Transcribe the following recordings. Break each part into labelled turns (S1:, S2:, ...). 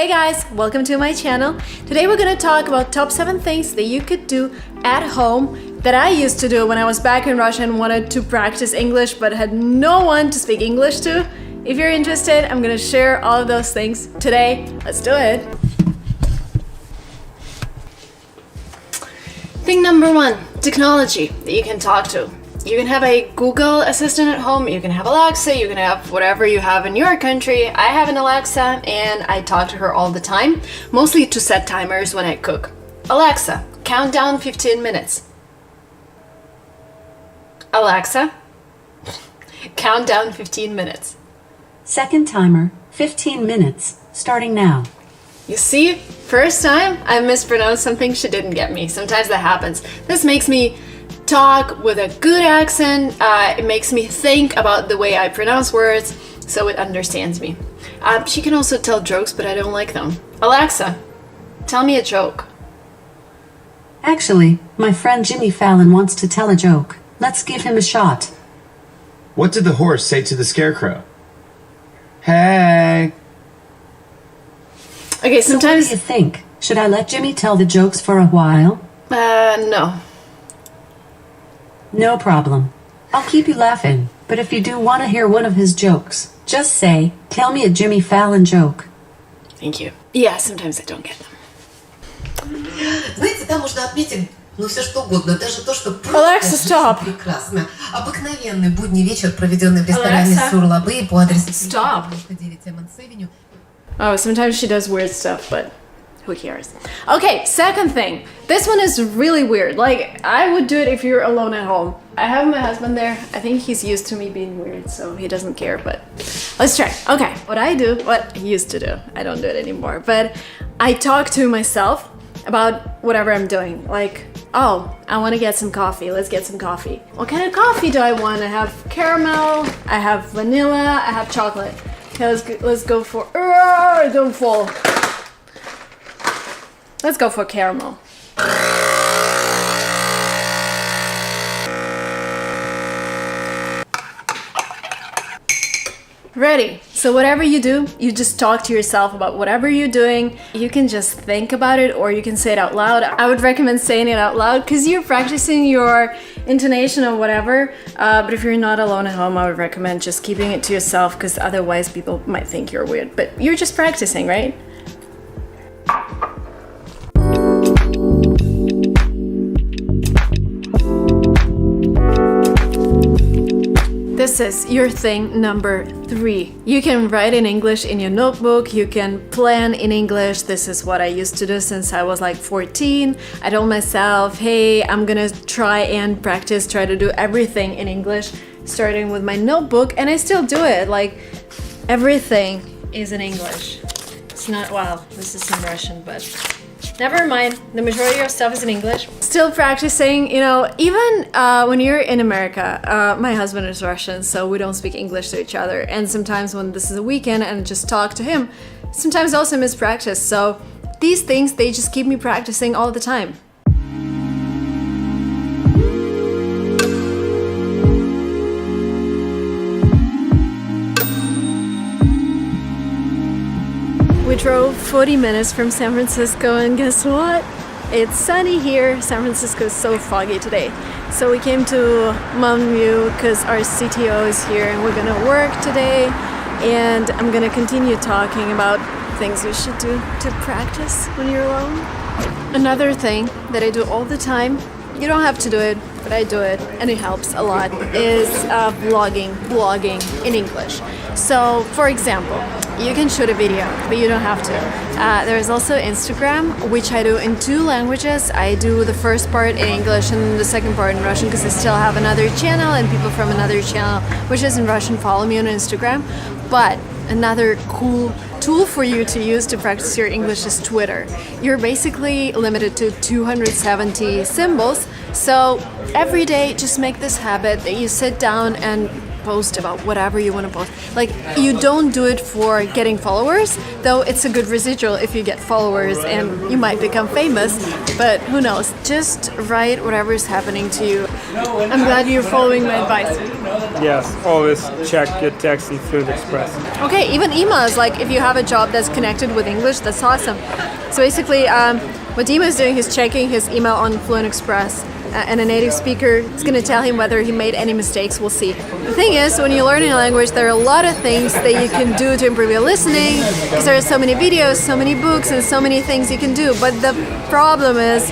S1: Hey guys, welcome to my channel. Today we're gonna talk about top 7 things that you could do at home that I used to do when I was back in Russia and wanted to practice English but had no one to speak English to. If you're interested, I'm gonna share all of those things today. Let's do it. Thing number 1, technology that you can talk to. You can have a Google Assistant at home, you can have Alexa, you can have whatever you have in your country. I have an Alexa and I talk to her all the time, mostly to set timers when I cook. Alexa, count down 15 minutes. Alexa, count down 15 minutes.
S2: Second timer, 15 minutes, starting now.
S1: You see, first time I mispronounced something, she didn't get me. Sometimes that happens. This makes me talk with a good accent. It makes me think about the way I pronounce words, so it understands me. She can also tell jokes, but I don't like them. Alexa, tell me a joke.
S2: Actually, my friend Jimmy Fallon wants to tell a joke. Let's give him a shot.
S3: What did the horse say to the scarecrow? Hey!
S1: Okay,
S2: So what
S1: sometimes...
S2: do you think? Should I let Jimmy tell the jokes for a while?
S1: No.
S2: No problem. I'll keep you laughing, but if you do want to hear one of his jokes, just say, tell me a Jimmy Fallon joke.
S1: Thank you. Yeah, sometimes I don't get them.
S4: Знаете, там можно отметить, все что угодно, даже то, что
S1: Alexa, stop.
S4: прекрасно. Обыкновенный будний вечер, проведенный в ресторане
S1: Alexa,
S4: Сур-Лабы по адресу
S1: stop.
S4: 9 Эммонс-Авеню.
S1: Oh, sometimes she does weird stuff, but who cares? Okay, second thing. This one is really weird. Like, I would do it if you're alone at home. I have my husband there. I think he's used to me being weird, so he doesn't care, but let's try. Okay, what I used to do, I don't do it anymore, but I talk to myself about whatever I'm doing. Like, oh, I want to get some coffee. Let's get some coffee. What kind of coffee do I want? I have caramel, I have vanilla, I have chocolate. Okay, let's go for... don't fall. Let's go for caramel. Ready. So whatever you do, you just talk to yourself about whatever you're doing. You can just think about it or you can say it out loud. I would recommend saying it out loud because you're practicing your intonation or whatever. But if you're not alone at home, I would recommend just keeping it to yourself because otherwise people might think you're weird. But you're just practicing, right? This is your thing number 3. You can write in English in your notebook, you can plan in English. This is what I used to do since I was like 14. I told myself, hey, I'm gonna try and practice, try to do everything in English, starting with my notebook, and I still do it. Like, everything is in English. It's not, well, this is in Russian, but never mind, the majority of stuff is in English. Still practicing, you know, even when you're in America, my husband is Russian, so we don't speak English to each other. And sometimes when this is a weekend and I just talk to him, sometimes I also miss practice. So these things, they just keep me practicing all the time. We drove 40 minutes from San Francisco and guess what? It's sunny here. San Francisco is so foggy today. So we came to Mountain View because our CTO is here and we're gonna work today. And I'm gonna continue talking about things you should do to practice when you're alone. Another thing that I do all the time, you don't have to do it, but I do it and it helps a lot, is blogging in English. So, for example, you can shoot a video, but you don't have to. There is also Instagram, which I do in 2 languages. I do the first part in English and the second part in Russian because I still have another channel and people from another channel, which is in Russian, follow me on Instagram. But another cool tool for you to use to practice your English is Twitter. You're basically limited to 270 symbols. So every day, just make this habit that you sit down and post about whatever you want to post. Like, you don't do it for getting followers, though it's a good residual if you get followers and you might become famous, but who knows? Just write whatever is happening to you. I'm glad you're following my advice.
S5: Yes, always check your taxi Fluent Express.
S1: Okay, even emails, like if you have a job that's connected with English, that's awesome. So basically, what Dima is doing, he's checking his email on Fluent Express, and a native speaker is going to tell him whether he made any mistakes. We'll see. The thing is, when you're learning a language, there are a lot of things that you can do to improve your listening, because there are so many videos, so many books, and so many things you can do. But the problem is,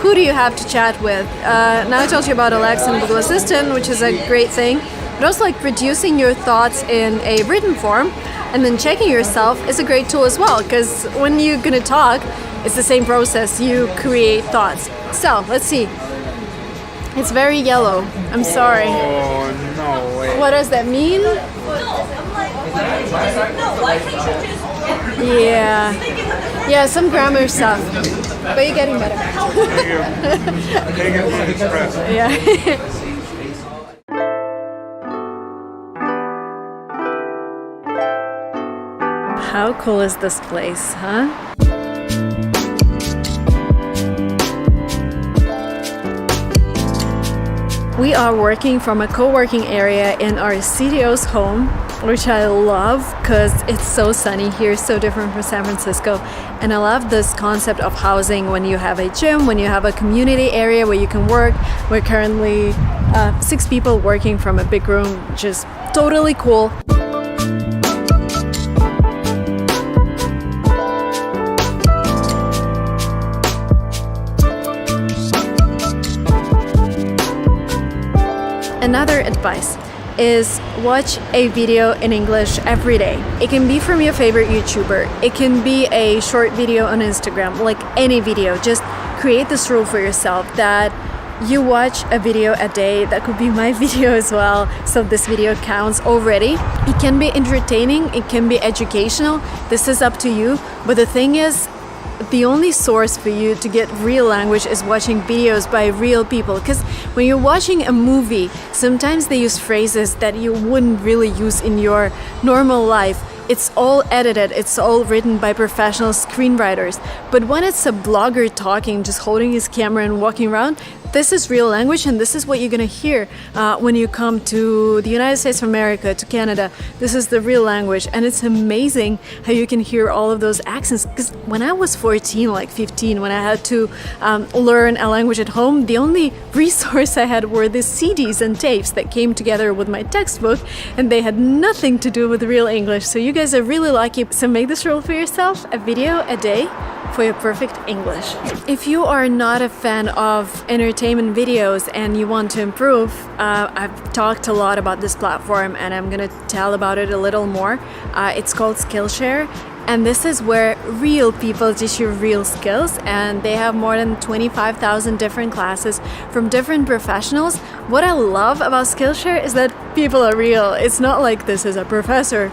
S1: who do you have to chat with? Now I told you about Alexa and Google Assistant, which is a great thing, but also like producing your thoughts in a written form and then checking yourself is a great tool as well, because when you're gonna talk, it's the same process. You create thoughts. So let's see. It's very yellow. I'm sorry.
S5: Oh, no way.
S1: What does that mean? Yeah, some grammar stuff, but you're getting better.
S5: Thank you. Thank you, Fluent Express.
S1: Yeah. How cool is this place, huh? We are working from a co-working area in our CTO's home, which I love because it's so sunny here, so different from San Francisco. And I love this concept of housing when you have a gym, when you have a community area where you can work. We're currently 6 people working from a big room, which is totally cool. Another advice is watch a video in English every day. It can be from your favorite YouTuber. It can be a short video on Instagram, like any video. Just create this rule for yourself that you watch a video a day. That could be my video as well. So this video counts already. It can be entertaining. It can be educational. This is up to you. But the thing is, the only source for you to get real language is watching videos by real people, because when you're watching a movie, sometimes they use phrases that you wouldn't really use in your normal life. It's all edited, it's all written by professional screenwriters. But when it's a blogger talking, just holding his camera and walking around, this is real language, and this is what you're gonna hear when you come to the United States of America, to Canada. This is the real language, and it's amazing how you can hear all of those accents. Because when I was 14, like 15, when I had to learn a language at home, the only resource I had were the CDs and tapes that came together with my textbook, and they had nothing to do with real English. So you guys are really lucky. So make this rule for yourself: a video a day for your perfect English. If you are not a fan of entertainment videos and you want to improve, I've talked a lot about this platform and I'm gonna tell about it a little more. It's called Skillshare. And this is where real people teach you real skills, and they have more than 25,000 different classes from different professionals. What I love about Skillshare is that people are real. It's not like this is a professor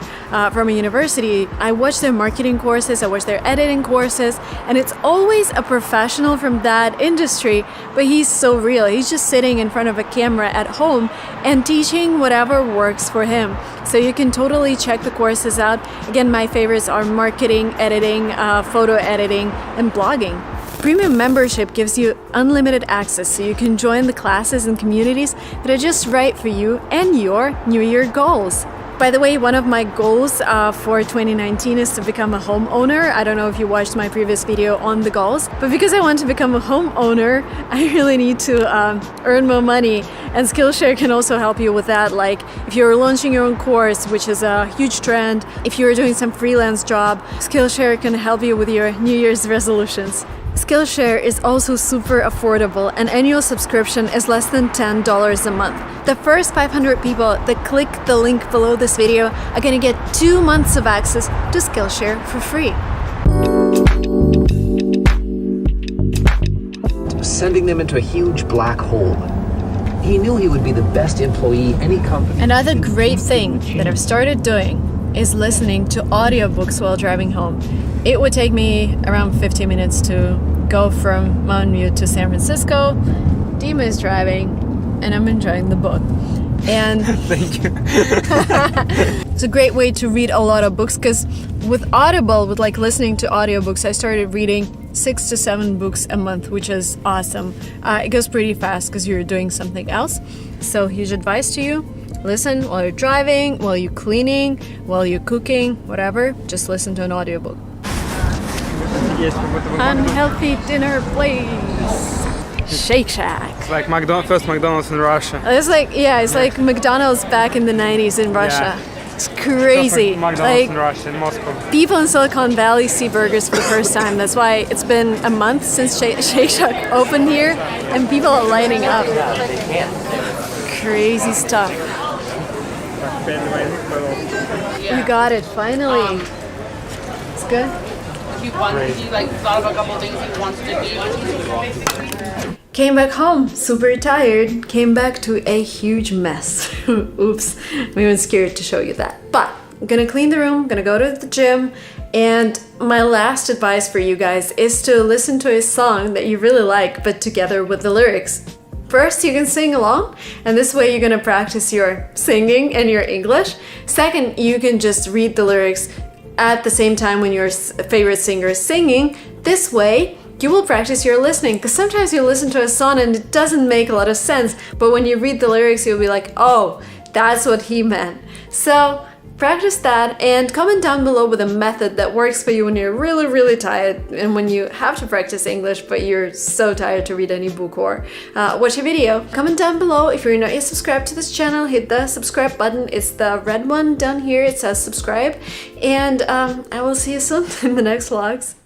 S1: from a university. I watch their marketing courses, I watch their editing courses, and it's always a professional from that industry, but he's so real. He's just sitting in front of a camera at home and teaching whatever works for him. So you can totally check the courses out. Again, my favorites are marketing, editing, photo editing, and blogging. Premium membership gives you unlimited access, so you can join the classes and communities that are just right for you and your New Year goals. By the way, one of my goals for 2019 is to become a homeowner. I don't know if you watched my previous video on the goals, but because I want to become a homeowner, I really need to earn more money. And Skillshare can also help you with that. Like if you're launching your own course, which is a huge trend, if you're doing some freelance job, Skillshare can help you with your New Year's resolutions. Skillshare is also super affordable. An annual subscription is less than $10 a month. The first 500 people that click the link below this video are gonna get 2 months of access to Skillshare for free.
S6: Sending them into a huge black hole. He knew he would be the best employee any company.
S1: Another great thing that I've started doing is listening to audiobooks while driving home. It would take me around 15 minutes to go from Mountain View to San Francisco. Dima is driving and I'm enjoying the book. And
S5: Thank you.
S1: it's a great way to read a lot of books, because with Audible, with like listening to audiobooks, I started reading 6 to 7 books a month, which is awesome. It goes pretty fast because you're doing something else. So huge advice to you. Listen while you're driving, while you're cleaning, while you're cooking, whatever. Just listen to an audiobook. Unhealthy dinner place. Shake Shack.
S5: It's like first McDonald's in Russia.
S1: It's like, yeah, it's like McDonald's back in the 90s in Russia. It's crazy.
S5: McDonald's
S1: Like,
S5: in Russia, in Moscow.
S1: people in Silicon Valley see burgers for the first time. That's why it's been a month since Shake Shack opened here, and people are lining up. Crazy stuff. You got it, finally. It's good.
S7: He like thought of a couple things he wants to do.
S1: Came back home, super tired. Came back to a huge mess. Oops, I'm even scared to show you that. But I'm gonna clean the room, gonna go to the gym, and my last advice for you guys is to listen to a song that you really like, but together with the lyrics. First, you can sing along, and this way you're gonna practice your singing and your English. Second, you can just read the lyrics at the same time when your favorite singer is singing. This way, you will practice your listening, because sometimes you listen to a song and it doesn't make a lot of sense, but when you read the lyrics, you'll be like, oh, that's what he meant. So practice that and comment down below with a method that works for you when you're really, really tired and when you have to practice English, but you're so tired to read any book or watch a video. Comment down below. If you're not yet subscribed to this channel, hit the subscribe button. It's the red one down here. It says subscribe. And I will see you soon in the next vlogs.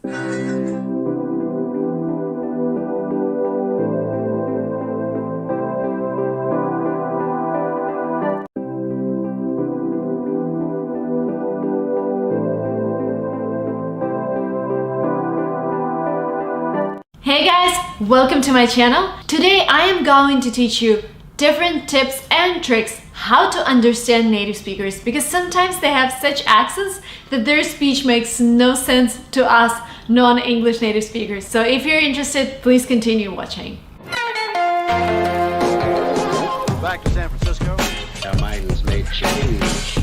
S1: Hey guys, welcome to my channel. Today I am going to teach you different tips and tricks how to understand native speakers, because sometimes they have such accents that their speech makes no sense to us non-English native speakers. So if you're interested, please continue watching.
S8: Back to San Francisco. Our minds may change.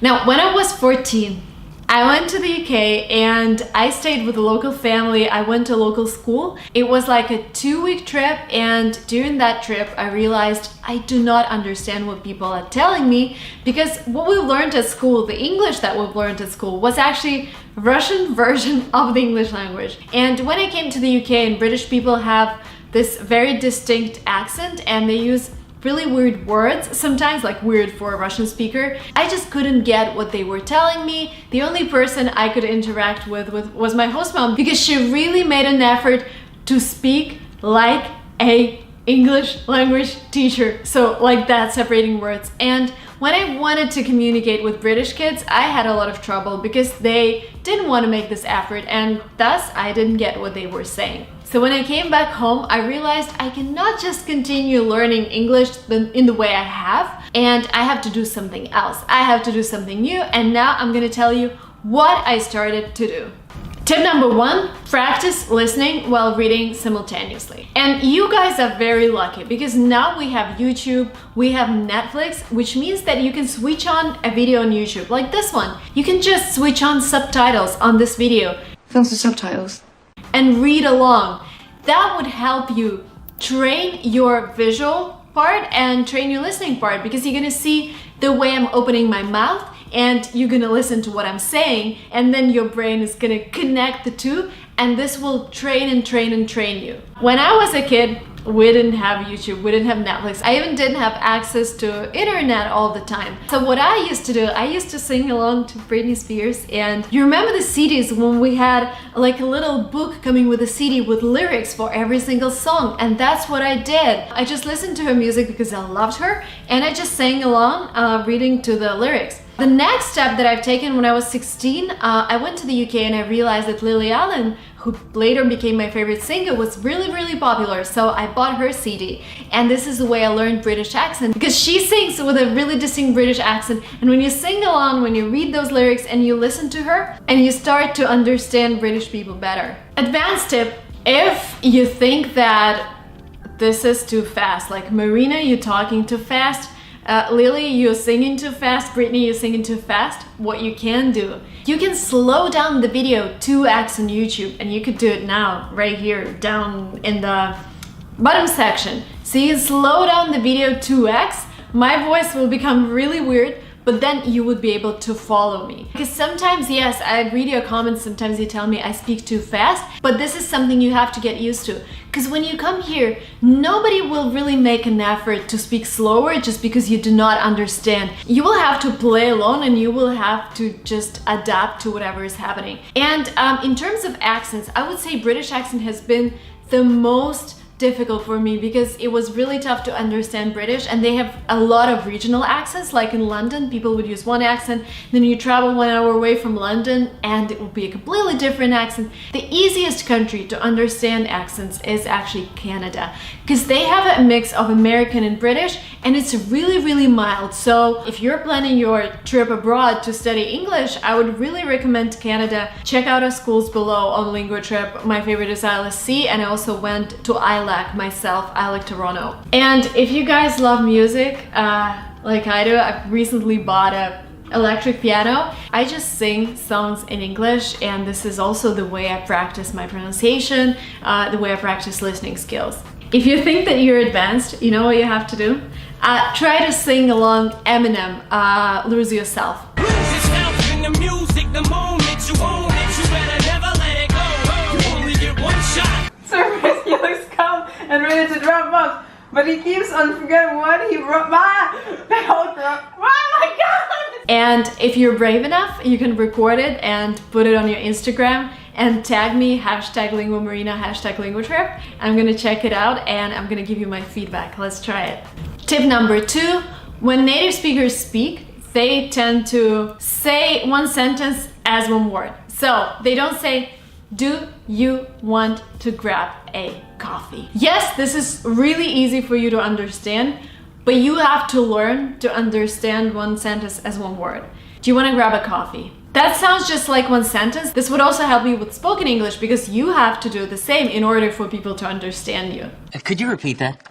S1: Now, when I was 14, I went to the UK and I stayed with a local family. I went to a local school. It was like a 2-week trip, and during that trip I realized I do not understand what people are telling me, because what we learned at school, the English that we've learned at school, was actually Russian version of the English language. And when I came to the UK, and British people have this very distinct accent and they use really weird words, sometimes like weird for a Russian speaker, I just couldn't get what they were telling me. The only person I could interact with was my host mom, because she really made an effort to speak like a English language teacher. So like that, separating words. And when I wanted to communicate with British kids, I had a lot of trouble because they didn't want to make this effort, and thus I didn't get what they were saying. So when I came back home, I realized I cannot just continue learning English in the way I have, and I have to do something else. I have to do something new, and now I'm gonna tell you what I started to do. Tip number 1, practice listening while reading simultaneously. And you guys are very lucky, because now we have YouTube, we have Netflix, which means that you can switch on a video on YouTube, like this one. You can just switch on subtitles on this video.
S7: Films with subtitles.
S1: And read along. That would help you train your visual part and train your listening part, because you're gonna see the way I'm opening my mouth and you're gonna listen to what I'm saying, and then your brain is gonna connect the two, and this will train and train and train you. When I was a kid, we didn't have YouTube, we didn't have Netflix. I even didn't have access to internet all the time. So what I used to do, I used to sing along to Britney Spears. And you remember the CDs when we had like a little book coming with a CD with lyrics for every single song? And that's what I did. I just listened to her music because I loved her, and I just sang along, reading to the lyrics. The next step that I've taken, when I was 16, I went to the UK and I realized that Lily Allen, who later became my favorite singer, was really, really popular. So I bought her CD, and this is the way I learned British accent, because she sings with a really distinct British accent. And when you sing along, when you read those lyrics and you listen to her, and you start to understand British people better. Advanced tip, If you think that this is too fast, like Marina, you're talking too fast, Lily, you're singing too fast, Brittany, you're singing too fast, what you can do, you can slow down the video 2x on YouTube, and you could do it now, right here, down in the bottom section. So you slow down the video 2x, my voice will become really weird, but then you would be able to follow me. Because sometimes, yes, I read your comments, sometimes you tell me I speak too fast, but this is something you have to get used to. Because when you come here, nobody will really make an effort to speak slower just because you do not understand. You will have to play along and you will have to just adapt to whatever is happening. And in terms of accents, I would say British accent has been the most difficult for me because it was really tough to understand British, and they have a lot of regional accents. Like in London, people would use one accent, then you travel 1 hour away from London and it would be a completely different accent. The easiest country to understand accents is actually Canada, because they have a mix of American and British, and it's really mild. So if you're planning your trip abroad to study English, I would really recommend Canada. Check out our schools below on LinguaTrip. My favorite is ILSC, and I also went to ILAC myself, ILAC Toronto. And if you guys love music, like I do, I've recently bought a electric piano. I just sing songs in English, and this is also the way I practice my pronunciation, the way I practice listening skills. If you think that you're advanced, you know what you have to do? Try to sing along Eminem, Lose Yourself.
S9: He looks calm and ready to drop bombs, but he keeps on forgetting what he wrote. Oh my god!
S1: And if you're brave enough, you can record it and put it on your Instagram and tag me, #LinguaMarina, #LinguaTrip. I'm gonna check it out and I'm gonna give you my feedback. Let's try it. Tip number 2, when native speakers speak, they tend to say one sentence as one word. So they don't say, do you want to grab a coffee? Yes, this is really easy for you to understand, but you have to learn to understand one sentence as one word. Do you want to grab a coffee? That sounds just like one sentence. This would also help you with spoken English because you have to do the same in order for people to understand you.
S10: Could you repeat that?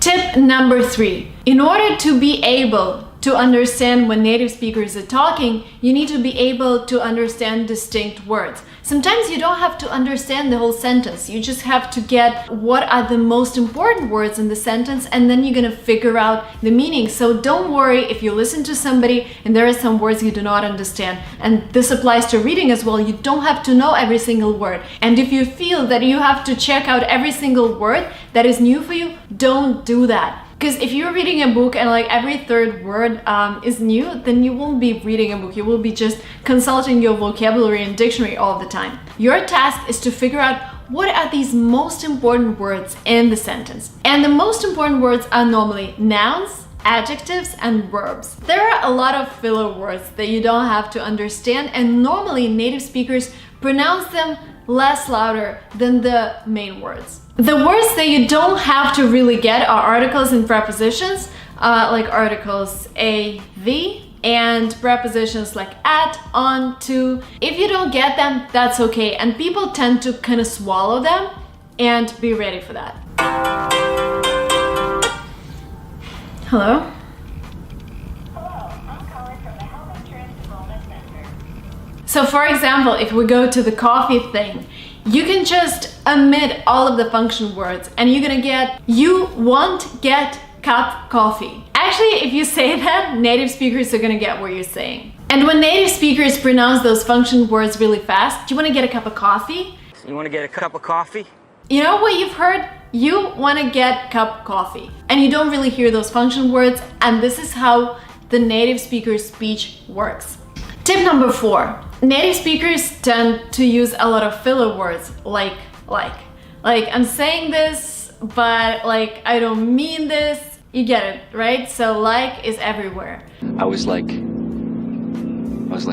S1: Tip number 3. In order to be able to understand when native speakers are talking, you need to be able to understand distinct words. Sometimes you don't have to understand the whole sentence. You just have to get what are the most important words in the sentence, and then you're gonna figure out the meaning. So don't worry if you listen to somebody and there are some words you do not understand. And this applies to reading as well. You don't have to know every single word. And if you feel that you have to check out every single word that is new for you, don't do that. Because if you're reading a book and like every third word is new, then you won't be reading a book. You will be just consulting your vocabulary and dictionary all the time. Your task is to figure out what are these most important words in the sentence. And the most important words are normally nouns, adjectives, and verbs. There are a lot of filler words that you don't have to understand, and normally native speakers pronounce them less louder than the main words. The words that you don't have to really get are articles and prepositions, like articles a, the, and prepositions like at, on, to. If you don't get them, that's okay, and people tend to kind of swallow them, and be ready for that. Hello? So for example, if we go to the coffee thing, you can just omit all of the function words and you're gonna get, you won't get cup coffee. Actually, if you say that, native speakers are gonna get what you're saying. And when native speakers pronounce those function words really fast, do you wanna get a cup of coffee?
S10: You want to get a cup of coffee?
S1: You know what you've heard? You wanna get cup coffee. And you don't really hear those function words, and this is how the native speaker's speech works. Tip number 4. Native speakers tend to use a lot of filler words like I'm saying this, but like I don't mean this. You get it, right? So like is everywhere.
S6: I was like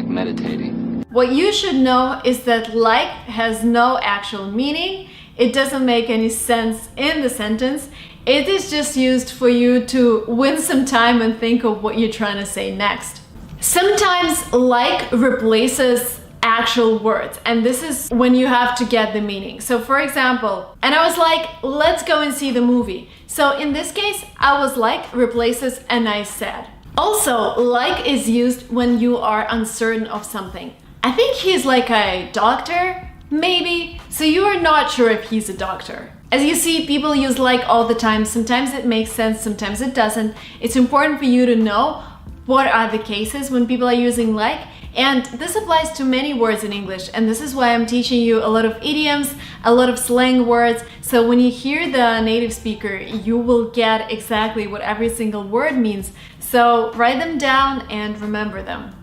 S6: meditating.
S1: What you should know is that like has no actual meaning. It doesn't make any sense in the sentence. It is just used for you to win some time and think of what you're trying to say next. Sometimes like replaces actual words, and this is when you have to get the meaning. So for example, and I was like, let's go and see the movie. So in this case, I was like replaces and I said. Also, like is used when you are uncertain of something. I think he's like a doctor, maybe. So you are not sure if he's a doctor. As you see, people use like all the time. Sometimes it makes sense, sometimes it doesn't. It's important for you to know what are the cases when people are using like. And this applies to many words in English, and this is why I'm teaching you a lot of idioms, a lot of slang words, so when you hear the native speaker, you will get exactly what every single word means. So write them down and remember them.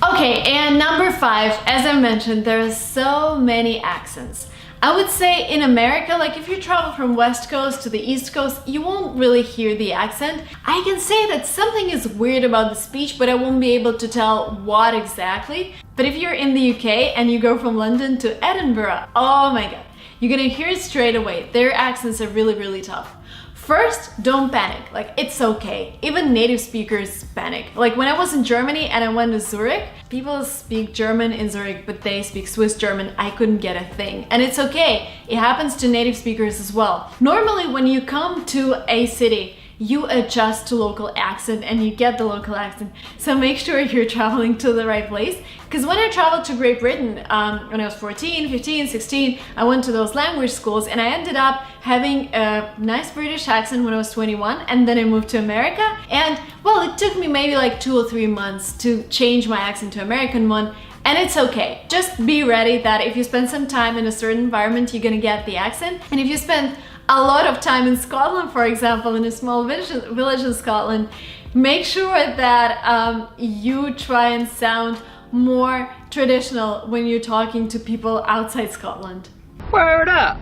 S1: Okay, and number 5, as I mentioned, there are so many accents. I would say in America, like if you travel from West Coast to the East Coast, you won't really hear the accent. I can say that something is weird about the speech, but I won't be able to tell what exactly. But if you're in the UK and you go from London to Edinburgh, oh my god, you're gonna hear it straight away. Their accents are really, really tough. First, don't panic, like it's okay. Even native speakers panic. Like when I was in Germany and I went to Zurich, people speak German in Zurich, but they speak Swiss German. I couldn't get a thing. And it's okay, it happens to native speakers as well. Normally when you come to a city, you adjust to local accent and you get the local accent. So make sure you're traveling to the right place. Because when I traveled to Great Britain, when I was 14, 15, 16, I went to those language schools and I ended up having a nice British accent when I was 21, and then I moved to America. And well, it took me maybe like 2 or 3 months to change my accent to American one. And it's okay. Just be ready that if you spend some time in a certain environment, you're gonna get the accent. And if you spend a lot of time in Scotland, for example, in a small village in Scotland, make sure that you try and sound more traditional when you're talking to people outside Scotland.
S10: Word up!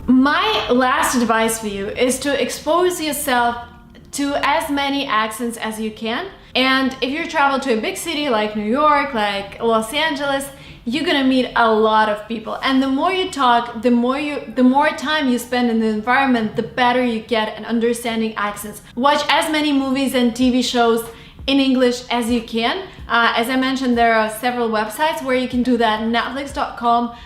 S1: My last advice for you is to expose yourself to as many accents as you can. And if you travel to a big city like New York, like Los Angeles, you're gonna meet a lot of people, and the more you talk, the more time you spend in the environment, the better you get at understanding accents. Watch as many movies and TV shows in English as you can. As I mentioned, there are several websites where you can do that. Netflix.com,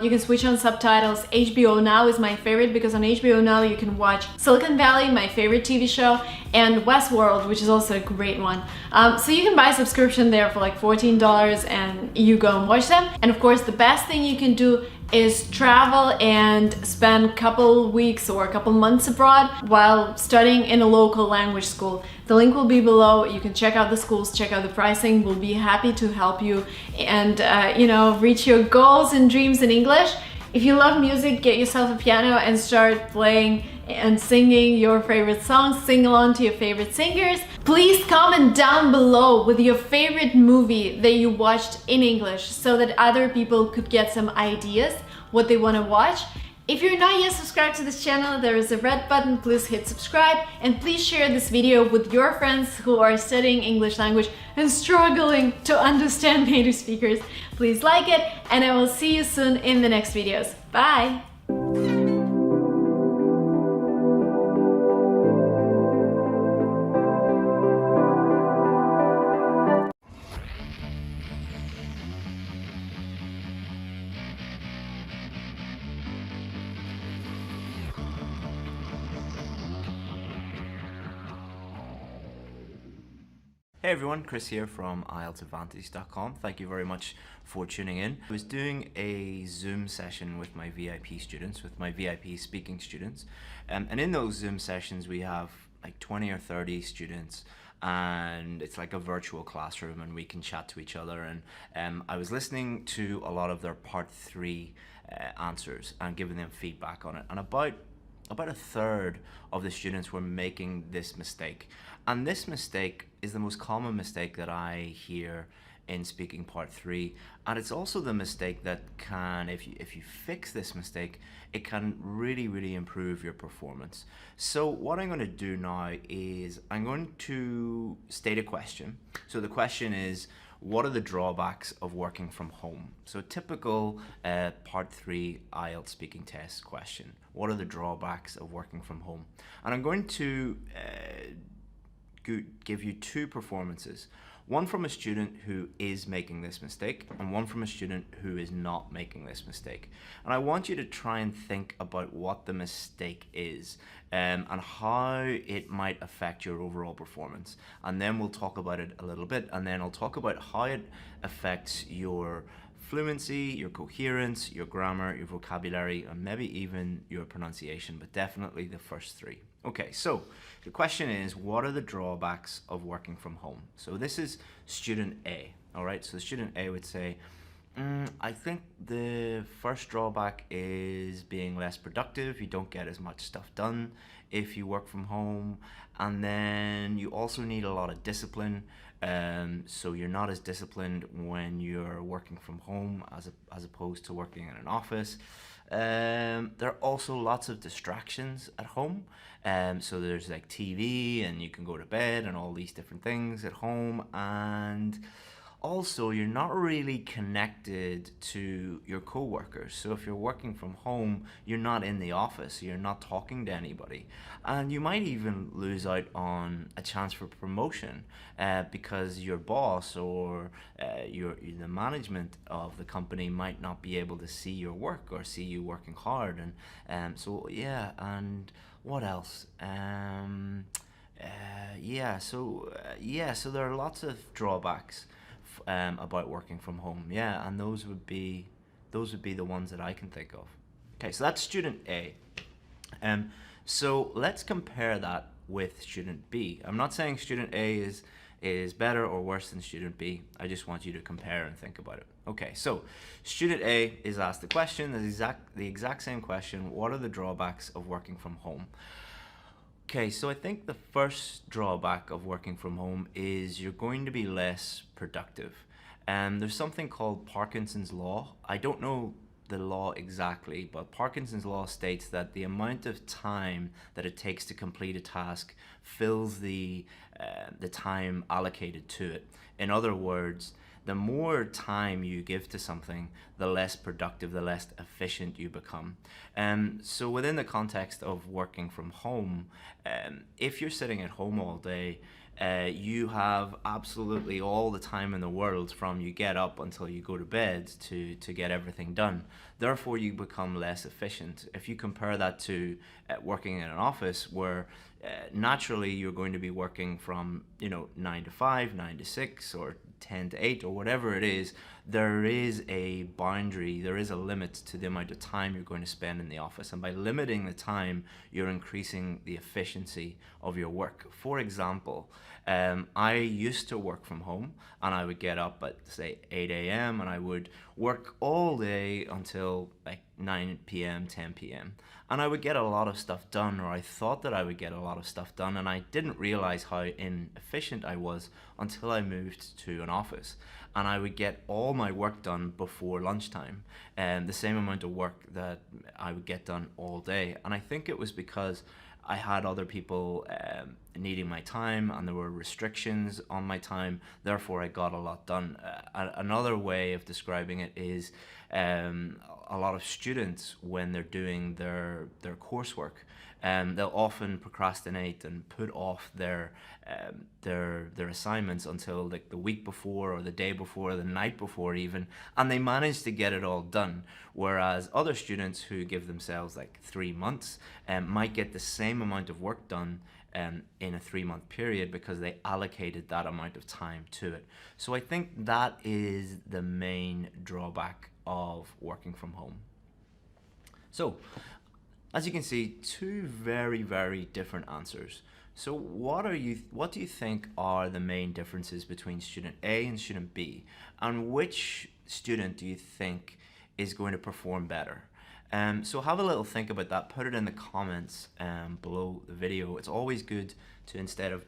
S1: you can switch on subtitles. HBO Now is my favorite because on HBO Now you can watch Silicon Valley, my favorite TV show, and Westworld, which is also a great one. So you can buy a subscription there for like $14 and you go and watch them. And of course, the best thing you can do is travel and spend a couple weeks or a couple months abroad while studying in a local language school. The link will be below. You can check out the schools, check out the pricing. We'll be happy to help you and reach your goals and dreams in English. If you love music, get yourself a piano and start playing and singing your favorite songs, sing along to your favorite singers. Please comment down below with your favorite movie that you watched in English so that other people could get some ideas what they want to watch. If you're not yet subscribed to this channel, there is a red button, please hit subscribe, and please share this video with your friends who are studying English language and struggling to understand native speakers. Please like it, and I will see you soon in the next videos. Bye!
S11: Hey everyone, Chris here from IELTSadvantage.com. Thank you very much for tuning in. I was doing a Zoom session with my VIP students, with my VIP speaking students. And in those Zoom sessions, we have like 20 or 30 students, and it's like a virtual classroom and we can chat to each other. And I was listening to a lot of their part 3 answers and giving them feedback on it. And about a third of the students were making this mistake. And this mistake is the most common mistake that I hear in speaking part 3. And it's also the mistake that can, if you fix this mistake, it can really, really improve your performance. So what I'm going to do now is I'm going to state a question. So the question is, what are the drawbacks of working from home? So typical part 3 IELTS speaking test question. What are the drawbacks of working from home? And I'm going to give you 2 performances. One from a student who is making this mistake, and one from a student who is not making this mistake. And I want you to try and think about what the mistake is, and how it might affect your overall performance. And then we'll talk about it a little bit, and then I'll talk about how it affects your fluency, your coherence, your grammar, your vocabulary, and maybe even your pronunciation, but definitely the first three. Okay, so the question is, what are the drawbacks of working from home? So this is student A, all right? So student A would say, I think the first drawback is being less productive. You don't get as much stuff done if you work from home. And then you also need a lot of discipline. So you're not as disciplined when you're working from home as opposed to working in an office. There are also lots of distractions at home. So there's like TV, and you can go to bed and all these different things at home. And also, you're not really connected to your co-workers. So if you're working from home, you're not in the office, you're not talking to anybody. And you might even lose out on a chance for promotion because your boss or the management of the company might not be able to see your work or see you working hard. And so what else? So there are lots of drawbacks about working from home, and those would be the ones that I can think of. Okay, so that's student A. So let's compare that with student B. I'm not saying student A is better or worse than student B. I just want you to compare and think about it. Okay, so student A is asked the question, the exact same question: what are the drawbacks of working from home? Okay, so I think the first drawback of working from home is you're going to be less productive. And there's something called Parkinson's Law. I don't know the law exactly, but Parkinson's Law states that the amount of time that it takes to complete a task fills the time allocated to it. In other words, the more time you give to something, the less productive, the less efficient you become. So within the context of working from home, if you're sitting at home all day, you have absolutely all the time in the world from you get up until you go to bed to get everything done. Therefore, you become less efficient. If you compare that to working in an office where naturally you're going to be working from 9 to 5, 9 to 6, or 10 to 8, or whatever it is, there is a boundary, there is a limit to the amount of time you're going to spend in the office. And by limiting the time, you're increasing the efficiency of your work. For example, I used to work from home, and I would get up at, say, 8 a.m. and I would work all day until like 9 p.m., 10 p.m. And I would get a lot of stuff done, or I thought that I would get a lot of stuff done, and I didn't realize how inefficient I was until I moved to an office. And I would get all my work done before lunchtime, and the same amount of work that I would get done all day. And I think it was because I had other people needing my time, and there were restrictions on my time. Therefore, I got a lot done. Another way of describing it is a lot of students, when they're doing their coursework, they'll often procrastinate and put off their assignments until like the week before, or the day before, or the night before even, and they manage to get it all done. Whereas other students who give themselves like 3 months might get the same amount of work done in a 3-month period because they allocated that amount of time to it. So I think that is the main drawback of working from home. So as you can see, two very, very different answers. So what do you think are the main differences between student A and student B? And which student do you think is going to perform better? So have a little think about that. Put it in the comments below the video. It's always good to, instead of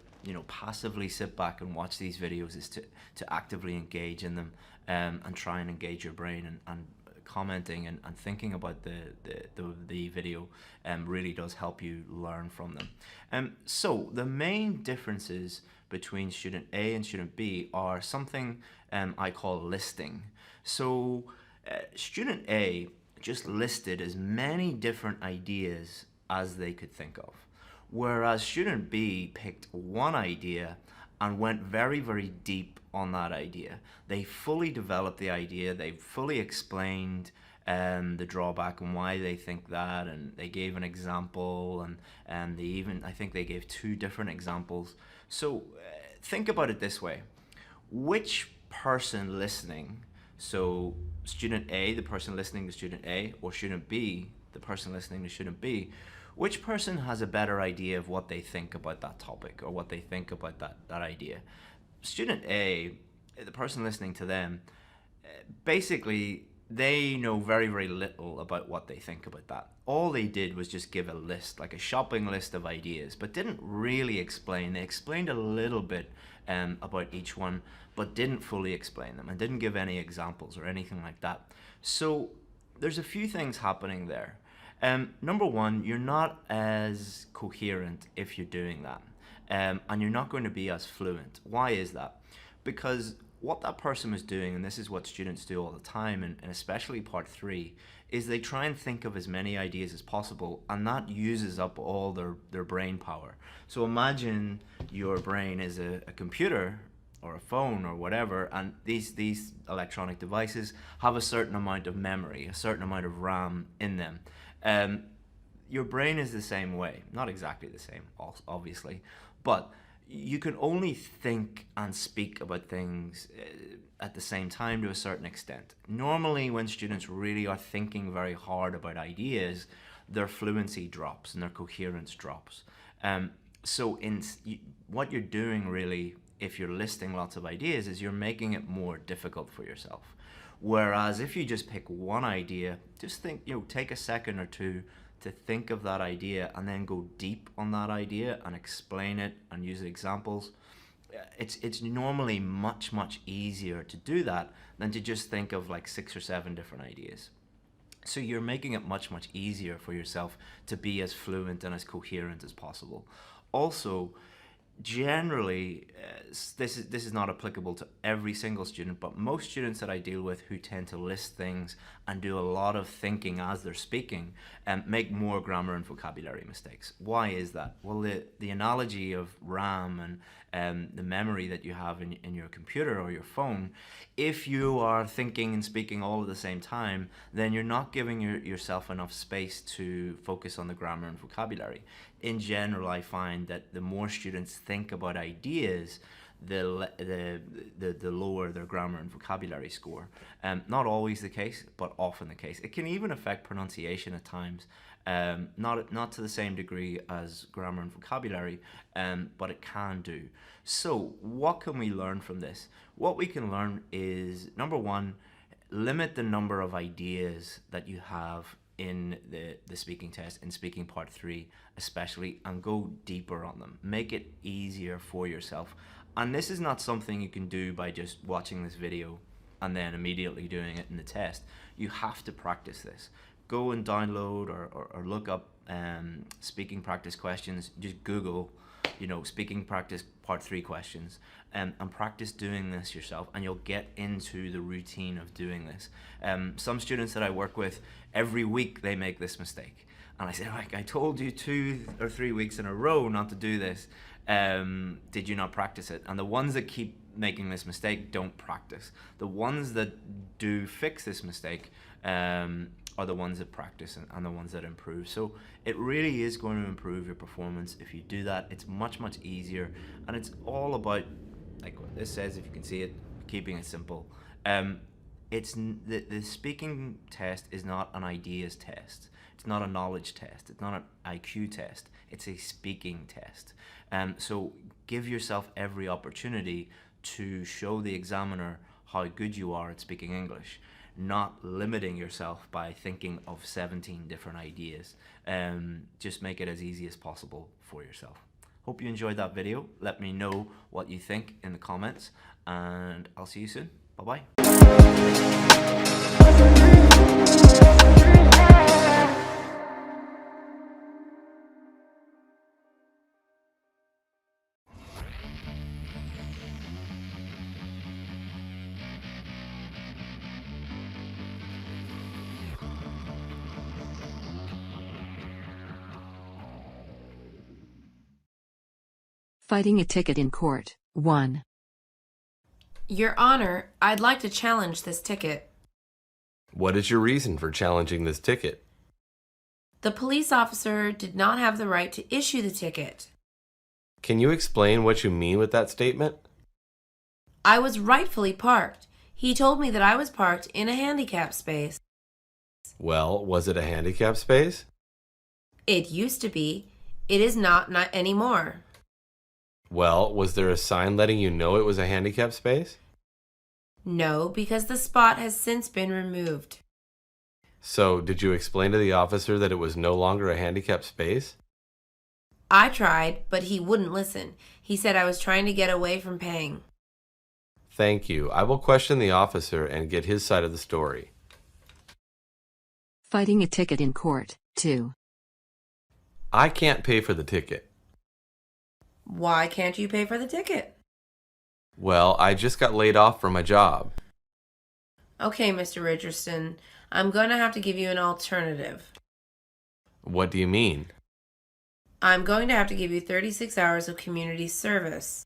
S11: passively sit back and watch these videos, is to actively engage in them and try and engage your brain, and commenting and thinking about the video really does help you learn from them. So the main differences between student A and student B are something I call listing. So student A just listed as many different ideas as they could think of, whereas student B picked one idea and went very, very deep on that idea. They fully developed the idea, they fully explained the drawback and why they think that, and they gave an example, and they even, I think they gave 2 different examples. So think about it this way. Which person listening, so student A, the person listening to student A, or student B, the person listening to student B, which person has a better idea of what they think about that topic or what they think about that idea? Student A, the person listening to them, basically they know very, very little about what they think about that. All they did was just give a list, like a shopping list of ideas, but didn't really explain. They explained a little bit about each one, but didn't fully explain them and didn't give any examples or anything like that. So there's a few things happening there. Number one, you're not as coherent if you're doing that, and you're not going to be as fluent. Why is that? Because what that person was doing, and this is what students do all the time, and especially part 3, is they try and think of as many ideas as possible, and that uses up all their brain power. So imagine your brain is a computer or a phone or whatever, and these electronic devices have a certain amount of memory, a certain amount of RAM in them. Your brain is the same way, not exactly the same, obviously, but you can only think and speak about things at the same time to a certain extent. Normally, when students really are thinking very hard about ideas, their fluency drops and their coherence drops. So what you're doing really, if you're listing lots of ideas, is you're making it more difficult for yourself. Whereas if you just pick one idea, just think, take a second or 2 to think of that idea and then go deep on that idea and explain it and use examples. It's normally much, much easier to do that than to just think of like 6 or 7 different ideas. So you're making it much, much easier for yourself to be as fluent and as coherent as possible. Also, generally, this is not applicable to every single student, but most students that I deal with who tend to list things and do a lot of thinking as they're speaking make more grammar and vocabulary mistakes. Why is that? Well, the analogy of RAM and the memory that you have in your computer or your phone, if you are thinking and speaking all at the same time, then you're not giving yourself enough space to focus on the grammar and vocabulary. In general, I find that the more students think about ideas, the lower their grammar and vocabulary score. Not always the case, but often the case. It can even affect pronunciation at times, not to the same degree as grammar and vocabulary, but it can do. So what can we learn from this? What we can learn is, number one, limit the number of ideas that you have in the speaking test, in speaking part 3 especially, and go deeper on them. Make it easier for yourself. And this is not something you can do by just watching this video and then immediately doing it in the test. You have to practice this. Go and download or look up speaking practice questions. Just Google, speaking practice part 3 questions, and practice doing this yourself, and you'll get into the routine of doing this. Some students that I work with, every week they make this mistake. And I say, I told you 2 or 3 weeks in a row not to do this. Did you not practice it? And the ones that keep making this mistake don't practice. The ones that do fix this mistake are the ones that practice and the ones that improve. So it really is going to improve your performance if you do that. It's much, much easier, and it's all about, like what this says, if you can see it, keeping it simple. The speaking test is not an ideas test. It's not a knowledge test. It's not an IQ test. It's a speaking test. So give yourself every opportunity to show the examiner how good you are at speaking English, not limiting yourself by thinking of 17 different ideas. Just make it as easy as possible for yourself. Hope you enjoyed that video. Let me know what you think in the comments, and I'll see you soon. Bye-bye.
S2: Fighting a ticket in court.
S12: 1.
S13: Your Honor, I'd like to challenge this ticket.
S14: What is your reason for challenging this ticket?
S13: The police officer did not have the right to issue the ticket.
S14: Can you explain what you mean with that statement?
S13: I was rightfully parked. He told me that I was parked in a handicap space.
S14: Well, was it a handicap space?
S13: It used to be. It is not anymore.
S14: Well, was there a sign letting you know it was a handicap space?
S13: No, because the spot has since been removed.
S14: So, did you explain to the officer that it was no longer a handicap space?
S13: I tried, but he wouldn't listen. He said I was trying to get away from paying.
S14: Thank you. I will question the officer and get his side of the story.
S12: Fighting a ticket in court. 2.
S14: I can't pay for the ticket.
S13: Why can't you pay for the ticket?
S14: Well, I just got laid off from my job.
S13: Okay, Mr. Richardson, I'm going to have to give you an alternative.
S14: What do you mean?
S13: I'm going to have to give you 36 hours of community service.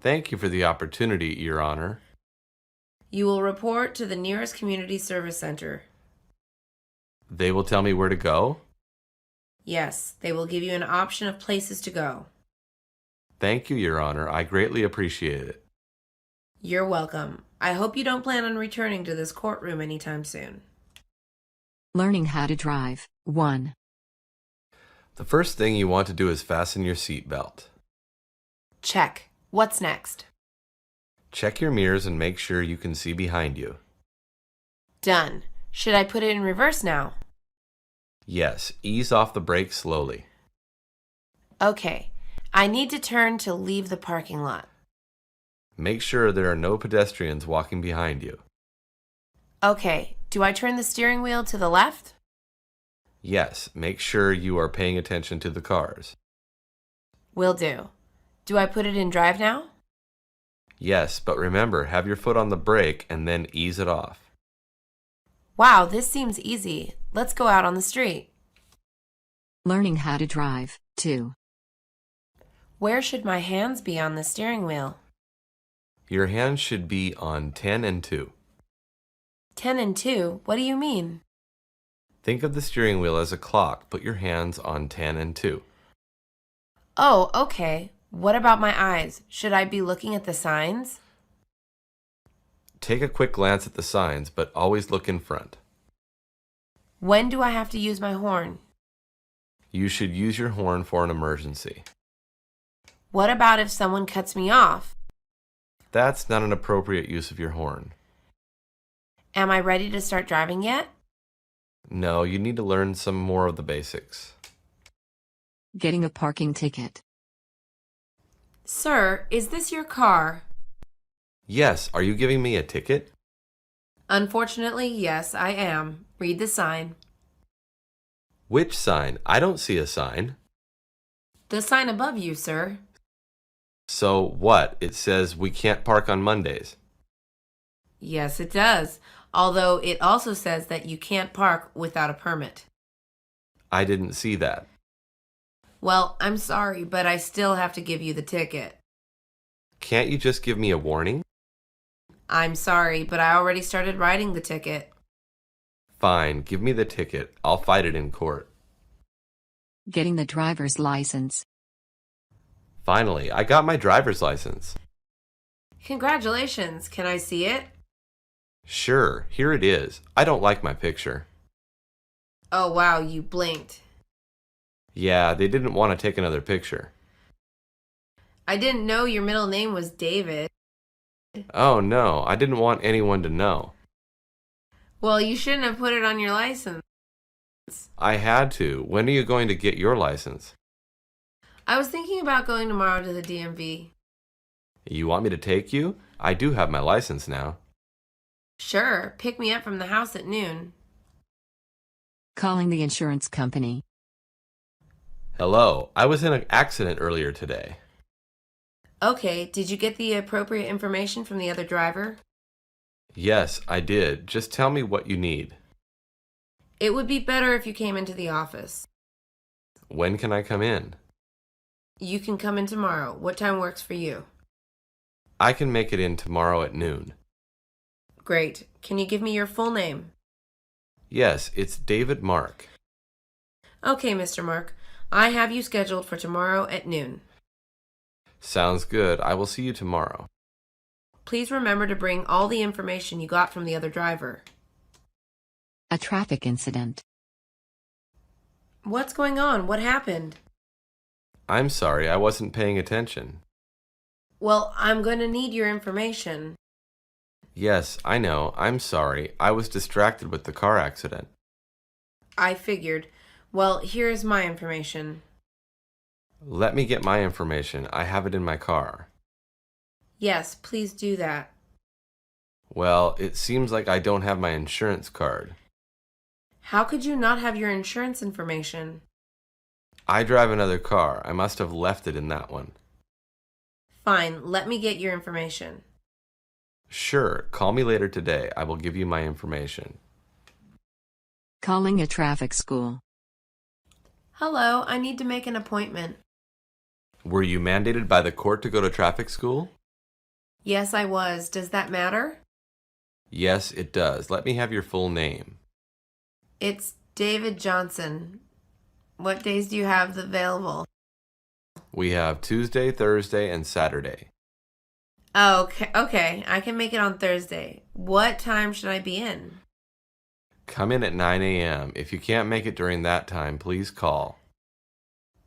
S14: Thank you for the opportunity, Your Honor.
S13: You will report to the nearest community service center.
S14: They will tell me where to go?
S13: Yes, they will give you an option of places to go.
S14: Thank you, Your Honor. I greatly appreciate it.
S13: You're welcome. I hope you don't plan on returning to this courtroom anytime soon.
S12: Learning how to drive. 1.
S14: The first thing you want to do is fasten your seatbelt.
S13: Check. What's next?
S14: Check your mirrors and make sure you can see behind you.
S13: Done. Should I put it in reverse now?
S14: Yes, ease off the brake slowly.
S13: Okay. I need to turn to leave the parking lot.
S14: Make sure there are no pedestrians walking behind you.
S13: Okay. Do I turn the steering wheel to the left?
S14: Yes, make sure you are paying attention to the cars.
S13: Will do. Do I put it in drive now?
S14: Yes, but remember, have your foot on the brake and then ease it off.
S13: Wow, this seems easy. Let's go out on the street.
S12: Learning how to drive. 2.
S13: Where should my hands be on the steering wheel?
S14: Your hands should be on 10 and 2.
S13: 10 and 2? What do you mean?
S14: Think of the steering wheel as a clock. Put your hands on 10 and 2.
S13: Oh, okay. What about my eyes? Should I be looking at the signs?
S14: Take a quick glance at the signs, but always look in front.
S13: When do I have to use my horn?
S14: You should use your horn for an emergency.
S13: What about if someone cuts me off?
S14: That's not an appropriate use of your horn.
S13: Am I ready to start driving yet?
S14: No, you need to learn some more of the basics.
S12: Getting a parking ticket.
S13: Sir, is this your car?
S14: Yes, are you giving me a ticket?
S13: Unfortunately, yes, I am. Read the sign.
S14: Which sign? I don't see a sign.
S13: The sign above you, sir.
S14: So what? It says we can't park on Mondays.
S13: Yes, it does. Although it also says that you can't park without a permit.
S14: I didn't see that.
S13: Well, I'm sorry, but I still have to give you the ticket.
S14: Can't you just give me a warning?
S13: I'm sorry, but I already started writing the ticket.
S14: Fine, give me the ticket. I'll fight it in court.
S12: Getting the driver's license.
S14: Finally, I got my driver's license.
S13: Congratulations. Can I see it?
S14: Sure, here it is. I don't like my picture.
S13: Oh, wow, you blinked.
S14: Yeah, they didn't want to take another picture.
S13: I didn't know your middle name was David.
S14: Oh no, I didn't want anyone to know.
S13: Well, you shouldn't have put it on your license.
S14: I had to. When are you going to get your license?
S13: I was thinking about going tomorrow to the DMV.
S14: You want me to take you? I do have my license now.
S13: Sure, pick me up from the house at noon.
S12: Calling the insurance company.
S14: Hello, I was in an accident earlier today.
S13: Okay, did you get the appropriate information from the other driver?
S14: Yes, I did. Just tell me what you need.
S13: It would be better if you came into the office.
S14: When can I come in?
S13: You can come in tomorrow. What time works for you?
S14: I can make it in tomorrow at noon.
S13: Great. Can you give me your full name?
S14: Yes, it's David Mark.
S13: Okay, Mr. Mark. I have you scheduled for tomorrow at noon.
S14: Sounds good. I will see you tomorrow.
S13: Please remember to bring all the information you got from the other driver.
S12: A traffic incident.
S13: What's going on? What happened?
S14: I'm sorry, I wasn't paying attention.
S13: Well, I'm going to need your information.
S14: Yes, I know. I'm sorry. I was distracted with the car accident.
S13: I figured. Well, here's my information.
S14: Let me get my information. I have it in my car.
S13: Yes, please do that.
S14: Well, it seems like I don't have my insurance card.
S13: How could you not have your insurance information?
S14: I drive another car. I must have left it in that one.
S13: Fine, let me get your information.
S14: Sure, call me later today. I will give you my information.
S12: Calling a traffic school.
S13: Hello, I need to make an appointment.
S14: Were you mandated by the court to go to traffic school?
S13: Yes, I was. Does that matter?
S14: Yes, it does. Let me have your full name.
S13: It's David Johnson. What days do you have available?
S14: We have Tuesday, Thursday, and Saturday.
S13: Oh, okay. I can make it on Thursday. What time should I be in?
S14: Come in at 9 a.m. If you can't make it during that time, please call.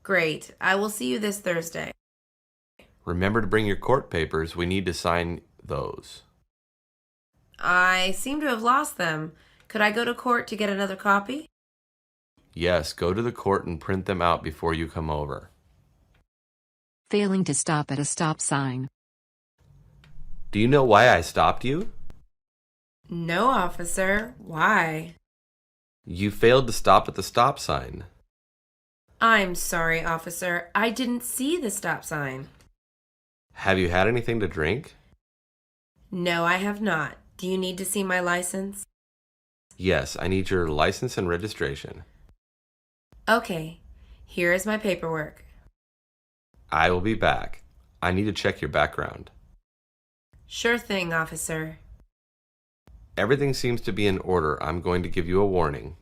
S13: Great. I will see you this Thursday.
S14: Remember to bring your court papers. We need to sign those.
S13: I seem to have lost them. Could I go to court to get another copy?
S14: Yes, go to the court and print them out before you come over.
S12: Failing to stop at a stop sign.
S14: Do you know why I stopped you?
S13: No, officer. Why?
S14: You failed to stop at the stop sign.
S13: I'm sorry, officer. I didn't see the stop sign.
S14: Have you had anything to drink?
S13: No, I have not. Do you need to see my license?
S14: Yes, I need your license and registration.
S13: Okay. Here is my paperwork.
S14: I will be back. I need to check your background.
S13: Sure thing, officer.
S14: Everything seems to be in order. I'm going to give you a warning.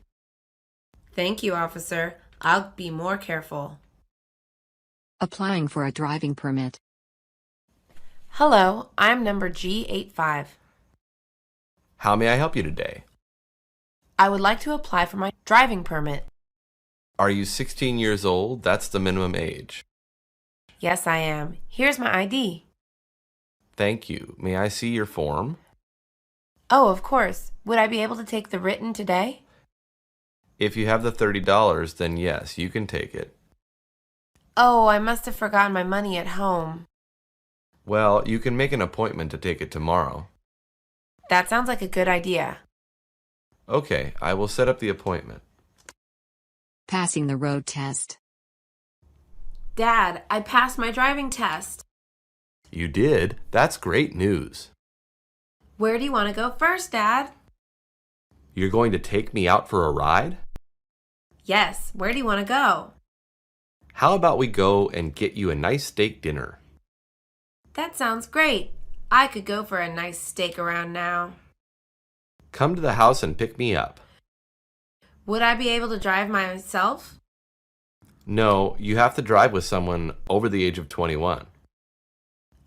S13: Thank you, officer. I'll be more careful.
S12: Applying for a driving permit.
S13: Hello, I'm number G85.
S14: How may I help you today?
S13: I would like to apply for my driving permit.
S14: Are you 16 years old? That's the minimum age.
S13: Yes, I am. Here's my ID.
S14: Thank you. May I see your form?
S13: Oh, of course. Would I be able to take the written today?
S14: If you have the $30, then yes, you can take it.
S13: Oh, I must have forgotten my money at home.
S14: Well, you can make an appointment to take it tomorrow.
S13: That sounds like a good idea.
S14: Okay, I will set up the appointment.
S12: Passing the road test.
S13: Dad, I passed my driving test.
S14: You did? That's great news.
S13: Where do you want to go first, Dad?
S14: You're going to take me out for a ride?
S13: Yes, where do you want to go?
S14: How about we go and get you a nice steak dinner?
S13: That sounds great. I could go for a nice steak around now.
S14: Come to the house and pick me up.
S13: Would I be able to drive myself?
S14: No, you have to drive with someone over the age of 21.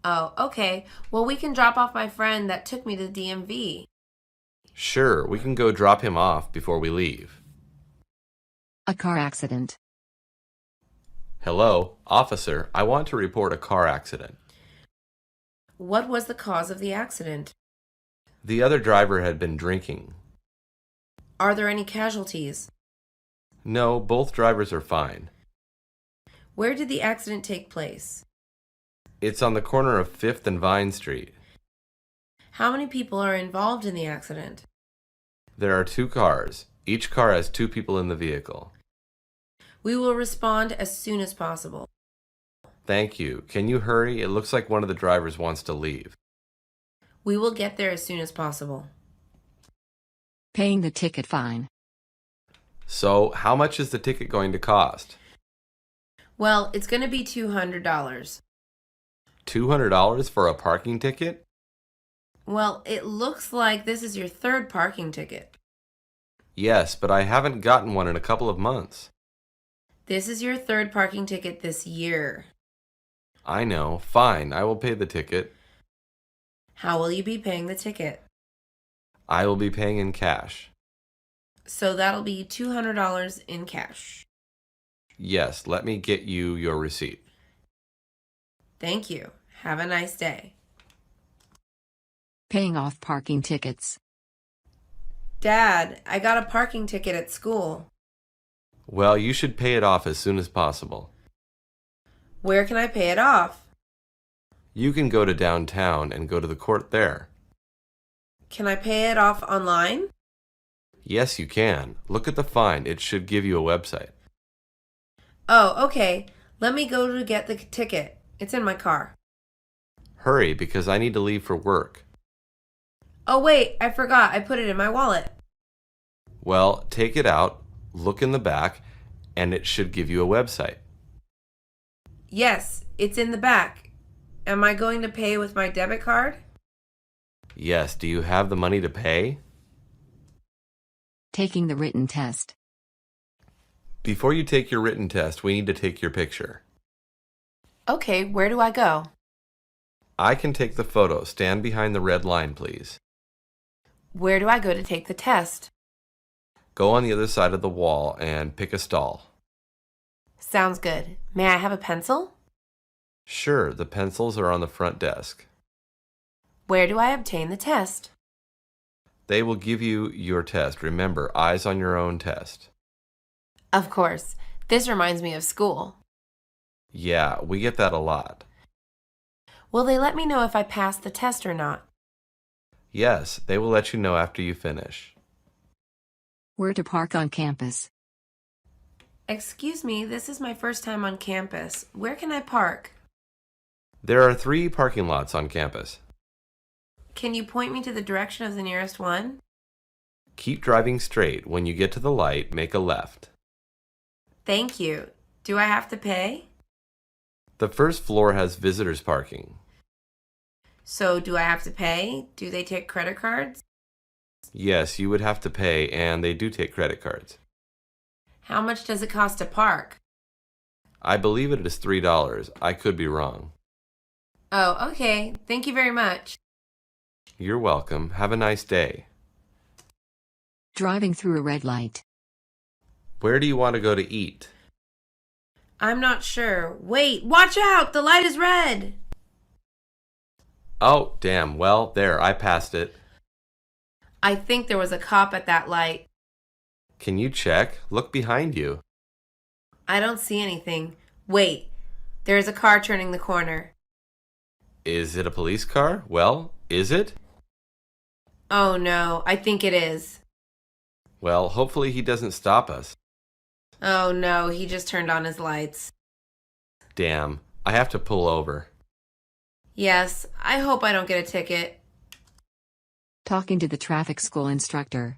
S13: Oh, okay. Well, we can drop off my friend that took me to DMV.
S14: Sure, we can go drop him off before we leave.
S12: A car accident.
S14: Hello, officer. I want to report a car accident.
S13: What was the cause of the accident?
S14: The other driver had been drinking.
S13: Are there any casualties?
S14: No, both drivers are fine.
S13: Where did the accident take place?
S14: It's on the corner of 5th and Vine Street.
S13: How many people are involved in the accident?
S14: There are 2 cars. Each car has 2 people in the vehicle.
S13: We will respond as soon as possible.
S14: Thank you. Can you hurry? It looks like one of the drivers wants to leave.
S13: We will get there as soon as possible.
S12: Paying the ticket fine.
S14: So, how much is the ticket going to cost?
S13: Well, it's going to be $200.
S14: $200 for a parking ticket?
S13: Well, it looks like this is your third parking ticket.
S14: Yes, but I haven't gotten one in a couple of months.
S13: This is your third parking ticket this year.
S14: I know. Fine, I will pay the ticket.
S13: How will you be paying the ticket?
S14: I will be paying in cash.
S13: So that'll be $200 in cash.
S14: Yes, let me get you your receipt.
S13: Thank you. Have a nice day.
S12: Paying off parking tickets.
S13: Dad, I got a parking ticket at school.
S14: Well, you should pay it off as soon as possible.
S13: Where can I pay it off?
S14: You can go to downtown and go to the court there.
S13: Can I pay it off online?
S14: Yes, you can. Look at the fine. It should give you a website.
S13: Oh, okay. Let me go to get the ticket. It's in my car.
S14: Hurry, because I need to leave for work.
S13: Oh, wait, I forgot. I put it in my wallet.
S14: Well, take it out, look in the back, and it should give you a website.
S13: Yes, it's in the back. Am I going to pay with my debit card?
S14: Yes, do you have the money to pay?
S12: Taking the written test.
S14: Before you take your written test, we need to take your picture.
S13: Okay, where do I go?
S14: I can take the photo. Stand behind the red line, please.
S13: Where do I go to take the test?
S14: Go on the other side of the wall and pick a stall.
S13: Sounds good. May I have a pencil?
S14: Sure, the pencils are on the front desk.
S13: Where do I obtain the test?
S14: They will give you your test. Remember, eyes on your own test.
S13: Of course. This reminds me of school.
S14: Yeah, we get that a lot.
S13: Will they let me know if I pass the test or not?
S14: Yes, they will let you know after you finish.
S12: Where to park on campus.
S13: Excuse me, this is my first time on campus. Where can I park?
S14: There are 3 parking lots on campus.
S13: Can you point me to the direction of the nearest one?
S14: Keep driving straight. When you get to the light, make a left.
S13: Thank you. Do I have to pay?
S14: The first floor has visitors parking.
S13: So do I have to pay? Do they take credit cards?
S14: Yes, you would have to pay, and they do take credit cards.
S13: How much does it cost to park?
S14: I believe it is $3. I could be wrong.
S13: Oh, okay. Thank you very much.
S14: You're welcome. Have a nice day.
S12: Driving through a red light.
S14: Where do you want to go to eat?
S13: I'm not sure. Wait, watch out! The light is red!
S14: Oh, damn. Well, there, I passed it.
S13: I think there was a cop at that light.
S14: Can you check? Look behind you.
S13: I don't see anything. Wait, there is a car turning the corner.
S14: Is it a police car? Well, is it?
S13: Oh no, I think it is.
S14: Well, hopefully he doesn't stop us.
S13: Oh no, he just turned on his lights.
S14: Damn, I have to pull over.
S13: Yes, I hope I don't get a ticket.
S12: Talking to the traffic school instructor.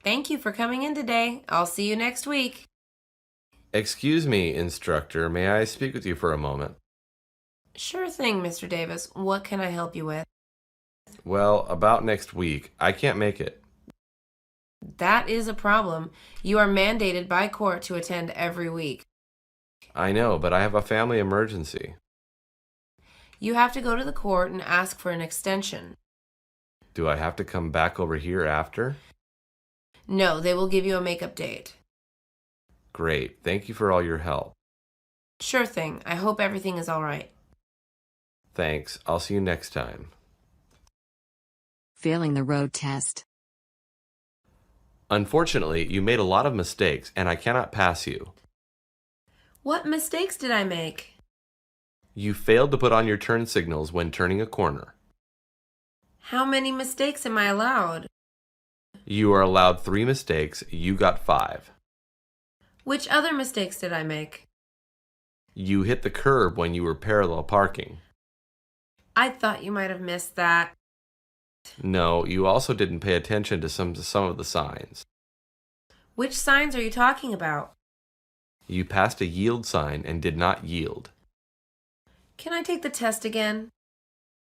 S13: Thank you for coming in today. I'll see you next week.
S14: Excuse me, instructor. May I speak with you for a moment?
S13: Sure thing, Mr. Davis. What can I help you with?
S14: Well, about next week. I can't make it.
S13: That is a problem. You are mandated by court to attend every week.
S14: I know, but I have a family emergency.
S13: You have to go to the court and ask for an extension.
S14: Do I have to come back over here after?
S13: No, they will give you a makeup date.
S14: Great. Thank you for all your help.
S13: Sure thing. I hope everything is all right.
S14: Thanks. I'll see you next time.
S12: Failing the road test.
S14: Unfortunately, you made a lot of mistakes, and I cannot pass you.
S13: What mistakes did I make?
S14: You failed to put on your turn signals when turning a corner.
S13: How many mistakes am I allowed?
S14: You are allowed 3 mistakes. You got 5.
S13: Which other mistakes did I make?
S14: You hit the curb when you were parallel parking.
S13: I thought you might have missed that.
S14: No, you also didn't pay attention to some of the signs.
S13: Which signs are you talking about?
S14: You passed a yield sign and did not yield.
S13: Can I take the test again?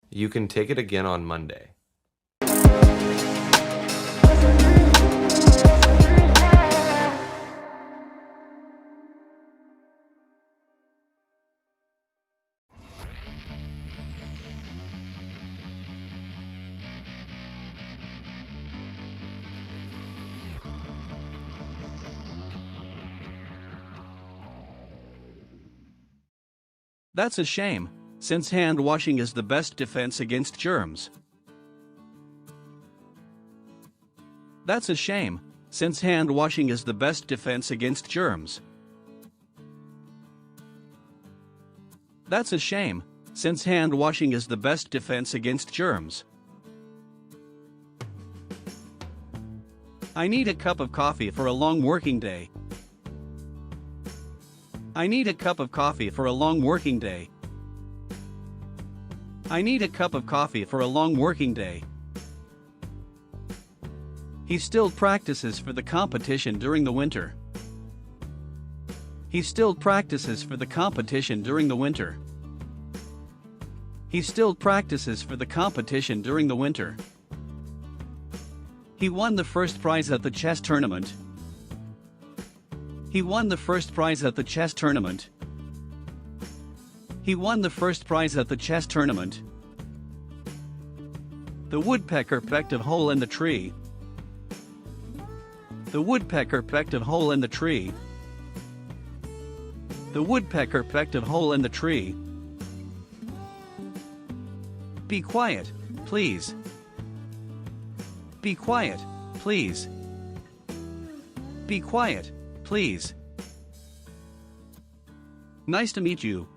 S14: You can take it again on Monday.
S15: That's a shame, since hand washing is the best defense against germs. That's a shame, since hand washing is the best defense against germs. That's a shame, since hand washing is the best defense against germs. I need a cup of coffee for a long working day. I need a cup of coffee for a long working day. I need a cup of coffee for a long working day. He still practices for the competition during the winter. He still practices for the competition during the winter. He still practices for the competition during the winter. He won the first prize at the chess tournament. He won the first prize at the chess tournament. He won the first prize at the chess tournament. The woodpecker pecked a hole in the tree. The woodpecker pecked a hole in the tree. The woodpecker pecked a hole in the tree. Be quiet, please. Be quiet, please. Be quiet, please. Nice to meet you.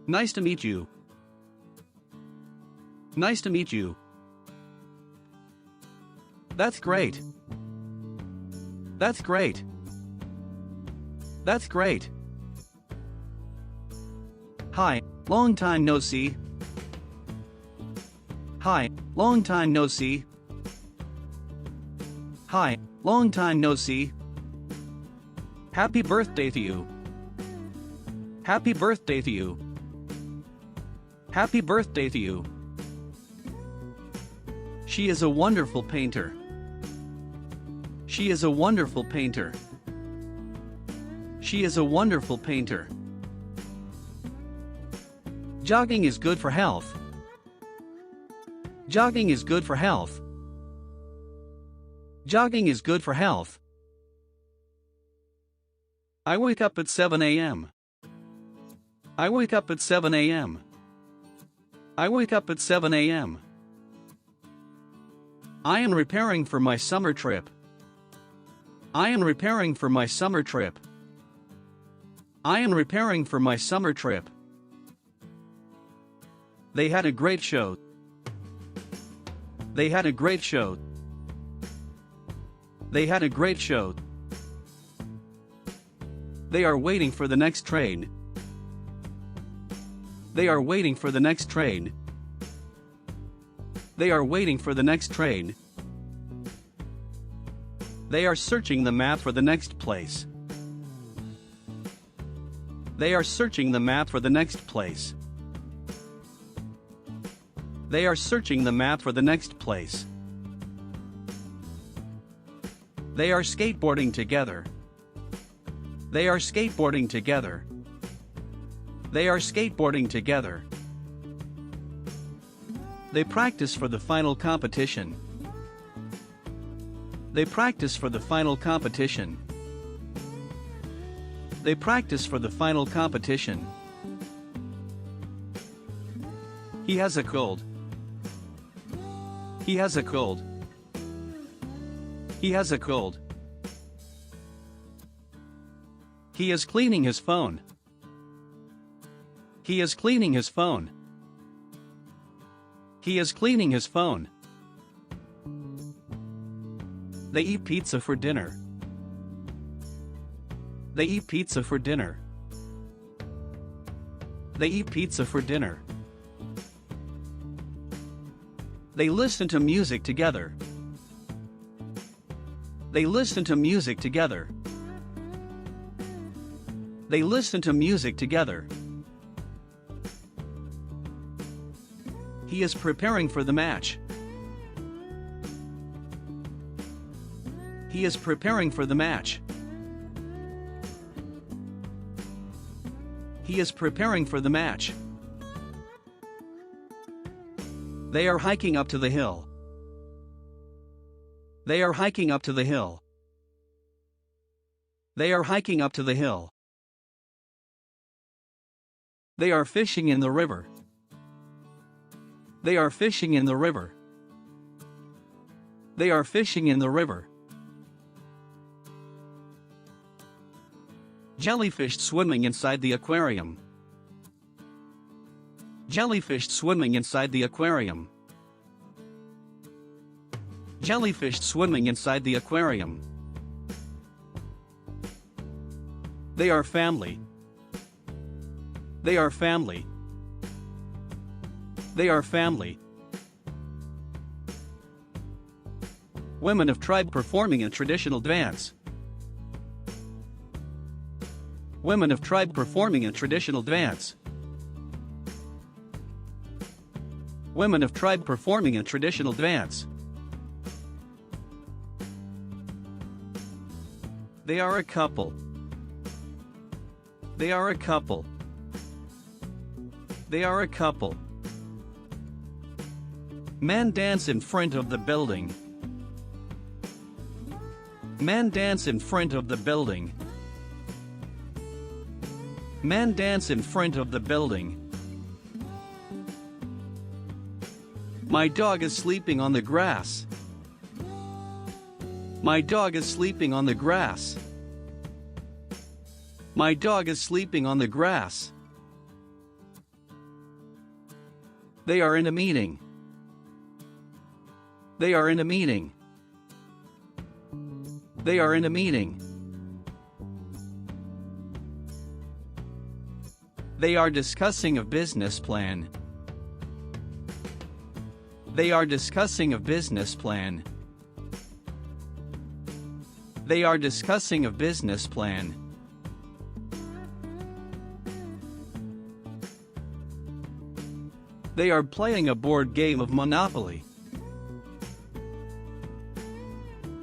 S15: Nice to meet you. Nice to meet you. That's great. That's great. That's great. Hi, long time no see. Hi, long time no see. Hi, long time no see. Happy birthday to you. Happy birthday to you. Happy birthday to you. She is a wonderful painter. She is a wonderful painter. She is a wonderful painter. Jogging is good for health. Jogging is good for health. Jogging is good for health. I wake up at 7 a.m. I wake up at 7 a.m. I wake up at 7 a.m. I am preparing for my summer trip. I am preparing for my summer trip. I am preparing for my summer trip. They had a great show. They had a great show. They had a great show. They are waiting for the next train. They are waiting for the next train. They are waiting for the next train. They are searching the map for the next place. They are searching the map for the next place. They are searching the map for the next place. They are skateboarding together. They are skateboarding together. They are skateboarding together. They practice for the final competition. They practice for the final competition. They practice for the final competition. He has a cold. He has a cold. He has a cold. He is cleaning his phone. He is cleaning his phone. He is cleaning his phone. They eat pizza for dinner. They eat pizza for dinner. They eat pizza for dinner. They listen to music together. They listen to music together. They listen to music together. He is preparing for the match. He is preparing for the match. He is preparing for the match. They are hiking up to the hill. They are hiking up to the hill. They are hiking up to the hill. They are fishing in the river. They are fishing in the river. They are fishing in the river. Jellyfish swimming inside the aquarium. Jellyfish swimming inside the aquarium. Jellyfish swimming inside the aquarium. They are family. They are family. They are family. Women of tribe performing a traditional dance. Women of tribe performing a traditional dance. Women of tribe performing a traditional dance. They are a couple. They are a couple. They are a couple. Men dance in front of the building. Men dance in front of the building. Men dance in front of the building. My dog is sleeping on the grass. My dog is sleeping on the grass. My dog is sleeping on the grass. They are in a meeting. They are in a meeting. They are in a meeting. They are discussing a business plan. They are discussing a business plan. They are discussing a business plan. They are playing a board game of Monopoly.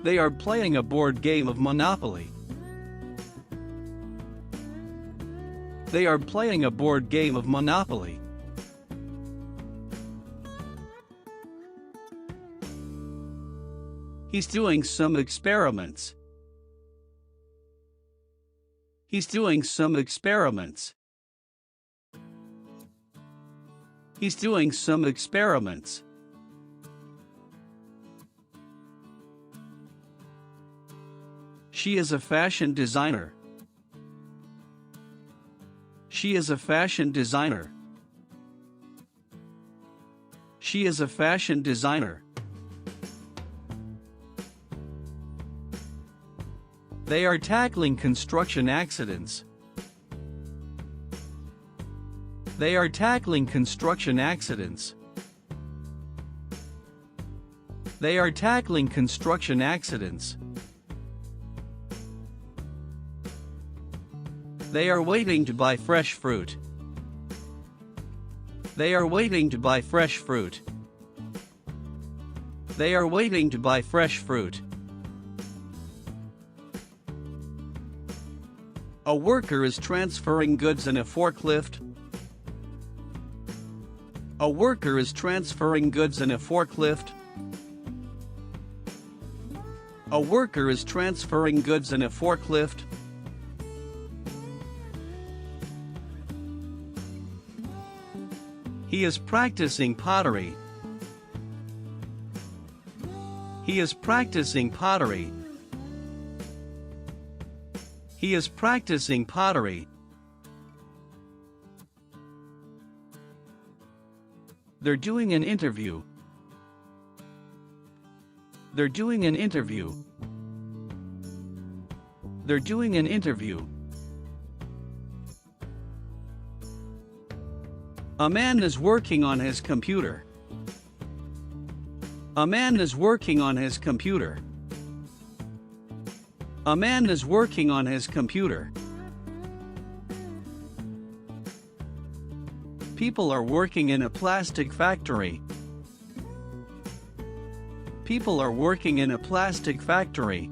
S15: They are playing a board game of Monopoly. They are playing a board game of Monopoly. He's doing some experiments. He's doing some experiments. He's doing some experiments. She is a fashion designer. She is a fashion designer. She is a fashion designer. They are tackling construction accidents. They are tackling construction accidents. They are tackling construction accidents. They are waiting to buy fresh fruit. They are waiting to buy fresh fruit. They are waiting to buy fresh fruit. A worker is transferring goods in a forklift. A worker is transferring goods in a forklift. A worker is transferring goods in a forklift. He is practicing pottery. He is practicing pottery. He is practicing pottery. They're doing an interview. They're doing an interview. They're doing an interview. A man is working on his computer. A man is working on his computer. A man is working on his computer. People are working in a plastic factory. People are working in a plastic factory.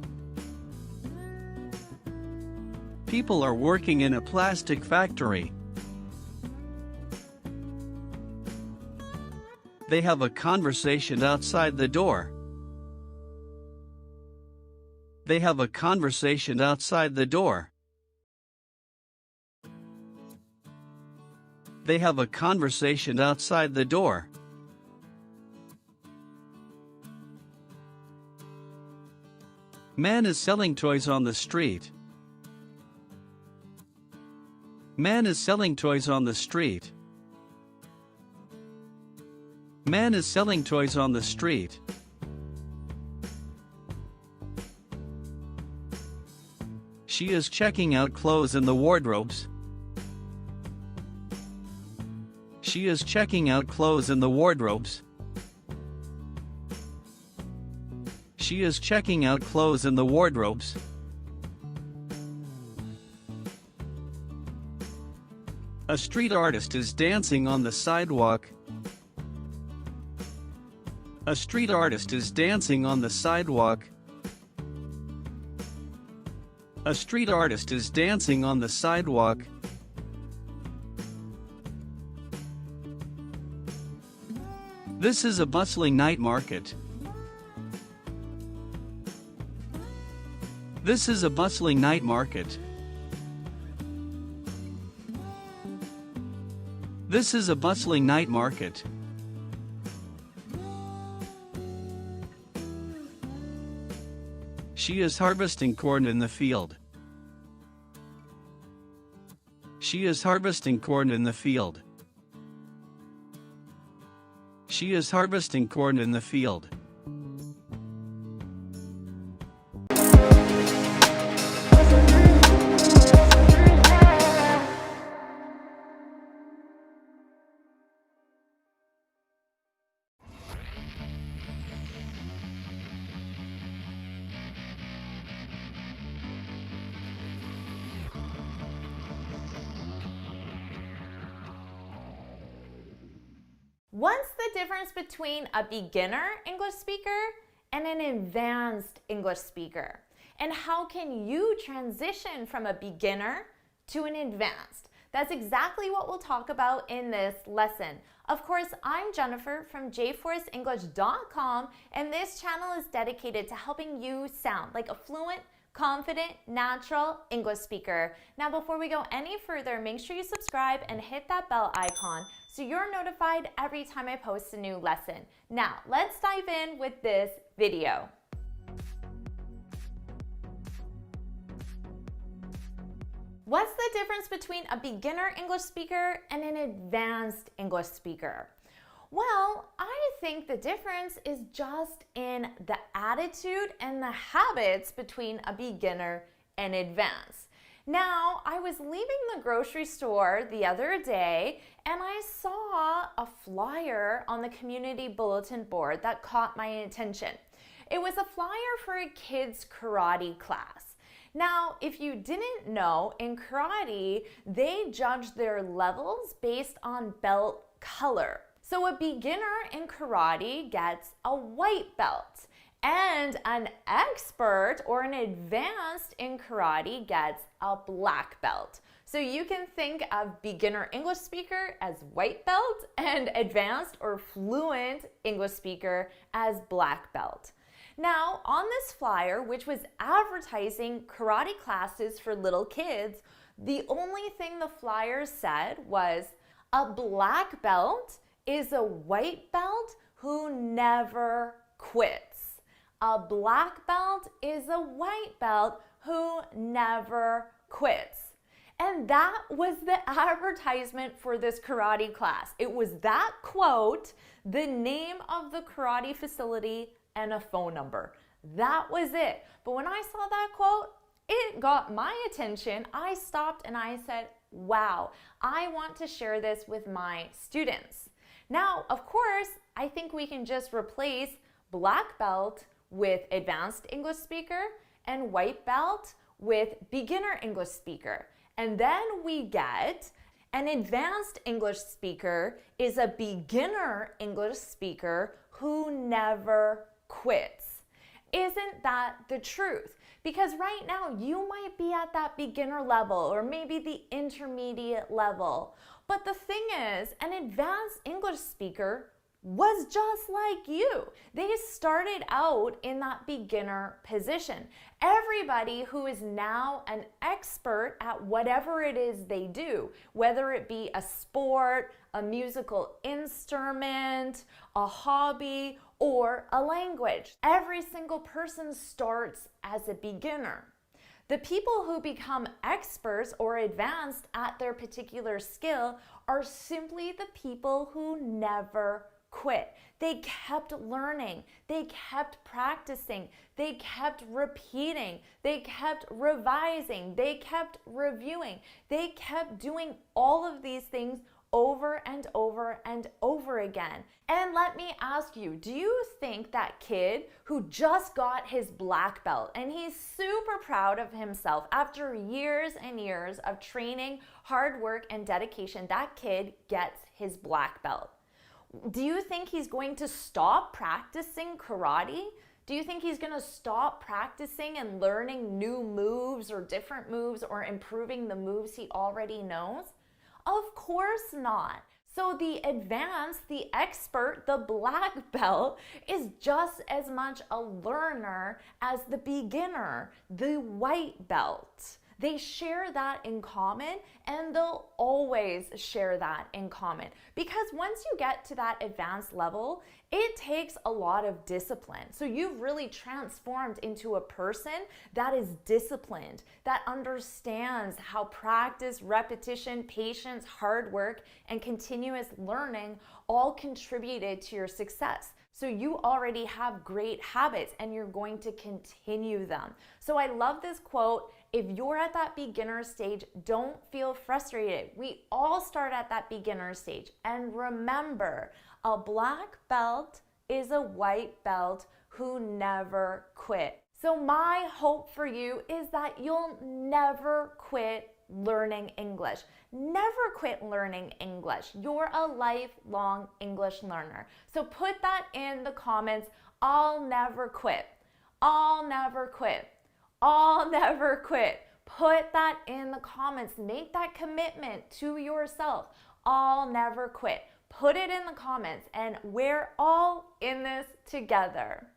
S15: People are working in a plastic factory. They have a conversation outside the door. They have a conversation outside the door. They have a conversation outside the door. Man is selling toys on the street. Man is selling toys on the street. Man is selling toys on the street. She is checking out clothes in the wardrobes. She is checking out clothes in the wardrobes. She is checking out clothes in the wardrobes. A street artist is dancing on the sidewalk. A street artist is dancing on the sidewalk. A street artist is dancing on the sidewalk. This is a bustling night market. This is a bustling night market. This is a bustling night market. She is harvesting corn in the field. She is harvesting corn in the field. She is harvesting corn in the field.
S16: What's the difference between a beginner English speaker and an advanced English speaker? And how can you transition from a beginner to an advanced? That's exactly what we'll talk about in this lesson. Of course, I'm Jennifer from jforcesenglish.com, and this channel is dedicated to helping you sound like a fluent, confident, natural English speaker. Now, before we go any further, make sure you subscribe and hit that bell icon so you're notified every time I post a new lesson. Now, let's dive in with this video. What's the difference between a beginner English speaker and an advanced English speaker? Well, I think the difference is just in the attitude and the habits between a beginner and advanced. Now, I was leaving the grocery store the other day and I saw a flyer on the community bulletin board that caught my attention. It was a flyer for a kids' karate class. Now, if you didn't know, in karate, they judge their levels based on belt color. So a beginner in karate gets a white belt, and an expert or an advanced in karate gets a black belt. So you can think of beginner English speaker as white belt and advanced or fluent English speaker as black belt. Now, on this flyer, which was advertising karate classes for little kids, the only thing the flyer said was, a black belt is a white belt who never quits. A black belt is a white belt who never quits. And that was the advertisement for this karate class. It was that quote, the name of the karate facility, and a phone number. That was it. But when I saw that quote, it got my attention. I stopped and I said, wow, I want to share this with my students. Now, of course, I think we can just replace black belt with advanced English speaker and white belt with beginner English speaker. And then we get An advanced English speaker is a beginner English speaker who never quits. Isn't that the truth? Because right now you might be at that beginner level or maybe the intermediate level. But the thing is, an advanced English speaker was just like you. They started out in that beginner position. Everybody who is now an expert at whatever it is they do, whether it be a sport, a musical instrument, a hobby, or a language, every single person starts as a beginner. The people who become experts or advanced at their particular skill are simply the people who never quit. They kept learning, they kept practicing, they kept repeating, they kept revising, they kept reviewing, they kept doing all of these things over and over and over again. And let me ask you, do you think that kid who just got his black belt and he's super proud of himself after years and years of training, hard work, and dedication, that kid gets his black belt? Do you think he's going to stop practicing karate? Do you think he's going to stop practicing and learning new moves or different moves or improving the moves he already knows? Of course not. So the advanced, the expert, the black belt is just as much a learner as the beginner, the white belt. They share that in common, and they'll always share that in common. Because once you get to that advanced level, it takes a lot of discipline. So you've really transformed into a person that is disciplined, that understands how practice, repetition, patience, hard work, and continuous learning all contributed to your success. So you already have great habits and you're going to continue them. So I love this quote. If you're at that beginner stage, don't feel frustrated. We all start at that beginner stage. And remember, a black belt is a white belt who never quit. So my hope for you is that you'll never quit learning English. Never quit learning English. You're a lifelong English learner. So put that in the comments. I'll never quit. I'll never quit. I'll never quit. Put that in the comments. Make that commitment to yourself. I'll never quit. Put it in the comments, and we're all in this together.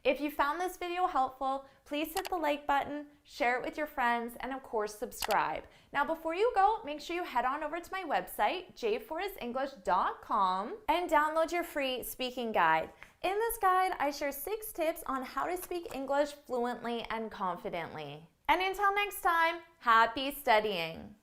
S16: If you found this video helpful, please hit the like button, share it with your friends, and of course, subscribe. Now, before you go, make sure you head on over to my website, jforrestenglish.com, and download your free speaking guide. In this guide, I share 6 tips on how to speak English fluently and confidently. And until next time, happy studying.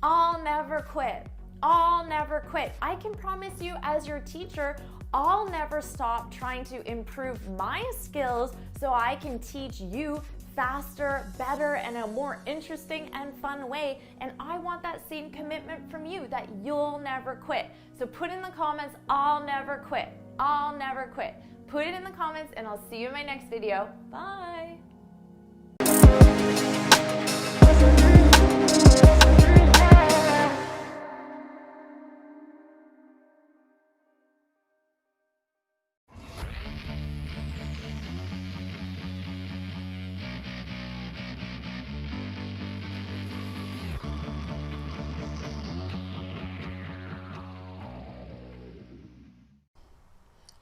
S16: I'll never quit. I'll never quit. I can promise you, as your teacher, I'll never stop trying to improve my skills so I can teach you faster, better, and a more interesting and fun way. And I want that same commitment from you, that you'll never quit. So put in the comments, I'll never quit. I'll never quit. Put it in the comments, and I'll see you in my next video. Bye.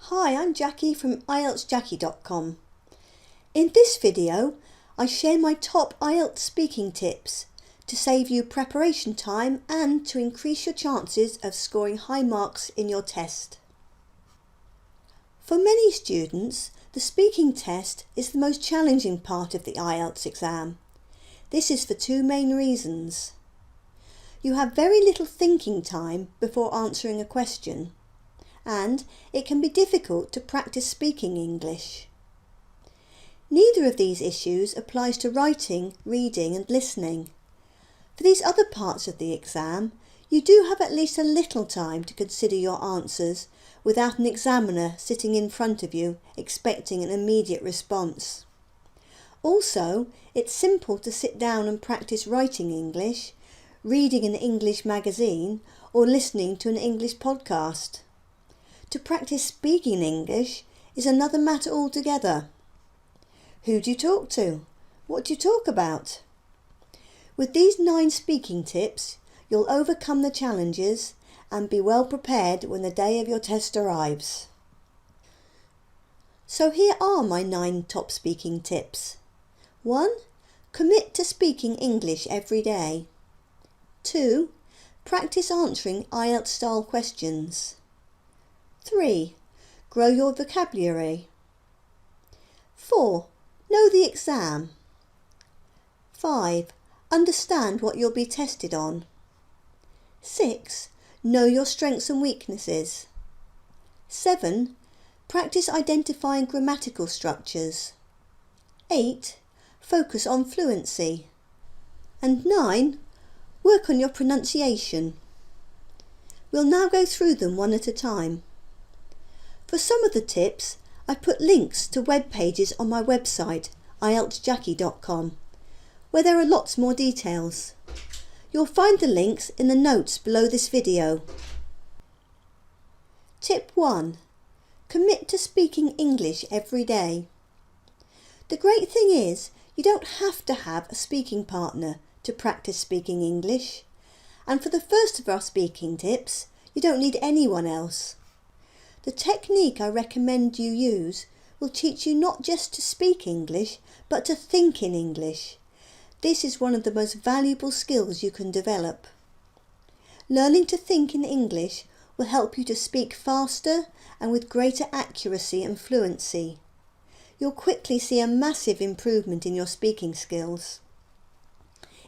S17: Hi, I'm Jackie from IELTSjackie.com. In this video, I share my top IELTS speaking tips to save you preparation time and to increase your chances of scoring high marks in your test. For many students, the speaking test is the most challenging part of the IELTS exam. This is for 2 main reasons. You have very little thinking time before answering a question, and it can be difficult to practice speaking English. Neither of these issues applies to writing, reading and listening. For these other parts of the exam, you do have at least a little time to consider your answers without an examiner sitting in front of you expecting an immediate response. Also, it's simple to sit down and practice writing English, reading an English magazine, or listening to an English podcast. To practice speaking English is another matter altogether. Who do you talk to? What do you talk about? With these 9 speaking tips, you'll overcome the challenges and be well prepared when the day of your test arrives. So here are my 9 top speaking tips. 1. Commit to speaking English every day. 2. Practice answering IELTS style questions. 3. Grow your vocabulary. 4. Know the exam. 5. Understand what you'll be tested on. 6. Know your strengths and weaknesses. 7. Practice identifying grammatical structures. 8. Focus on fluency. And 9. Work on your pronunciation. We'll now go through them one at a time. For some of the tips, I put links to web pages on my website, IELTSjackie.com, where there are lots more details. You'll find the links in the notes below this video. Tip 1. Commit to speaking English every day. The great thing is, you don't have to have a speaking partner to practice speaking English. And for the first of our speaking tips, you don't need anyone else. The technique I recommend you use will teach you not just to speak English, but to think in English. This is one of the most valuable skills you can develop. Learning to think in English will help you to speak faster and with greater accuracy and fluency. You'll quickly see a massive improvement in your speaking skills.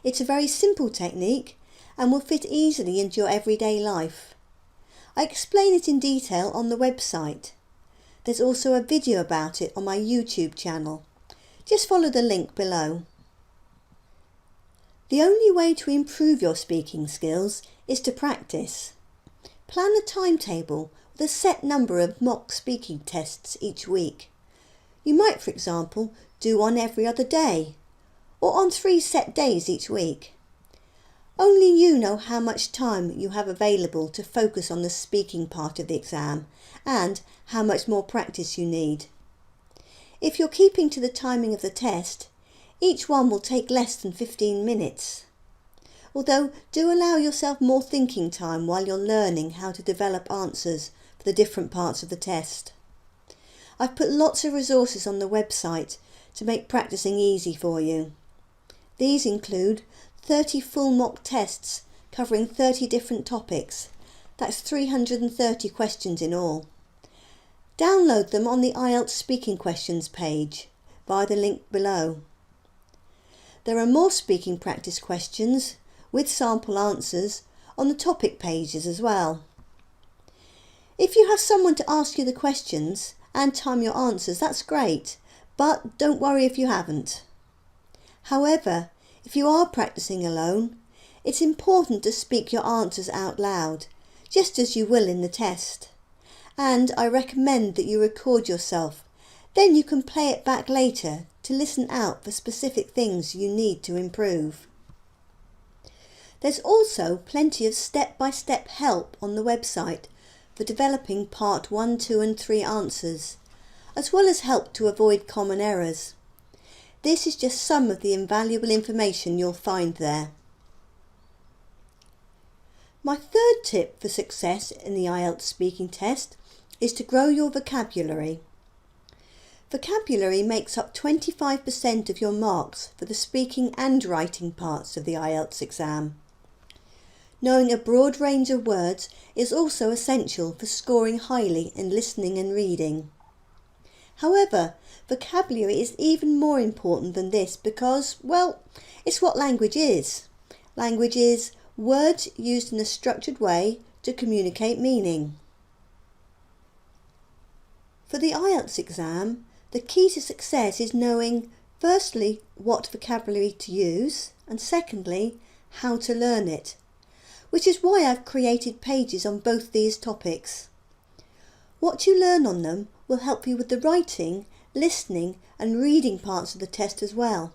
S17: It's a very simple technique and will fit easily into your everyday life. I explain it in detail on the website. There's also a video about it on my YouTube channel. Just follow the link below. The only way to improve your speaking skills is to practice. Plan a timetable with a set number of mock speaking tests each week. You might, for example, do one every other day, or on 3 set days each week. Only you know how much time you have available to focus on the speaking part of the exam and how much more practice you need. If you're keeping to the timing of the test, each one will take less than 15 minutes. Although, do allow yourself more thinking time while you're learning how to develop answers for the different parts of the test. I've put lots of resources on the website to make practicing easy for you. These include 30 full mock tests covering 30 different topics. That's 330 questions in all. Download them on the IELTS speaking questions page via the link below. There are more speaking practice questions with sample answers on the topic pages as well. If you have someone to ask you the questions and time your answers, that's great, but don't worry if you haven't. However, if you are practicing alone, it's important to speak your answers out loud, just as you will in the test. And I recommend that you record yourself, then you can play it back later to listen out for specific things you need to improve. There's also plenty of step-by-step help on the website for developing part 1, 2 and 3 answers, as well as help to avoid common errors. This is just some of the invaluable information you'll find there. My third tip for success in the IELTS speaking test is to grow your vocabulary. Vocabulary makes up 25% of your marks for the speaking and writing parts of the IELTS exam. Knowing a broad range of words is also essential for scoring highly in listening and reading. However, vocabulary is even more important than this because, well, it's what language is. Language is words used in a structured way to communicate meaning. For the IELTS exam, the key to success is knowing, firstly, what vocabulary to use, and secondly, how to learn it, which is why I've created pages on both these topics. What you learn on them will help you with the writing, listening and reading parts of the test as well.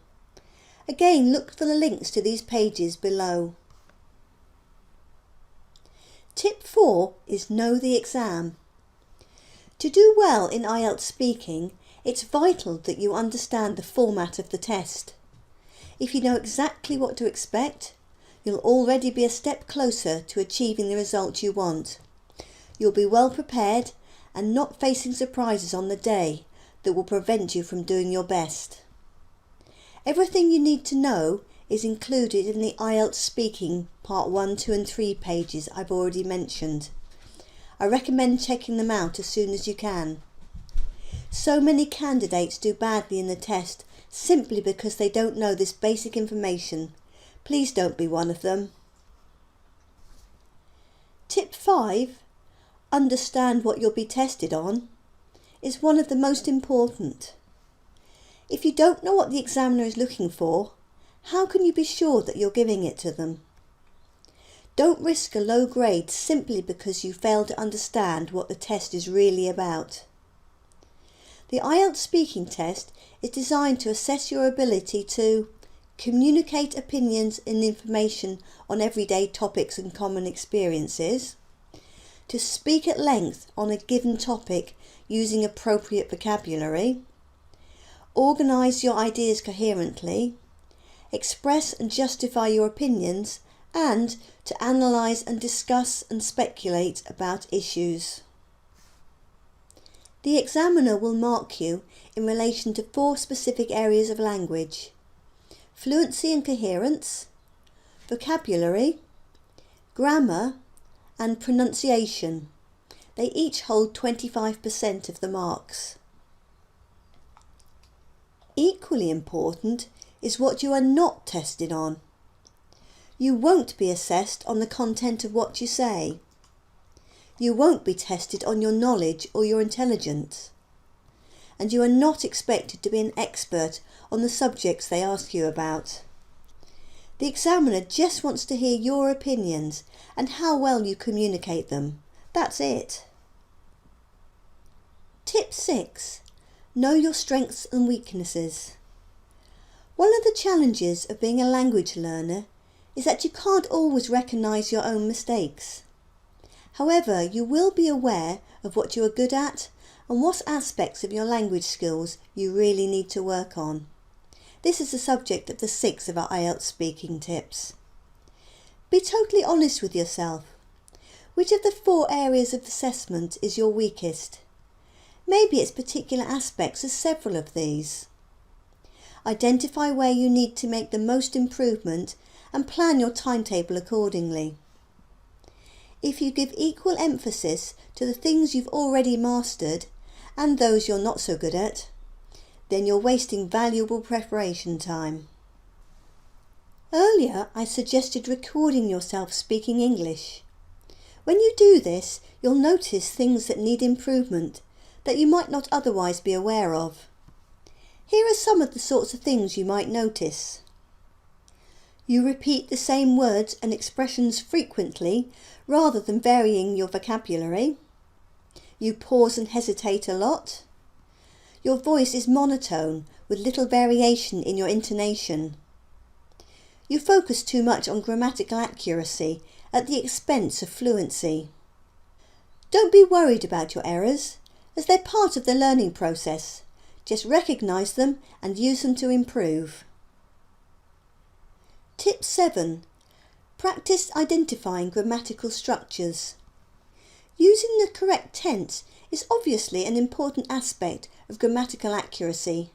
S17: Again, look for the links to these pages below. Tip 4 is know the exam. To do well in IELTS speaking, it's vital that you understand the format of the test. If you know exactly what to expect, you'll already be a step closer to achieving the result you want. You'll be well prepared and not facing surprises on the day that will prevent you from doing your best. Everything you need to know is included in the IELTS speaking part 1, 2 and 3 pages I've already mentioned. I recommend checking them out as soon as you can. So many candidates do badly in the test simply because they don't know this basic information. Please don't be one of them. Tip 5, understand what you'll be tested on, is one of the most important. If you don't know what the examiner is looking for, how can you be sure that you're giving it to them? Don't risk a low grade simply because you fail to understand what the test is really about. The IELTS speaking test is designed to assess your ability to communicate opinions and information on everyday topics and common experiences, to speak at length on a given topic using appropriate vocabulary, organise your ideas coherently, express and justify your opinions, and to analyse and discuss and speculate about issues. The examiner will mark you in relation to 4 specific areas of language: fluency and coherence, vocabulary, grammar, and pronunciation. They each hold 25% of the marks. Equally important is what you are not tested on. You won't be assessed on the content of what you say. You won't be tested on your knowledge or your intelligence. And you are not expected to be an expert on the subjects they ask you about. The examiner just wants to hear your opinions and how well you communicate them. That's it. Tip 6. Know your strengths and weaknesses. One of the challenges of being a language learner is that you can't always recognise your own mistakes. However, you will be aware of what you are good at and what aspects of your language skills you really need to work on. This is the subject of the 6th of our IELTS speaking tips. Be totally honest with yourself. Which of the 4 areas of assessment is your weakest? Maybe it's particular aspects of several of these. Identify where you need to make the most improvement and plan your timetable accordingly. If you give equal emphasis to the things you've already mastered and those you're not so good at, then you're wasting valuable preparation time. Earlier, I suggested recording yourself speaking English. When you do this, you'll notice things that need improvement that you might not otherwise be aware of. Here are some of the sorts of things you might notice. You repeat the same words and expressions frequently rather than varying your vocabulary. You pause and hesitate a lot. Your voice is monotone with little variation in your intonation. You focus too much on grammatical accuracy at the expense of fluency. Don't be worried about your errors, as they're part of the learning process. Just recognise them and use them to improve. Tip 7. Practice identifying grammatical structures. Using the correct tense is obviously an important aspect of grammatical accuracy.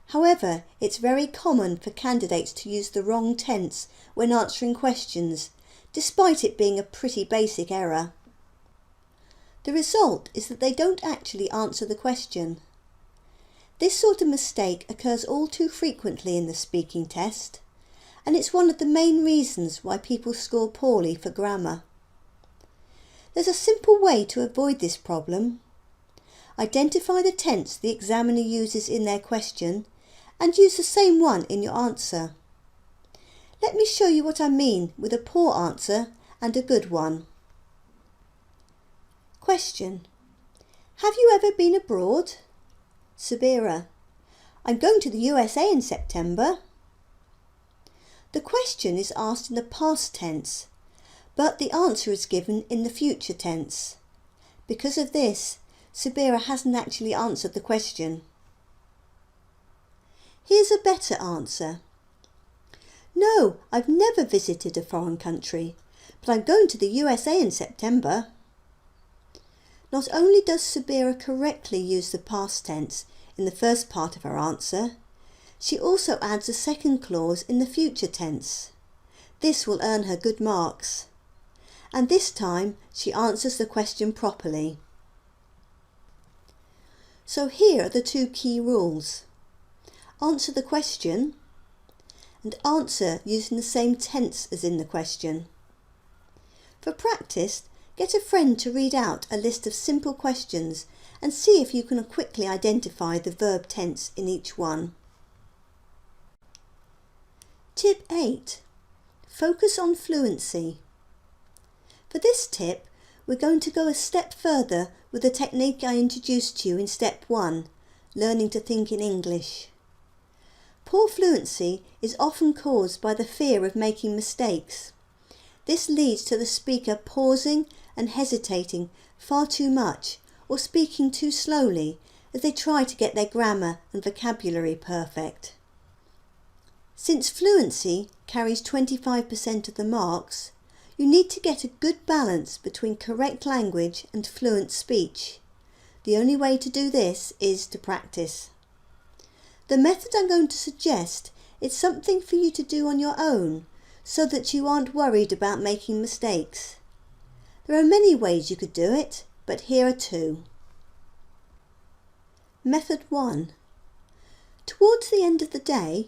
S17: However, it's very common for candidates to use the wrong tense when answering questions, despite it being a pretty basic error. The result is that they don't actually answer the question. This sort of mistake occurs all too frequently in the speaking test, and it's one of the main reasons why people score poorly for grammar. There's a simple way to avoid this problem. Identify the tense the examiner uses in their question and use the same one in your answer. Let me show you what I mean with a poor answer and a good one. Question. Have you ever been abroad? Sabira: I'm going to the USA in September. The question is asked in the past tense, but the answer is given in the future tense. Because of this, Sabira hasn't actually answered the question. Here's a better answer. No, I've never visited a foreign country, but I'm going to the USA in September. Not only does Sabira correctly use the past tense in the first part of her answer, she also adds a second clause in the future tense. This will earn her good marks. And this time she answers the question properly. So here are the two key rules. Answer the question and answer using the same tense as in the question. For practice, get a friend to read out a list of simple questions and see if you can quickly identify the verb tense in each one. Tip 8. Focus on fluency. For this tip, we're going to go a step further with the technique I introduced to you in step 1, learning to think in English. Poor fluency is often caused by the fear of making mistakes. This leads to the speaker pausing and hesitating far too much or speaking too slowly as they try to get their grammar and vocabulary perfect. Since fluency carries 25% of the marks, you need to get a good balance between correct language and fluent speech. The only way to do this is to practice. The method I'm going to suggest is something for you to do on your own so that you aren't worried about making mistakes. There are many ways you could do it, but here are two. Method 1. Towards the end of the day,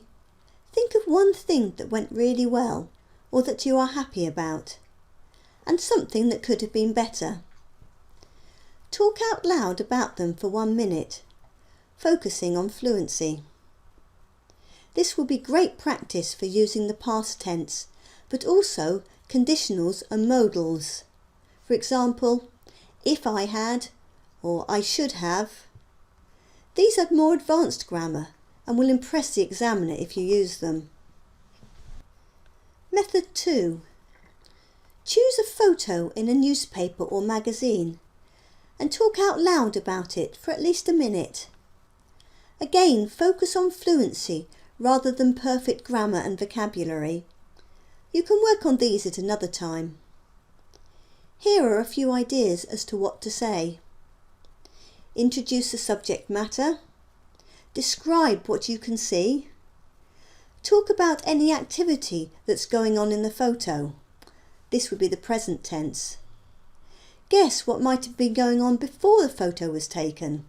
S17: think of one thing that went really well or that you are happy about, and something that could have been better. Talk out loud about them for 1 minute, focusing on fluency. This will be great practice for using the past tense, but also conditionals and modals. For example, if I had, or I should have. These are more advanced grammar and will impress the examiner if you use them. Method 2. Choose a photo in a newspaper or magazine and talk out loud about it for at least a minute. Again, focus on fluency rather than perfect grammar and vocabulary. You can work on these at another time. Here are a few ideas as to what to say. Introduce the subject matter. Describe what you can see. Talk about any activity that's going on in the photo. This would be the present tense. Guess what might have been going on before the photo was taken.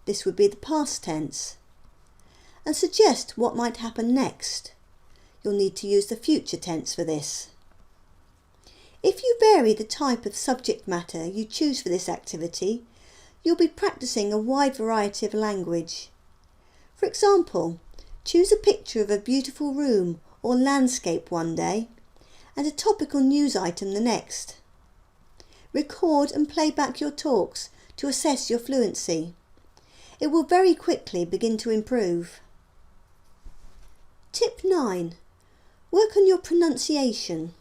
S17: This would be the past tense. And suggest what might happen next. You'll need to use the future tense for this. If you vary the type of subject matter you choose for this activity, you'll be practicing a wide variety of language. For example, choose a picture of a beautiful room or landscape one day and a topical news item the next. Record and play back your talks to assess your fluency. It will very quickly begin to improve. Tip 9. Work on your pronunciation.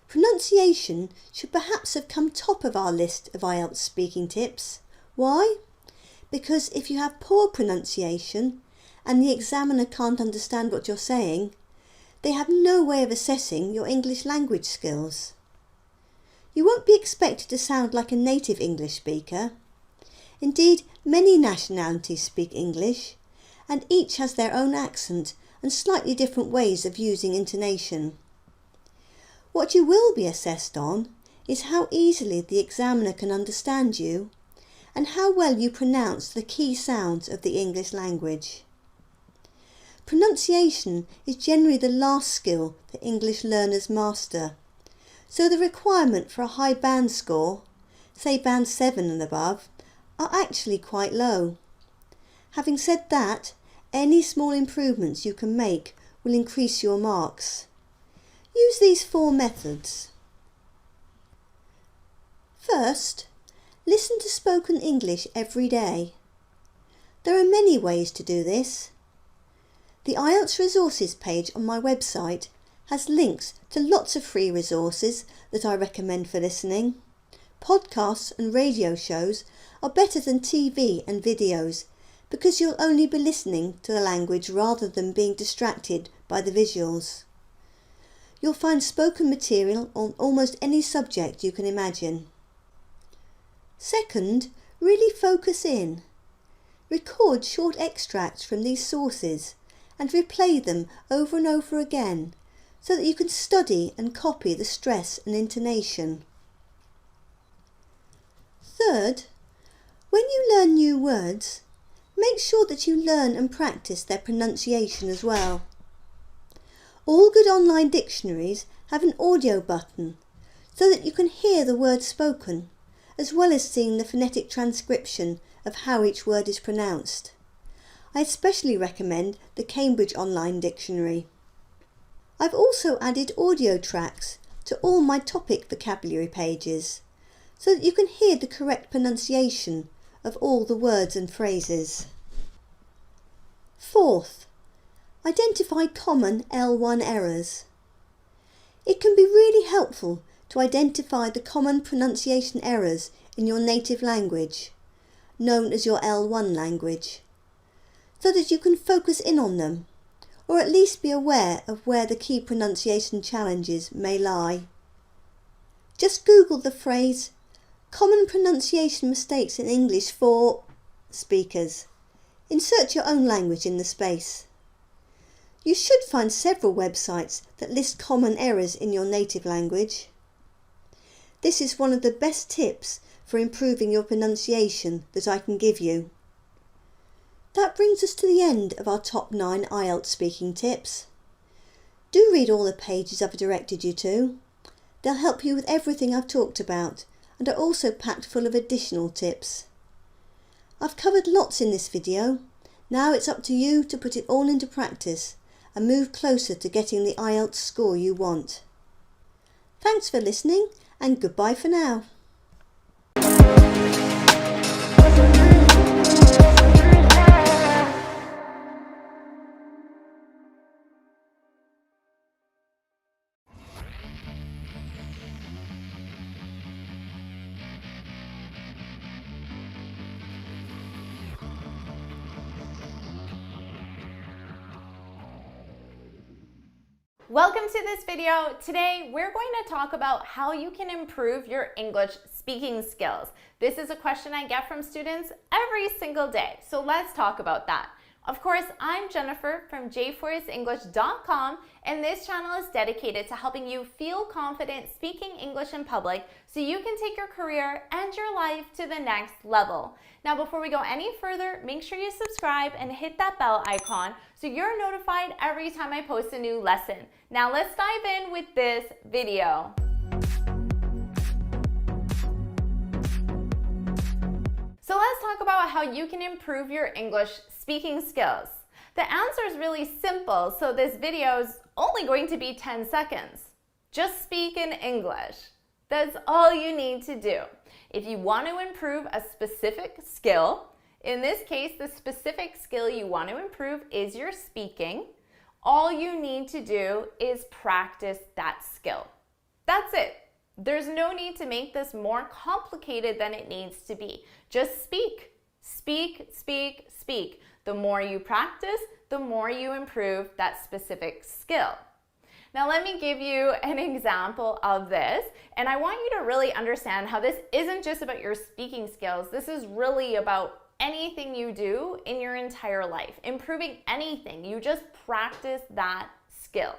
S17: Pronunciation should perhaps have come top of our list of IELTS speaking tips. Why? Because if you have poor pronunciation and the examiner can't understand what you're saying, they have no way of assessing your English language skills. You won't be expected to sound like a native English speaker. Indeed, many nationalities speak English, and each has their own accent and slightly different ways of using intonation. What you will be assessed on is how easily the examiner can understand you and how well you pronounce the key sounds of the English language. Pronunciation is generally the last skill that English learners master, so the requirement for a high band score, say band 7 and above, are actually quite low. Having said that, any small improvements you can make will increase your marks. Use these 4 methods. First, listen to spoken English every day. There are many ways to do this. The IELTS resources page on my website has links to lots of free resources that I recommend for listening. Podcasts and radio shows are better than TV and videos because you'll only be listening to the language rather than being distracted by the visuals. You'll find spoken material on almost any subject you can imagine. Second, really focus in. Record short extracts from these sources and replay them over and over again so that you can study and copy the stress and intonation. Third, when you learn new words, make sure that you learn and practice their pronunciation as well. All good online dictionaries have an audio button so that you can hear the words spoken, as well as seeing the phonetic transcription of how each word is pronounced. I especially recommend the Cambridge Online Dictionary. I've also added audio tracks to all my topic vocabulary pages so that you can hear the correct pronunciation of all the words and phrases. Fourth, identify common L1 errors. It can be really helpful to identify the common pronunciation errors in your native language, known as your L1 language, so that you can focus in on them, or at least be aware of where the key pronunciation challenges may lie. Just Google the phrase, common pronunciation mistakes in English for speakers. Insert your own language in the space. You should find several websites that list common errors in your native language. This is one of the best tips for improving your pronunciation that I can give you. That brings us to the end of our top 9 IELTS speaking tips. Do read all the pages I've directed you to. They'll help you with everything I've talked about and are also packed full of additional tips. I've covered lots in this video. Now it's up to you to put it all into practice and move closer to getting the IELTS score you want. Thanks for listening and goodbye for now.
S16: Welcome to this video. Today, we're going to talk about how you can improve your English speaking skills. This is a question I get from students every single day, so let's talk about that. Of course, I'm Jennifer from jforrestenglish.com, and this channel is dedicated to helping you feel confident speaking English in public so you can take your career and your life to the next level. Now, before we go any further, make sure you subscribe and hit that bell icon so you're notified every time I post a new lesson. Now, let's dive in with this video. So let's talk about how you can improve your English speaking skills. The answer is really simple, so this video is only going to be 10 seconds. Just speak in English. That's all you need to do. If you want to improve a specific skill, in this case, the specific skill you want to improve is your speaking, all you need to do is practice that skill. That's it. There's no need to make this more complicated than it needs to be. Just speak. Speak, speak, speak. The more you practice, the more you improve that specific skill. Now let me give you an example of this, and I want you to really understand how this isn't just about your speaking skills. This is really about anything you do in your entire life. Improving anything, you just practice that skill.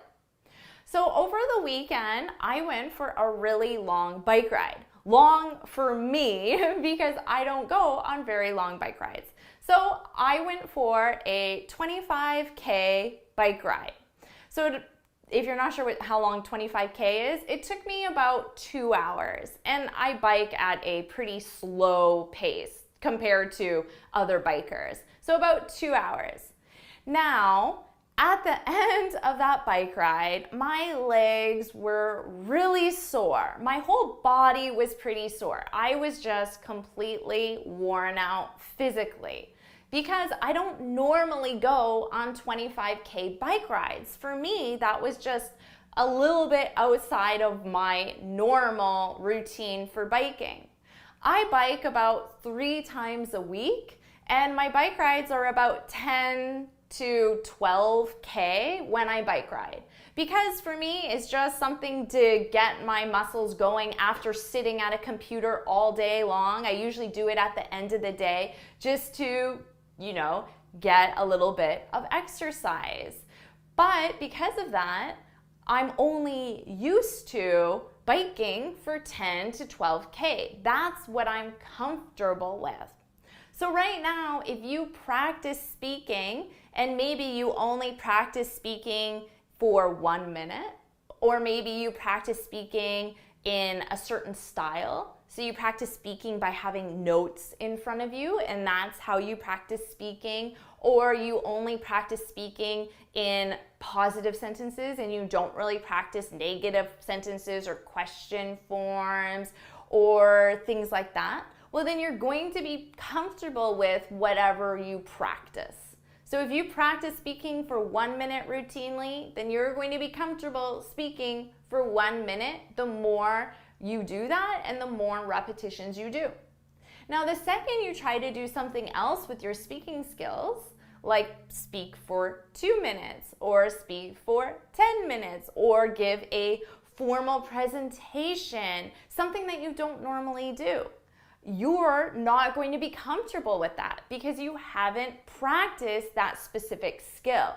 S16: So over the weekend, I went for a really long bike ride. Long for me because I don't go on very long bike rides. So I went for a 25K bike ride. So if you're not sure how long 25K is, it took me about 2 hours. And I bike at a pretty slow pace compared to other bikers. So about 2 hours. Now, at the end of that bike ride, my legs were really sore. My whole body was pretty sore. I was just completely worn out physically. because I don't normally go on 25K bike rides. For me, that was just a little bit outside of my normal routine for biking. I bike about 3 times a week, and my bike rides are about 10 to 12K when I bike ride. Because for me, it's just something to get my muscles going after sitting at a computer all day long. I usually do it at the end of the day just to, you know, get a little bit of exercise. But because of that, I'm only used to biking for 10 to 12K. That's what I'm comfortable with. So right now, if you practice speaking, and maybe you only practice speaking for 1 minute, or maybe you practice speaking in a certain style. So you practice speaking by having notes in front of you, and that's how you practice speaking. Or you only practice speaking in positive sentences and you don't really practice negative sentences or question forms or things like that. Well, then you're going to be comfortable with whatever you practice. So if you practice speaking for 1 minute routinely, then you're going to be comfortable speaking for 1 minute the more you do that and the more repetitions you do. Now, the second you try to do something else with your speaking skills, like speak for 2 minutes or speak for 10 minutes or give a formal presentation, something that you don't normally do, you're not going to be comfortable with that because you haven't practiced that specific skill.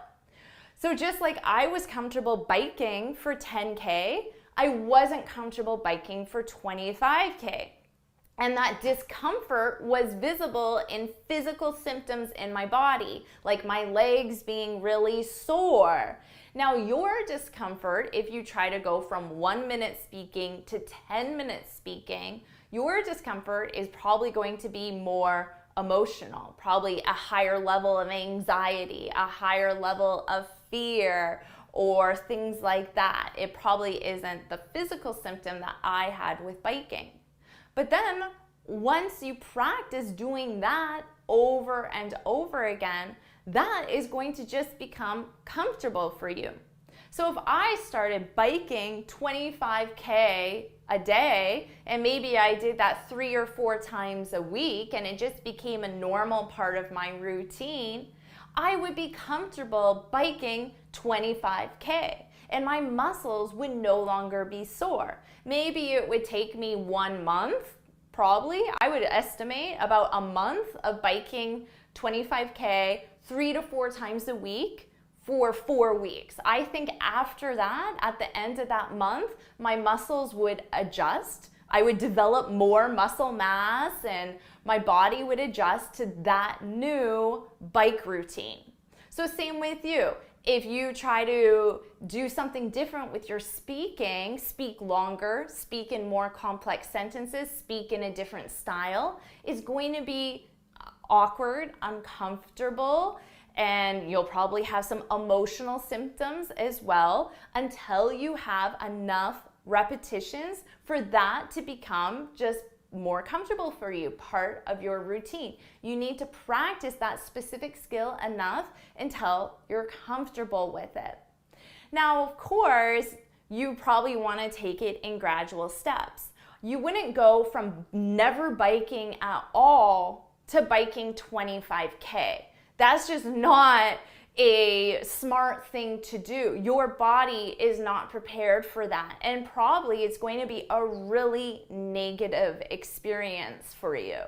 S16: So just like I was comfortable biking for 10K, I wasn't comfortable biking for 25K. And that discomfort was visible in physical symptoms in my body, like my legs being really sore. Now, your discomfort, if you try to go from 1 minute speaking to 10 minutes speaking, your discomfort is probably going to be more emotional, probably a higher level of anxiety, a higher level of fear, or things like that. It probably isn't the physical symptom that I had with biking. But then once you practice doing that over and over again, that is going to just become comfortable for you. So if I started biking 25K a day, and maybe I did that 3 or 4 times a week, and it just became a normal part of my routine, I would be comfortable biking 25K. And my muscles would no longer be sore. Maybe it would take me 1 month, probably. I would estimate about a month of biking 25K 3 to 4 times a week for 4 weeks. I think after that, at the end of that month, my muscles would adjust. I would develop more muscle mass and my body would adjust to that new bike routine. So same with you. If you try to do something different with your speaking, speak longer, speak in more complex sentences, speak in a different style, it's going to be awkward, uncomfortable, and you'll probably have some emotional symptoms as well until you have enough repetitions for that to become just more comfortable for you, part of your routine. You need to practice that specific skill enough until you're comfortable with it. Now, of course, you probably want to take it in gradual steps. You wouldn't go from never biking at all to biking 25K. That's just not a smart thing to do. Your body is not prepared for that, and probably it's going to be a really negative experience for you.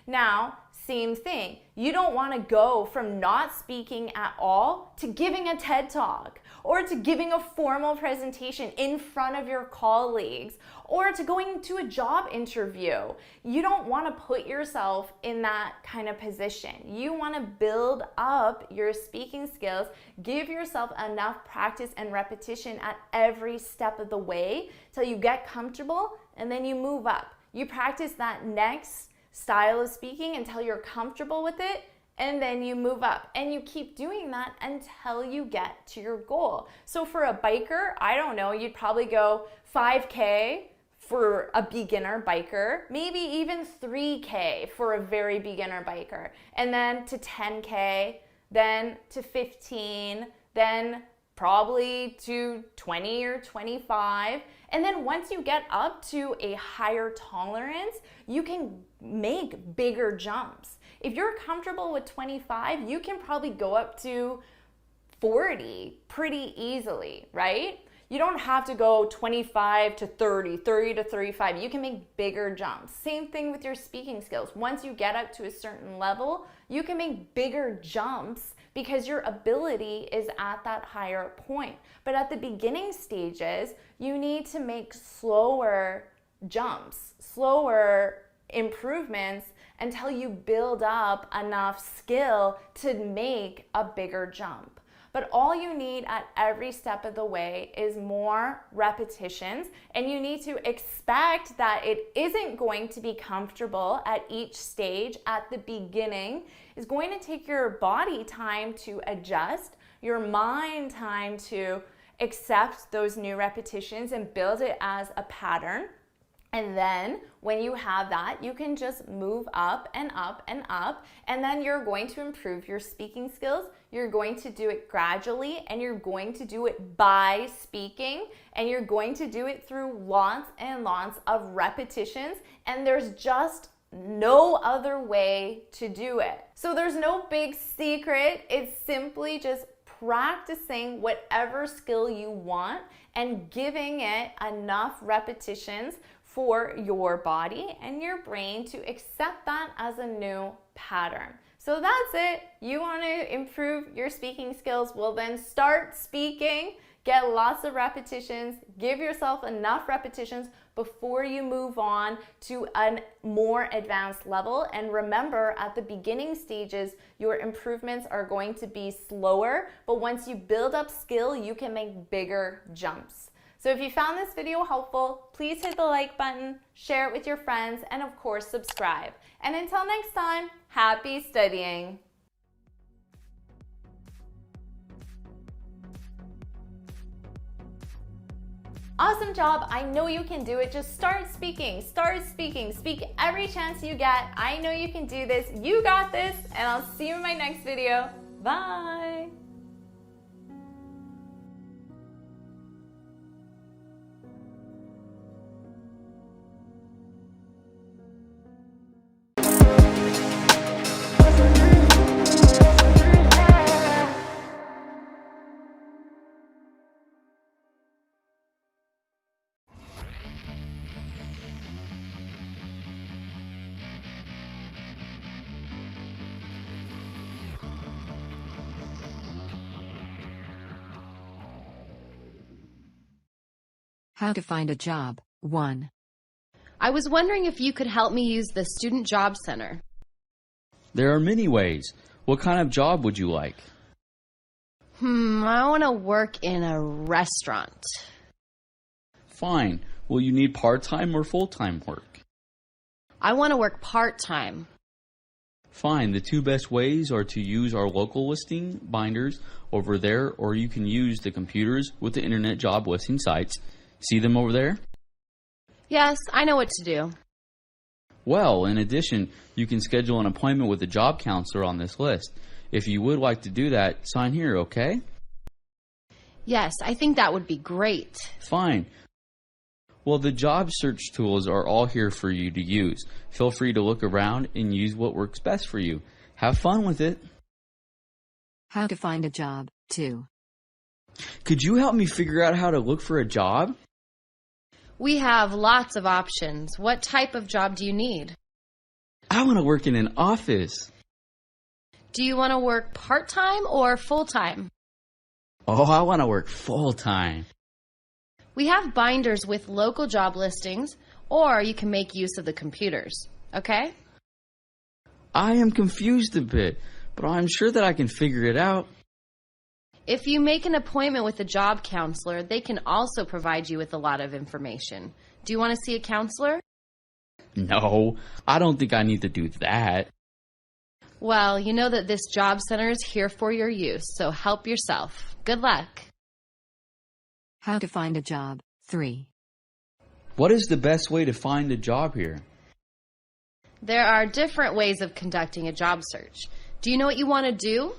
S16: Now, same thing. You don't want to go from not speaking at all to giving a TED Talk, or to giving a formal presentation in front of your colleagues, or to going to a job interview. You don't want to put yourself in that kind of position. You want to build up your speaking skills, give yourself enough practice and repetition at every step of the way till you get comfortable, and then you move up. You practice that next style of speaking until you're comfortable with it, and then you move up, and you keep doing that until you get to your goal. So for a biker, I don't know, you'd probably go 5K for a beginner biker, maybe even 3K for a very beginner biker, and then to 10K, then to 15, then probably to 20 or 25. And then once you get up to a higher tolerance, you can make bigger jumps. If you're comfortable with 25, you can probably go up to 40 pretty easily, right? You don't have to go 25 to 30, 30 to 35. You can make bigger jumps. Same thing with your speaking skills. Once you get up to a certain level, you can make bigger jumps because your ability is at that higher point. But at the beginning stages, you need to make slower jumps, slower improvements until you build up enough skill to make a bigger jump. But all you need at every step of the way is more repetitions, and you need to expect that it isn't going to be comfortable at each stage at the beginning. It's going to take your body time to adjust, your mind time to accept those new repetitions and build it as a pattern. And then when you have that, you can just move up and up and up, and then you're going to improve your speaking skills. You're going to do it gradually, and you're going to do it by speaking, and you're going to do it through lots and lots of repetitions, and there's just no other way to do it. So there's no big secret. It's simply just practicing whatever skill you want and giving it enough repetitions for your body and your brain to accept that as a new pattern. So that's it. You want to improve your speaking skills? Well, then start speaking, get lots of repetitions, give yourself enough repetitions before you move on to a more advanced level. And remember, at the beginning stages, your improvements are going to be slower, but once you build up skill, you can make bigger jumps. So if you found this video helpful, please hit the like button, share it with your friends, and of course, subscribe. And until next time, happy studying. Awesome job. I know you can do it. Just start speaking. Speak every chance you get. I know you can do this. You got this, and I'll see you in my next video. Bye.
S12: How to find a job. 1.
S18: I was wondering if you could help me use the Student Job Center.
S19: There are many ways. What kind of job would you like?
S18: I want to work in a restaurant.
S19: Fine. Will you need part-time or full-time work?
S18: I want to work part-time.
S19: Fine. The two best ways are to use our local listing binders over there, or you can use the computers with the internet job listing sites. See them over there?
S18: Yes, I know what to do.
S19: Well, in addition, you can schedule an appointment with a job counselor on this list. If you would like to do that, sign here, okay?
S18: Yes, I think that would be great.
S19: Fine. Well, the job search tools are all here for you to use. Feel free to look around and use what works best for you. Have fun with it.
S12: How to find a job. 2.
S19: Could you help me figure out how to look for a job?
S18: We have lots of options. What type of job do you need?
S19: I want to work in an office.
S18: Do you want to work part-time or full-time?
S19: Oh, I want to work full-time.
S18: We have binders with local job listings, or you can make use of the computers, okay?
S19: I am confused a bit, but I'm sure that I can figure it out.
S18: If you make an appointment with a job counselor, they can also provide you with a lot of information. Do you want to see a counselor?
S19: No, I don't think I need to do that.
S18: Well, you know that this job center is here for your use, so help yourself. Good luck.
S12: How to find a job. 3.
S19: What is the best way to find a job here?
S18: There are different ways of conducting a job search. Do you know what you want to do?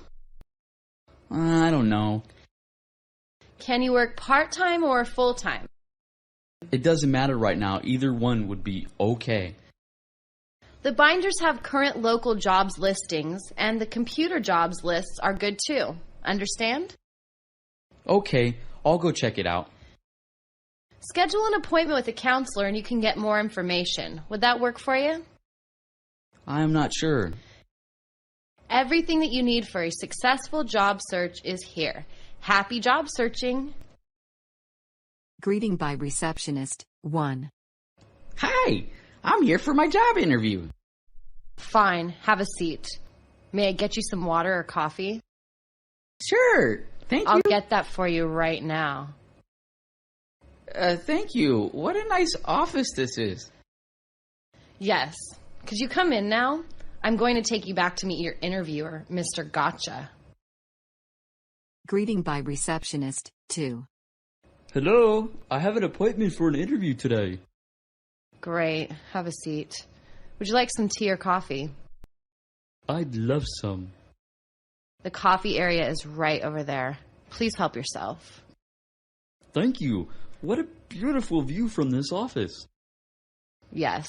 S19: I don't know.
S18: Can you work part-time or full-time?
S19: It doesn't matter right now. Either one would be okay.
S18: The binders have current local jobs listings, and the computer jobs lists are good too. Understand?
S19: Okay, I'll go check it out.
S18: Schedule an appointment with a counselor and you can get more information. Would that work for you?
S19: I'm not sure.
S18: Everything that you need for a successful job search is here. Happy job searching.
S12: Greeting by receptionist 1.
S20: Hi, I'm here for my job interview.
S18: Fine, have a seat. May I get you some water or coffee?
S20: Sure, thank you.
S18: I'll get that for you right now.
S20: Thank you. What a nice office this is.
S18: Yes. Could you come in now? I'm going to take you back to meet your interviewer, Mr. Gotcha.
S12: Greeting by receptionist 2.
S19: Hello, I have an appointment for an interview today.
S18: Great. Have a seat. Would you like some tea or coffee?
S19: I'd love some.
S18: The coffee area is right over there. Please help yourself.
S19: Thank you. What a beautiful view from this office.
S18: Yes.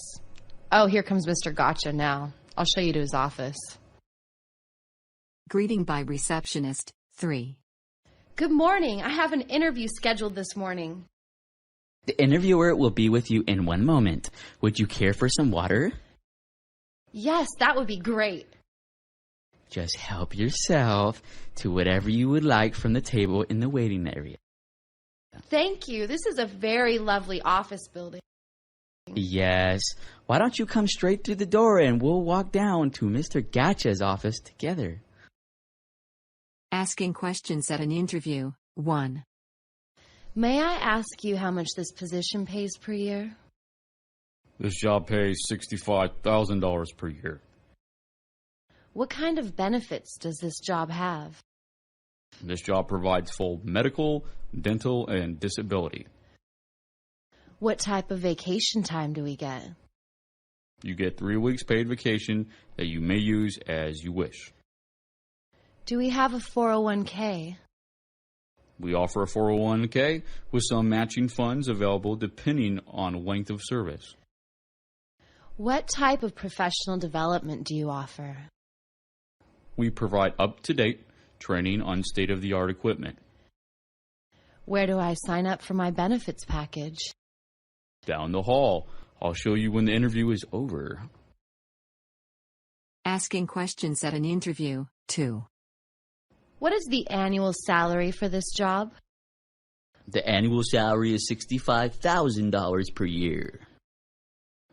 S18: Oh, here comes Mr. Gotcha now. I'll show you to his office.
S12: Greeting by receptionist 3.
S18: Good morning. I have an interview scheduled this morning.
S20: The interviewer will be with you in 1 moment. Would you care for some water?
S18: Yes, that would be great.
S20: Just help yourself to whatever you would like from the table in the waiting area.
S18: Thank you. This is a very lovely office building.
S20: Yes. Why don't you come straight through the door and we'll walk down to Mr. Gotcha's office together.
S12: Asking questions at an interview 1.
S18: May I ask you how much this position pays per year?
S19: This job pays $65,000 per year.
S18: What kind of benefits does this job have?
S19: This job provides full medical, dental, and disability.
S18: What type of vacation time do we get?
S19: You get 3 weeks paid vacation that you may use as you wish.
S18: Do we have a 401k?
S19: We offer a 401k with some matching funds available depending on length of service.
S18: What type of professional development do you offer?
S19: We provide up-to-date training on state-of-the-art equipment.
S18: Where do I sign up for my benefits package?
S19: Down the hall. I'll show you when the interview is over.
S12: Asking questions at an interview 2.
S18: What is the annual salary for this job?
S20: The annual salary is $65,000 per year.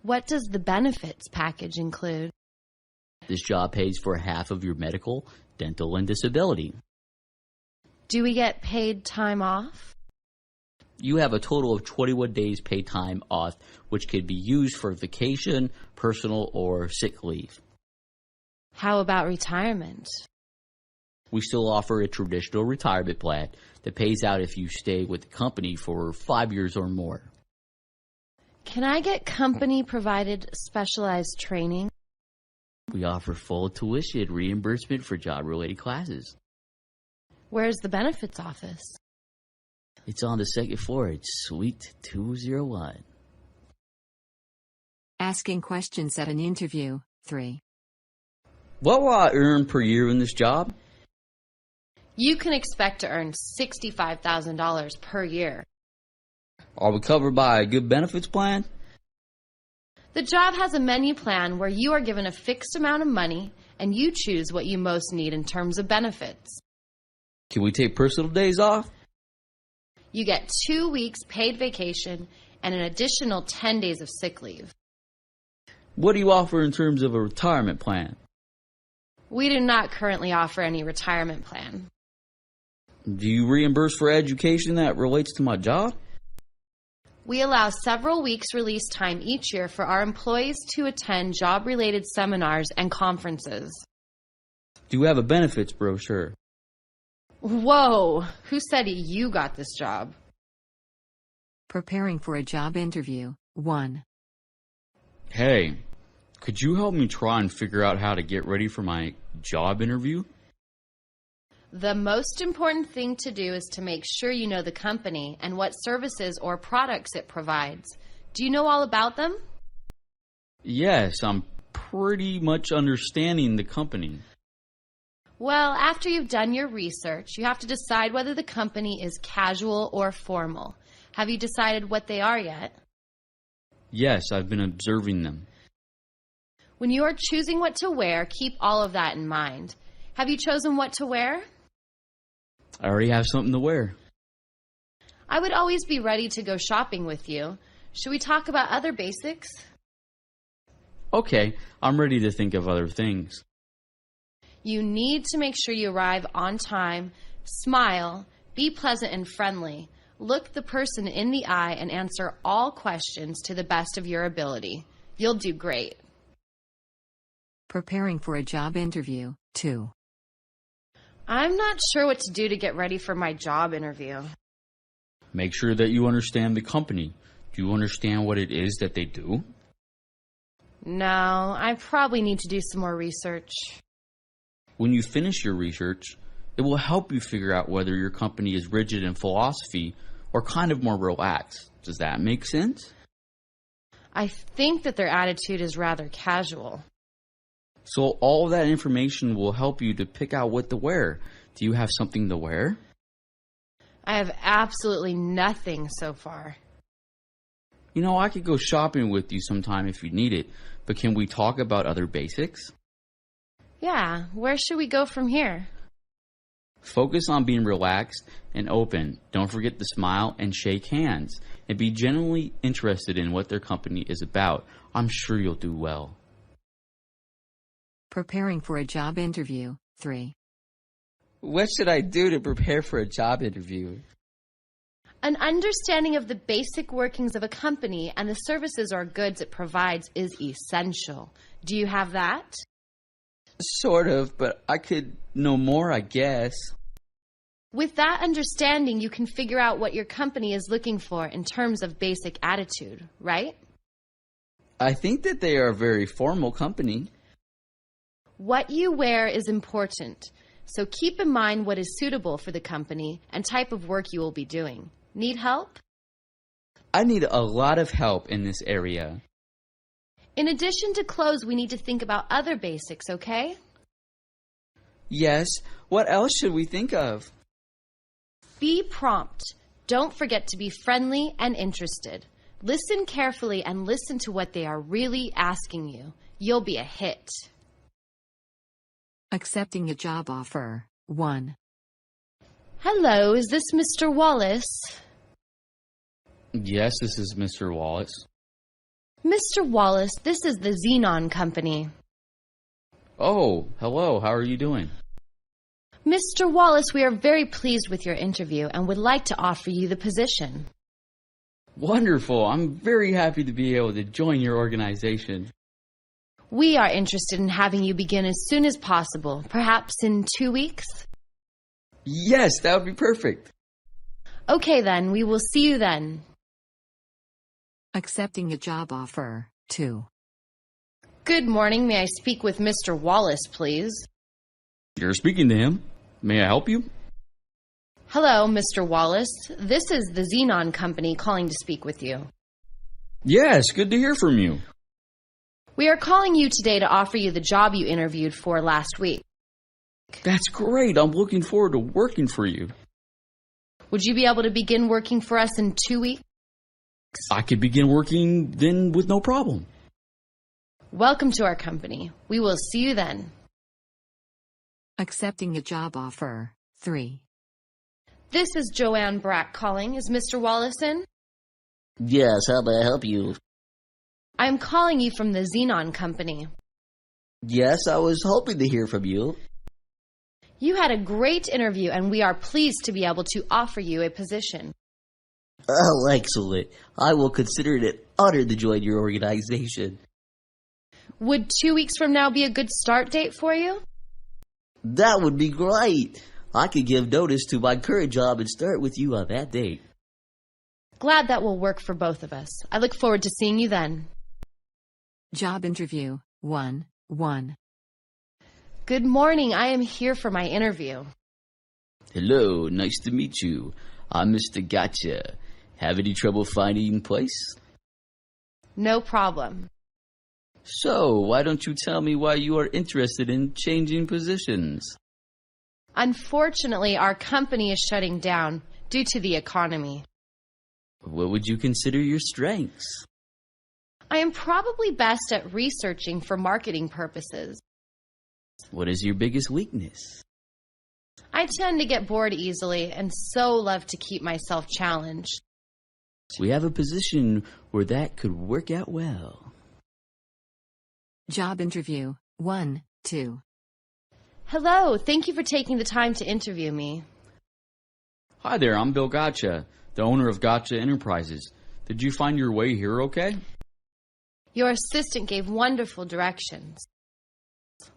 S18: What does the benefits package include?
S20: This job pays for half of your medical, dental, and disability.
S18: Do we get paid time off?
S20: You have a total of 21 days paid time off, which can be used for vacation, personal, or sick leave.
S18: How about retirement?
S20: We still offer a traditional retirement plan that pays out if you stay with the company for 5 years or more.
S18: Can I get company-provided specialized training?
S20: We offer full tuition reimbursement for job-related classes.
S18: Where's the benefits office?
S20: It's on the 2nd floor. It's Suite 201.
S12: Asking questions at an interview 3.
S20: What will I earn per year in this job?
S18: You can expect to earn $65,000 per year.
S20: Are we covered by a good benefits plan?
S18: The job has a menu plan where you are given a fixed amount of money and you choose what you most need in terms of benefits.
S20: Can we take personal days off?
S18: You get 2 weeks paid vacation and an additional 10 days of sick leave.
S20: What do you offer in terms of a retirement plan?
S18: We do not currently offer any retirement plan.
S20: Do you reimburse for education that relates to my job?
S18: We allow several weeks release time each year for our employees to attend job-related seminars and conferences.
S20: Do you have a benefits brochure?
S18: Whoa! Who said you got this job?
S12: Preparing for a job interview 1.
S19: Hey, could you help me try and figure out how to get ready for my job interview?
S18: The most important thing to do is to make sure you know the company and what services or products it provides. Do you know all about them?
S19: Yes, I'm pretty much understanding the company.
S18: Well, after you've done your research, you have to decide whether the company is casual or formal. Have you decided what they are yet?
S19: Yes, I've been observing them.
S18: When you are choosing what to wear, keep all of that in mind. Have you chosen what to wear?
S19: I already have something to wear.
S18: I would always be ready to go shopping with you. Should we talk about other basics?
S19: Okay, I'm ready to think of other things.
S18: You need to make sure you arrive on time, smile, be pleasant and friendly, look the person in the eye, and answer all questions to the best of your ability. You'll do great.
S12: Preparing for a job interview. 2.
S18: I'm not sure what to do to get ready for my job interview.
S19: Make sure that you understand the company. Do you understand what it is that they do?
S18: No, I probably need to do some more research.
S19: When you finish your research, it will help you figure out whether your company is rigid in philosophy or kind of more relaxed. Does that make sense?
S18: I think that their attitude is rather casual.
S19: So all of that information will help you to pick out what to wear. Do you have something to wear?
S18: I have absolutely nothing so far.
S19: You know, I could go shopping with you sometime if you need it, but can we talk about other basics?
S18: Yeah, where should we go from here?
S19: Focus on being relaxed and open. Don't forget to smile and shake hands. And be genuinely interested in what their company is about. I'm sure you'll do well.
S12: Preparing for a job interview. 3.
S10: What should I do to prepare for a job interview?
S18: An understanding of the basic workings of a company and the services or goods it provides is essential. Do you have that?
S10: Sort of, but I could know more, I guess.
S18: With that understanding, you can figure out what your company is looking for in terms of basic attitude, right?
S10: I think that they are a very formal company.
S18: What you wear is important, so keep in mind what is suitable for the company and type of work you will be doing. Need help?
S10: I need a lot of help in this area.
S18: In addition to clothes, we need to think about other basics, okay?
S10: Yes, what else should we think of?
S18: Be prompt. Don't forget to be friendly and interested. Listen carefully and listen to what they are really asking you. You'll be a hit.
S12: Accepting a job offer. 1.
S18: Hello, is this Mr. Wallace?
S19: Yes, this is Mr. Wallace.
S18: Mr. Wallace, this is the Xenon Company.
S19: Oh, hello. How are you doing?
S18: Mr. Wallace, we are very pleased with your interview and would like to offer you the position.
S19: Wonderful. I'm very happy to be able to join your organization.
S18: We are interested in having you begin as soon as possible, perhaps in 2 weeks?
S10: Yes, that would be perfect.
S18: Okay then, we will see you then.
S12: Accepting a job offer. 2.
S18: Good morning. May I speak with Mr. Wallace, please?
S19: You're speaking to him. May I help you?
S18: Hello, Mr. Wallace. This is the Xenon Company calling to speak with you.
S19: Yes, good to hear from you.
S18: We are calling you today to offer you the job you interviewed for last week.
S19: That's great. I'm looking forward to working for you.
S18: Would you be able to begin working for us in 2 weeks?
S19: I could begin working then with no problem.
S18: Welcome to our company. We will see you then.
S12: Accepting a job offer. 3.
S18: This is Joanne Brack calling. Is Mr. Wallace in?
S10: Yes, how may I help you?
S18: I am calling you from the Xenon Company.
S10: Yes, I was hoping to hear from you.
S18: You had a great interview and we are pleased to be able to offer you a position.
S10: Oh, excellent. I will consider it an honor to join your organization.
S18: Would 2 weeks from now be a good start date for you?
S10: That would be great. I could give notice to my current job and start with you on that date.
S18: Glad that will work for both of us. I look forward to seeing you then.
S12: Job interview 1-1.
S18: Good morning. I am here for my interview.
S19: Hello, nice to meet you. I'm Mr. Gotcha. Have any trouble finding place?
S18: No problem.
S19: So, why don't you tell me why you are interested in changing positions?
S18: Unfortunately, our company is shutting down due to the economy.
S19: What would you consider your strengths?
S18: I am probably best at researching for marketing purposes.
S19: What is your biggest weakness?
S18: I tend to get bored easily and so love to keep myself challenged.
S19: We have a position where that could work out well.
S12: Job interview 1-2.
S18: Hello, thank you for taking the time to interview me.
S19: Hi there, I'm Bill Gotcha, the owner of Gotcha Enterprises. Did you find your way here okay?
S18: Your assistant gave wonderful directions.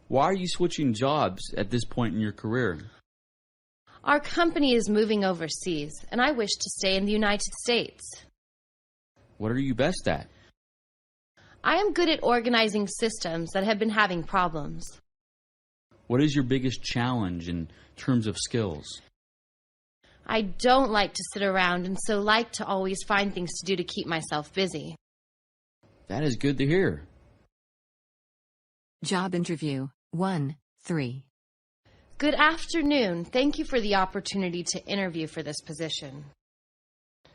S19: Why are you switching jobs at this point in your career?
S18: Our company is moving overseas, and I wish to stay in the United States.
S19: What are you best at?
S18: I am good at organizing systems that have been having problems.
S19: What is your biggest challenge in terms of skills?
S18: I don't like to sit around and so like to always find things to do to keep myself busy.
S19: That is good to hear.
S12: Job interview 1-3.
S18: Good afternoon. Thank you for the opportunity to interview for this position.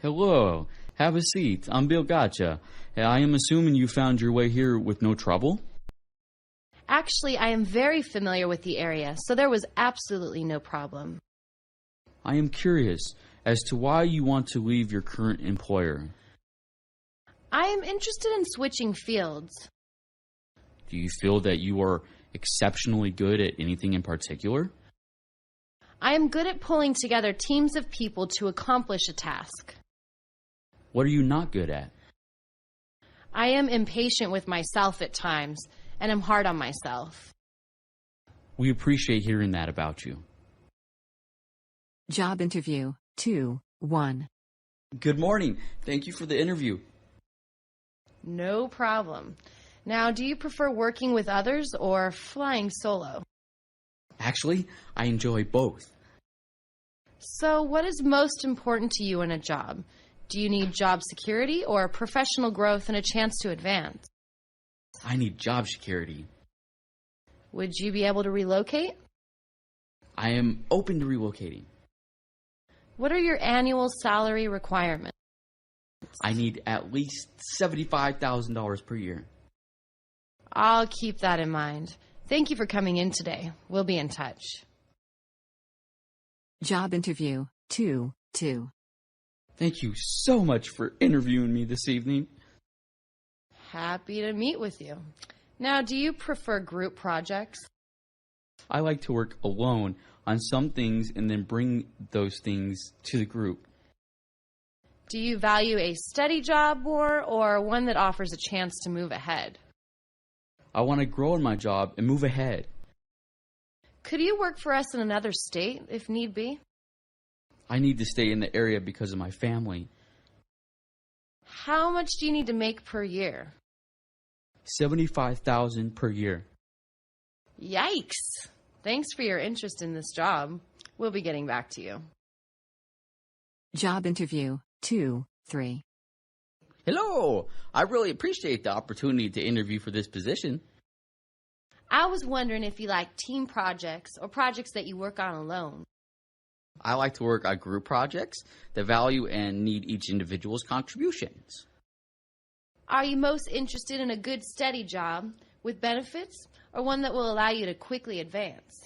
S19: Hello. Have a seat. I'm Bill Gotcha. I am assuming you found your way here with no trouble?
S18: Actually, I am very familiar with the area, so there was absolutely no problem.
S19: I am curious as to why you want to leave your current employer.
S18: I am interested in switching fields.
S19: Do you feel that you are exceptionally good at anything in particular?
S18: I am good at pulling together teams of people to accomplish a task.
S19: What are you not good at?
S18: I am impatient with myself at times, and am hard on myself.
S19: We appreciate hearing that about you.
S12: Job interview 2-1.
S19: Good morning. Thank you for the interview.
S18: No problem. Now, do you prefer working with others or flying solo?
S19: Actually, I enjoy both.
S18: So, what is most important to you in a job? Do you need job security or professional growth and a chance to advance?
S19: I need job security.
S18: Would you be able to relocate?
S19: I am open to relocating.
S18: What are your annual salary requirements?
S19: I need at least $75,000 per year.
S18: I'll keep that in mind. Thank you for coming in today. We'll be in touch.
S12: Job interview 2-2.
S19: Thank you so much for interviewing me this evening.
S18: Happy to meet with you. Now, do you prefer group projects?
S19: I like to work alone on some things and then bring those things to the group.
S18: Do you value a steady job more or one that offers a chance to move ahead?
S19: I want to grow in my job and move ahead.
S18: Could you work for us in another state if need be?
S19: I need to stay in the area because of my family.
S18: How much do you need to make per year?
S19: $75,000 per year.
S18: Yikes! Thanks for your interest in this job. We'll be getting back to you.
S12: Job interview 2-3.
S19: Hello! I really appreciate the opportunity to interview for this position.
S18: I was wondering if you like team projects or projects that you work on alone.
S19: I like to work on group projects that value and need each individual's contributions.
S18: Are you most interested in a good steady job with benefits or one that will allow you to quickly advance?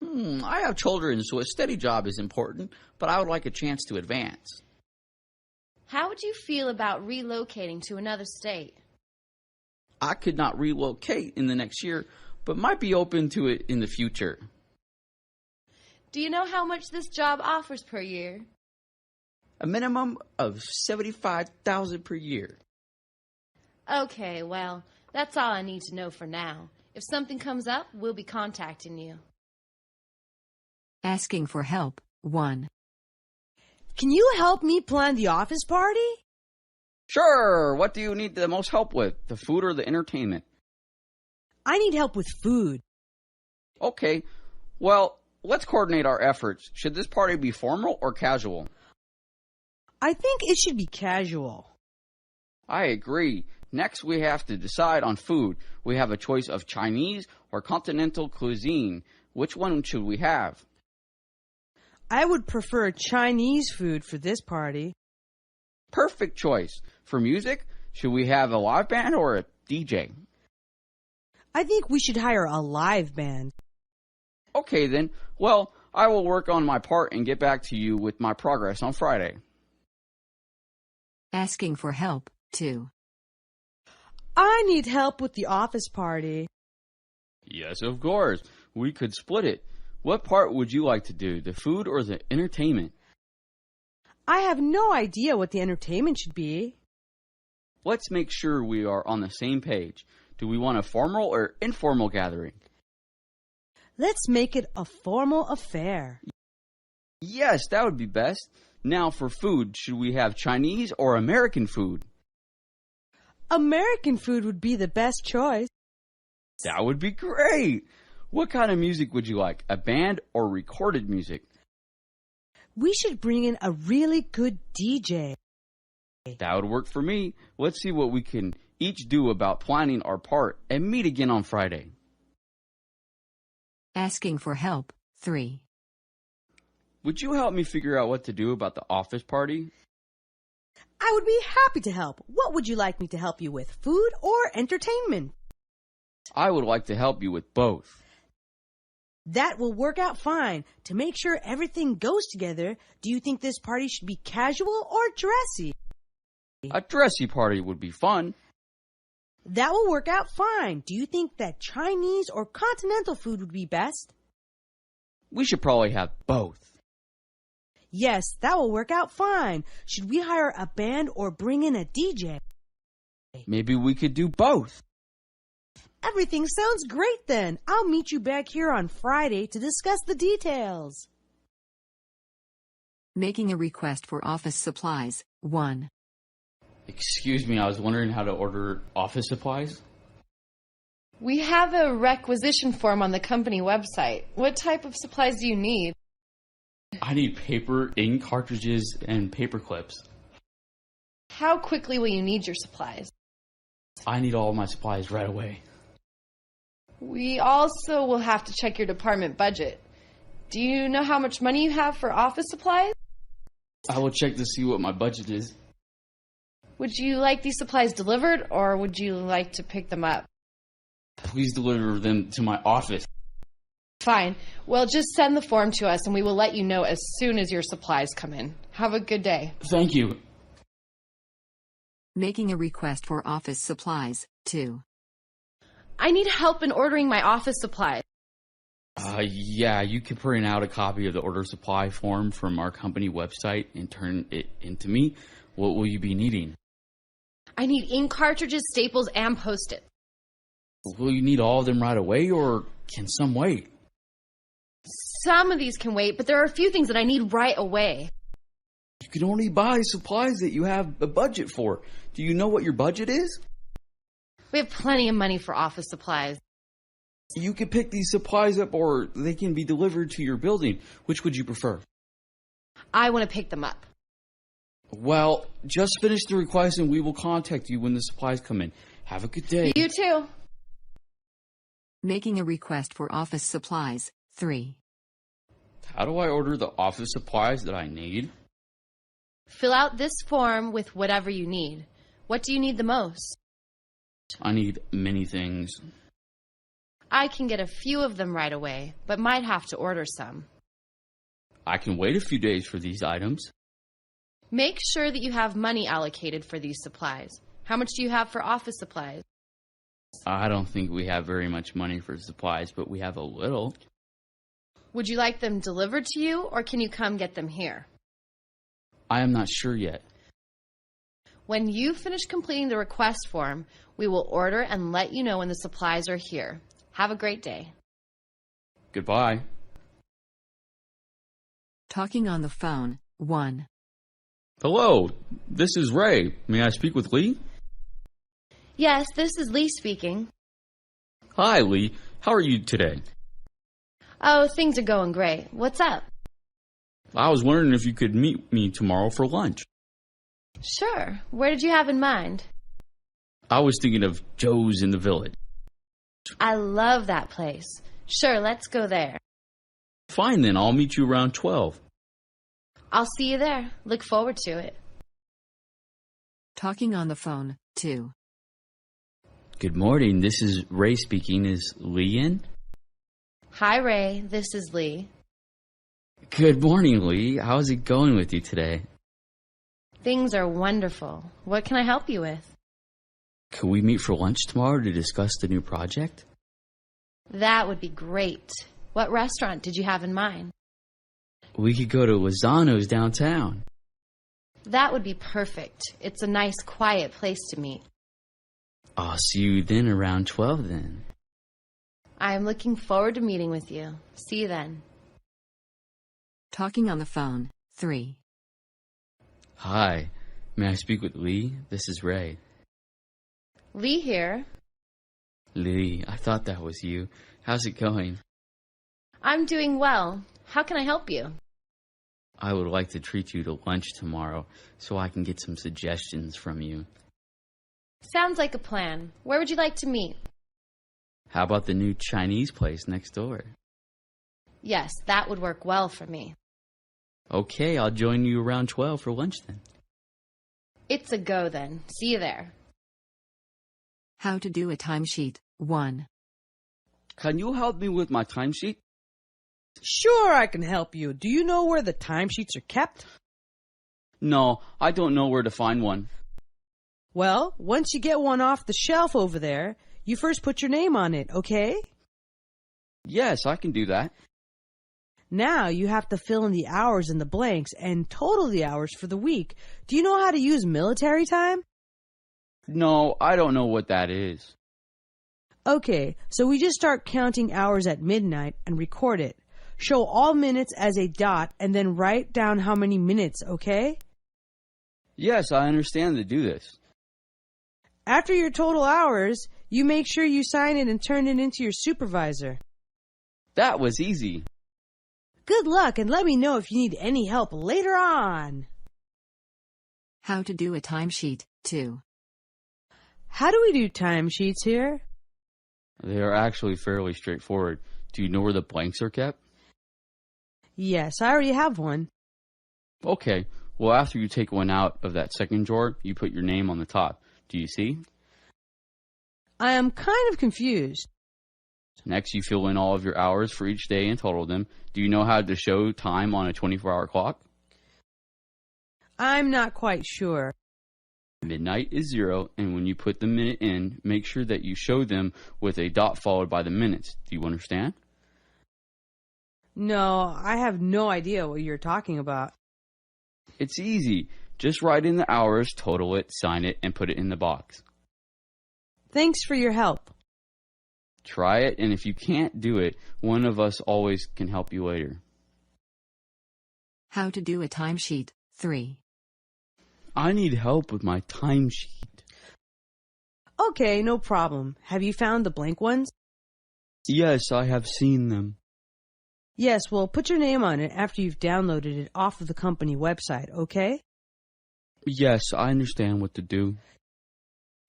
S19: I have children, so a steady job is important, but I would like a chance to advance.
S18: How would you feel about relocating to another state?
S19: I could not relocate in the next year, but might be open to it in the future.
S18: Do you know how much this job offers per year?
S19: A minimum of $75,000 per year.
S18: Okay, well, that's all I need to know for now. If something comes up, we'll be contacting you.
S12: Asking for help 1.
S21: Can you help me plan the office party?
S22: Sure. What do you need the most help with, the food or the entertainment?
S21: I need help with food.
S22: Okay. Well, let's coordinate our efforts. Should this party be formal or casual?
S21: I think it should be casual.
S22: I agree. Next, we have to decide on food. We have a choice of Chinese or continental cuisine. Which one should we have?
S21: I would prefer Chinese food for this party.
S22: Perfect choice. For music, should we have a live band or a DJ?
S21: I think we should hire a live band.
S22: Okay then. Well, I will work on my part and get back to you with my progress on Friday.
S12: Asking for help, 2.
S21: I need help with the office party.
S22: Yes, of course. We could split it. What part would you like to do, the food or the entertainment?
S21: I have no idea what the entertainment should be.
S22: Let's make sure we are on the same page. Do we want a formal or informal gathering?
S21: Let's make it a formal affair.
S22: Yes, that would be best. Now for food, should we have Chinese or American food?
S21: American food would be the best choice.
S22: That would be great. What kind of music would you like, a band or recorded music?
S21: We should bring in a really good DJ.
S22: That would work for me. Let's see what we can each do about planning our part and meet again on Friday.
S12: Asking for help, 3.
S22: Would you help me figure out what to do about the office party?
S21: I would be happy to help. What would you like me to help you with, food or entertainment?
S22: I would like to help you with both.
S21: That will work out fine. To make sure everything goes together, do you think this party should be casual or dressy?
S22: A dressy party would be fun.
S21: That will work out fine. Do you think that Chinese or continental food would be best?
S22: We should probably have both.
S21: Yes, that will work out fine. Should we hire a band or bring in a DJ?
S22: Maybe we could do both.
S21: Everything sounds great then. I'll meet you back here on Friday to discuss the details.
S12: Making a request for office supplies, 1.
S19: Excuse me, I was wondering how to order office supplies.
S18: We have a requisition form on the company website. What type of supplies do you need?
S19: I need paper, ink cartridges, and paper clips.
S18: How quickly will you need your supplies?
S19: I need all my supplies right away.
S18: We also will have to check your department budget. Do you know how much money you have for office supplies?
S19: I will check to see what my budget is.
S18: Would you like these supplies delivered, or would you like to pick them up?
S19: Please deliver them to my office.
S18: Fine. Well, just send the form to us and we will let you know as soon as your supplies come in. Have a good day.
S19: Thank you.
S12: Making a request for office supplies, 2.
S18: I need help in ordering my office supplies.
S19: Yeah, you can print out a copy of the order supply form from our company website and turn it into me. What will you be needing?
S18: I need ink cartridges, staples, and Post-its.
S19: Will you need all of them right away, or can some wait?
S18: Some of these can wait, but there are a few things that I need right away.
S19: You can only buy supplies that you have a budget for. Do you know what your budget is?
S18: We have plenty of money for office supplies.
S19: You can pick these supplies up or they can be delivered to your building. Which would you prefer?
S18: I want to pick them up.
S19: Well, just finish the request and we will contact you when the supplies come in. Have a good day.
S18: You too.
S12: Making a request for office supplies, 3.
S19: How do I order the office supplies that I need?
S18: Fill out this form with whatever you need. What do you need the most?
S19: I need many things.
S18: I can get a few of them right away, but might have to order some.
S19: I can wait a few days for these items.
S18: Make sure that you have money allocated for these supplies. How much do you have for office supplies?
S19: I don't think we have very much money for supplies, but we have a little.
S18: Would you like them delivered to you, or can you come get them here?
S19: I am not sure yet.
S18: When you finish completing the request form, we will order and let you know when the supplies are here. Have a great day.
S19: Goodbye.
S12: Talking on the phone, 1.
S19: Hello, this is Ray. May I speak with Lee?
S18: Yes, this is Lee speaking.
S19: Hi, Lee. How are you today?
S18: Oh, things are going great. What's up?
S19: I was wondering if you could meet me tomorrow for lunch.
S18: Sure. Where did you have in mind?
S19: I was thinking of Joe's in the Village.
S18: I love that place. Sure, let's go there.
S19: Fine then, I'll meet you around 12.
S18: I'll see you there. Look forward to it.
S12: Talking on the phone, 2.
S19: Good morning, this is Ray speaking. Is Lee in?
S18: Hi, Ray. This is Lee.
S19: Good morning, Lee. How's it going with you today?
S18: Things are wonderful. What can I help you with?
S19: Could we meet for lunch tomorrow to discuss the new project?
S18: That would be great. What restaurant did you have in mind?
S19: We could go to Lozano's downtown.
S18: That would be perfect. It's a nice, quiet place to meet.
S19: I'll see you then around 12 then.
S18: I'm looking forward to meeting with you. See you then.
S12: Talking on the phone, 3.
S19: Hi, may I speak with Lee? This is Ray.
S18: Lee here.
S19: Lee, I thought that was you. How's it going?
S18: I'm doing well. How can I help you?
S19: I would like to treat you to lunch tomorrow so I can get some suggestions from you.
S18: Sounds like a plan. Where would you like to meet?
S19: How about the new Chinese place next door?
S18: Yes, that would work well for me.
S19: Okay, I'll join you around 12 for lunch then.
S18: It's a go then. See you there.
S12: How to do a timesheet, 1.
S22: Can you help me with my timesheet?
S21: Sure, I can help you. Do you know where the timesheets are kept?
S22: No, I don't know where to find one.
S21: Well, once you get one off the shelf over there, you first put your name on it, okay?
S22: Yes, I can do that.
S21: Now you have to fill in the hours in the blanks and total the hours for the week. Do you know how to use military time?
S22: No, I don't know what that is.
S21: Okay, so we just start counting hours at midnight and record it. Show all minutes as a dot and then write down how many minutes, okay?
S22: Yes, I understand to do this.
S21: After your total hours, you make sure you sign it and turn it into your supervisor.
S22: That was easy.
S21: Good luck and let me know if you need any help later on.
S12: How to do a timesheet, 2.
S21: How do we do timesheets here?
S19: They are actually fairly straightforward. Do you know where the blanks are kept?
S21: Yes, I already have one.
S19: Okay, well after you take one out of that second drawer, you put your name on the top. Do you see?
S21: I am kind of confused.
S19: Next, you fill in all of your hours for each day and total them. Do you know how to show time on a 24-hour clock?
S21: I'm not quite sure.
S19: Midnight is 0, and when you put the minute in, make sure that you show them with a dot followed by the minutes. Do you understand?
S21: No, I have no idea what you're talking about.
S19: It's easy. Just write in the hours, total it, sign it, and put it in the box.
S21: Thanks for your help.
S19: Try it, and if you can't do it, one of us always can help you later.
S12: How to do a timesheet, 3.
S19: I need help with my timesheet.
S21: Okay, no problem. Have you found the blank ones?
S19: Yes, I have seen them.
S21: Yes, well, put your name on it after you've downloaded it off of the company website, okay?
S19: Yes, I understand what to do.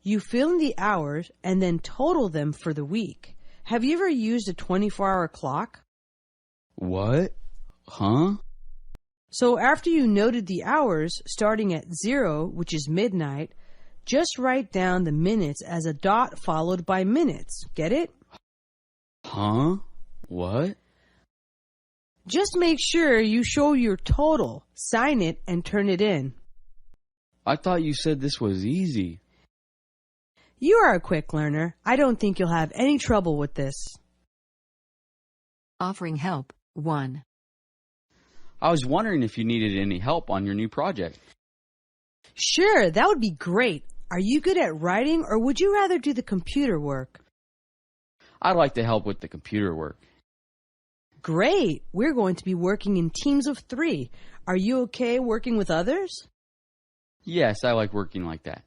S21: You fill in the hours and then total them for the week. Have you ever used a 24-hour clock?
S19: What? Huh?
S21: So after you noted the hours, starting at 0, which is midnight, just write down the minutes as a dot followed by minutes. Get it?
S19: Huh? What?
S21: Just make sure you show your total, sign it, and turn it in.
S19: I thought you said this was easy.
S21: You are a quick learner. I don't think you'll have any trouble with this.
S12: Offering help, 1.
S22: I was wondering if you needed any help on your new project.
S21: Sure, that would be great. Are you good at writing, or would you rather do the computer work?
S22: I'd like to help with the computer work.
S21: Great. We're going to be working in teams of 3. Are you okay working with others?
S22: Yes, I like working like that.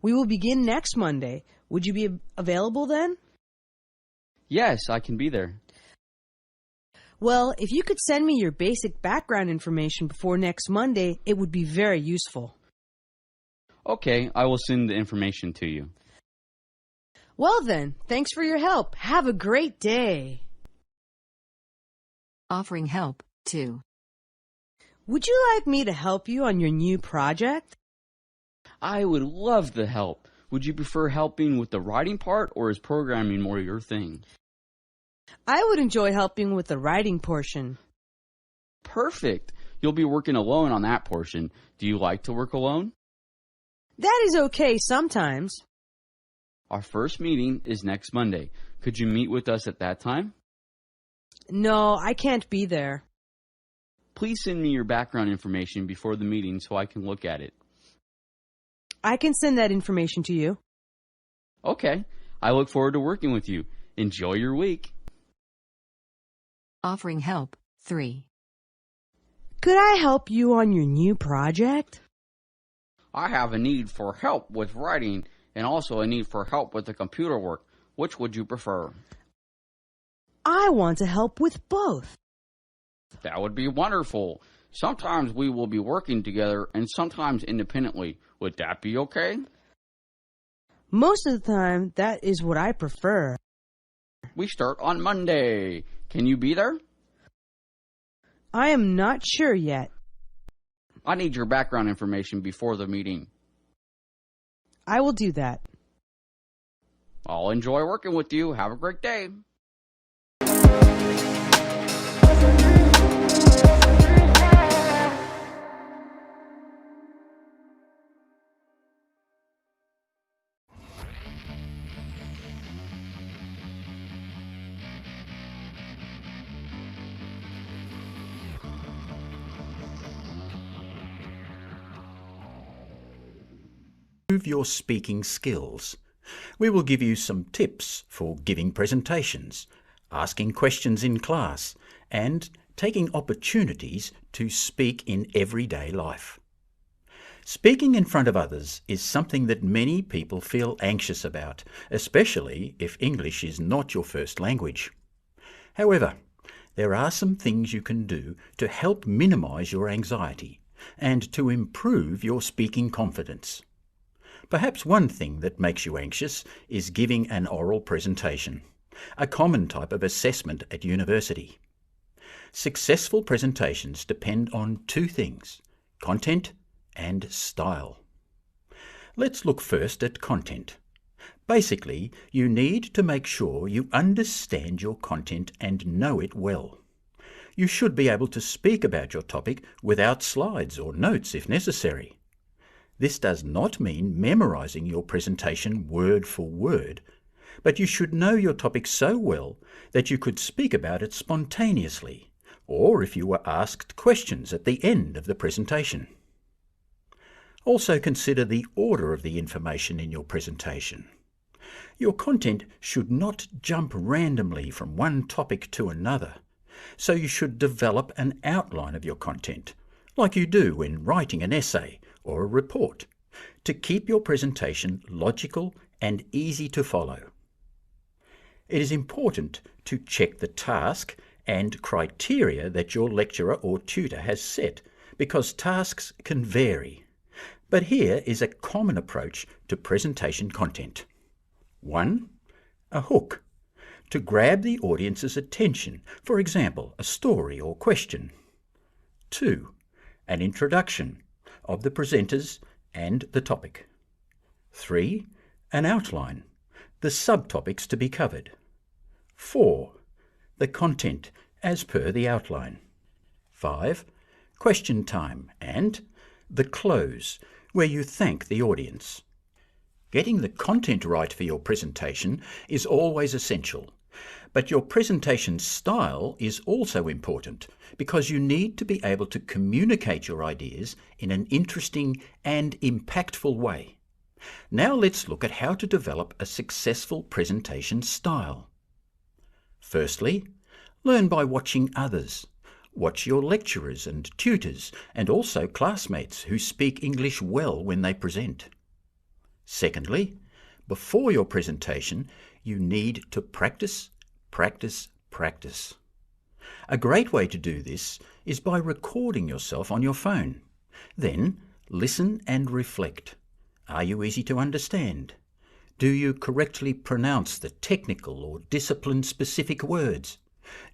S21: We will begin next Monday. Would you be available then?
S22: Yes, I can be there.
S21: Well, if you could send me your basic background information before next Monday, it would be very useful.
S22: Okay, I will send the information to you.
S21: Well then, thanks for your help. Have a great day.
S12: Offering help, 2.
S21: Would you like me to help you on your new project?
S22: I would love the help. Would you prefer helping with the writing part, or is programming more your thing?
S21: I would enjoy helping with the writing portion.
S22: Perfect. You'll be working alone on that portion. Do you like to work alone?
S21: That is okay sometimes.
S22: Our first meeting is next Monday. Could you meet with us at that time?
S21: No, I can't be there.
S22: Please send me your background information before the meeting so I can look at it.
S21: I can send that information to you.
S22: Okay. I look forward to working with you. Enjoy your week.
S12: Offering help, 3.
S21: Could I help you on your new project?
S22: I have a need for help with writing and also a need for help with the computer work. Which would you prefer?
S21: I want to help with both.
S22: That would be wonderful. Sometimes we will be working together and sometimes independently. Would that be okay?
S21: Most of the time, that is what I prefer.
S22: We start on Monday. Can you be there?
S21: I am not sure yet.
S22: I need your background information before the meeting.
S21: I will do that.
S22: I'll enjoy working with you. Have a great day.
S3: Improve your speaking skills. We will give you some tips for giving presentations, asking questions in class, and taking opportunities to speak in everyday life. Speaking in front of others is something that many people feel anxious about, especially if English is not your first language. However, there are some things you can do to help minimize your anxiety and to improve your speaking confidence. Perhaps one thing that makes you anxious is giving an oral presentation, a common type of assessment at university. Successful presentations depend on two things: content and style. Let's look first at content. Basically, you need to make sure you understand your content and know it well. You should be able to speak about your topic without slides or notes if necessary. This does not mean memorizing your presentation word for word, but you should know your topic so well that you could speak about it spontaneously, or if you were asked questions at the end of the presentation. Also consider the order of the information in your presentation. Your content should not jump randomly from one topic to another, so you should develop an outline of your content, like you do when writing an essay or a report, to keep your presentation logical and easy to follow. It is important to check the task and criteria that your lecturer or tutor has set, because tasks can vary. But here is a common approach to presentation content. 1. A hook, to grab the audience's attention, for example, a story or question. 2. An introduction of the presenters and the topic. 3. An outline, the subtopics to be covered. 4. The content as per the outline. 5. Question time, and the close, where you thank the audience. Getting the content right for your presentation is always essential, but your presentation style is also important because you need to be able to communicate your ideas in an interesting and impactful way. Now let's look at how to develop a successful presentation style. Firstly, learn by watching others. Watch your lecturers and tutors and also classmates who speak English well when they present. Secondly, before your presentation, you need to practice, practice, practice. A great way to do this is by recording yourself on your phone. Then listen and reflect. Are you easy to understand? Do you correctly pronounce the technical or discipline-specific words?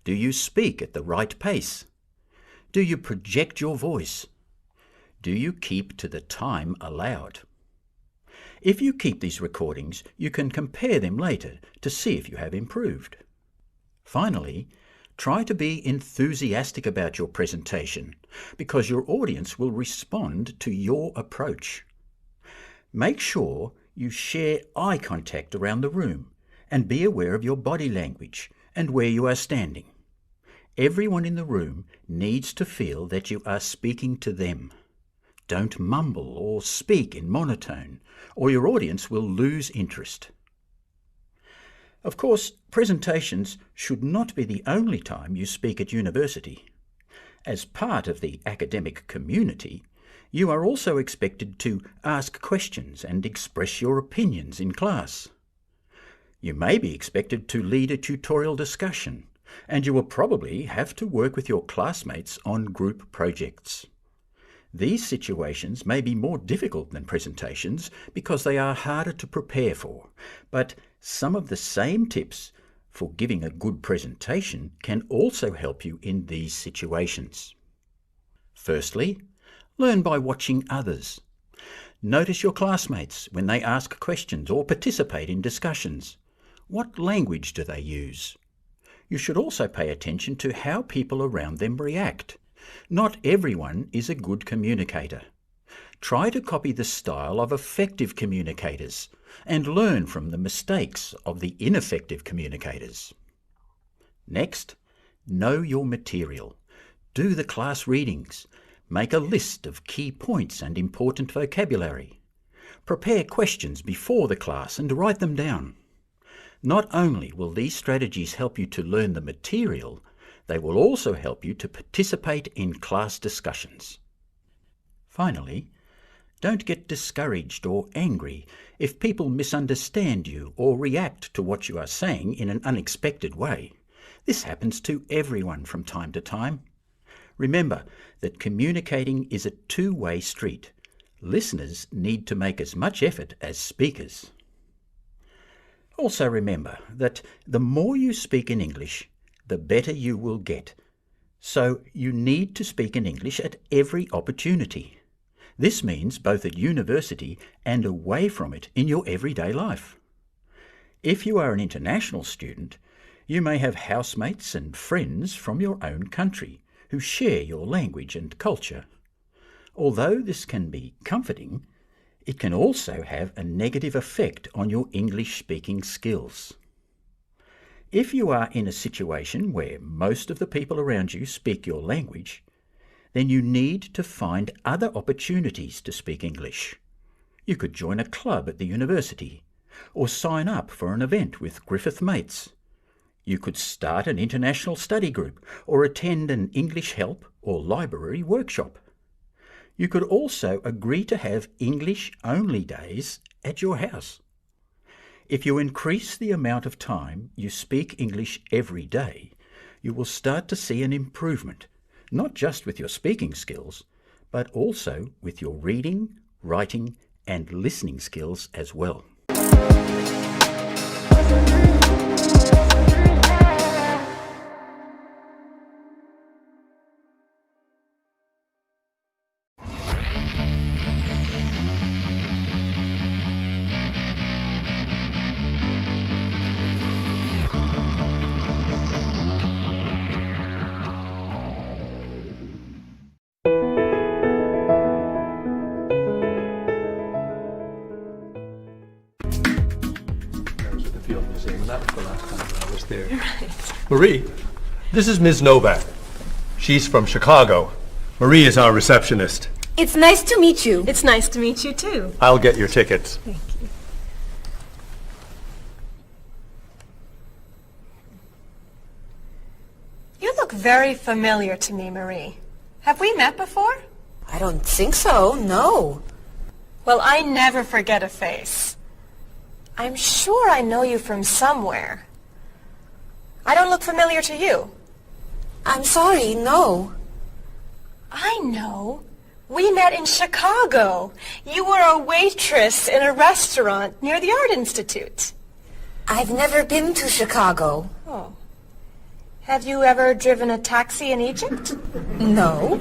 S3: Do you speak at the right pace? Do you project your voice? Do you keep to the time allowed? If you keep these recordings, you can compare them later to see if you have improved. Finally, try to be enthusiastic about your presentation because your audience will respond to your approach. Make sure you share eye contact around the room and be aware of your body language and where you are standing. Everyone in the room needs to feel that you are speaking to them. Don't mumble or speak in monotone, or your audience will lose interest. Of course, presentations should not be the only time you speak at university. As part of the academic community, you are also expected to ask questions and express your opinions in class. You may be expected to lead a tutorial discussion, and you will probably have to work with your classmates on group projects. These situations may be more difficult than presentations because they are harder to prepare for, but some of the same tips for giving a good presentation can also help you in these situations. Firstly, learn by watching others. Notice your classmates when they ask questions or participate in discussions. What language do they use? You should also pay attention to how people around them react. Not everyone is a good communicator. Try to copy the style of effective communicators and learn from the mistakes of the ineffective communicators. Next, know your material. Do the class readings. Make a list of key points and important vocabulary. Prepare questions before the class and write them down. Not only will these strategies help you to learn the material, they will also help you to participate in class discussions. Finally, don't get discouraged or angry if people misunderstand you or react to what you are saying in an unexpected way. This happens to everyone from time to time. Remember that communicating is a two-way street. Listeners need to make as much effort as speakers. Also remember that the more you speak in English, the better you will get. So you need to speak in English at every opportunity. This means both at university and away from it in your everyday life. If you are an international student, you may have housemates and friends from your own country who share your language and culture. Although this can be comforting, it can also have a negative effect on your English-speaking skills. If you are in a situation where most of the people around you speak your language, then you need to find other opportunities to speak English. You could join a club at the university, or sign up for an event with Griffith mates. You could start an international study group, or attend an English help or library workshop. You could also agree to have English-only days at your house. If you increase the amount of time you speak English every day, you will start to see an improvement, not just with your speaking skills, but also with your reading, writing, and listening skills as well.
S4: Marie, this is Ms. Novak. She's from Chicago. Marie is our receptionist.
S5: It's nice to meet you. It's nice to meet you too.
S4: I'll get your tickets.
S5: Thank you. You look very familiar to me, Marie. Have we met before?
S7: I don't think so, no.
S5: Well, I never forget a face. I'm sure I know you from somewhere. I don't look familiar to you.
S7: I'm sorry, no.
S5: I know. We met in Chicago. You were a waitress in a restaurant near the Art Institute.
S7: I've never been to Chicago.
S5: Oh. Have you ever driven a taxi in Egypt?
S7: No.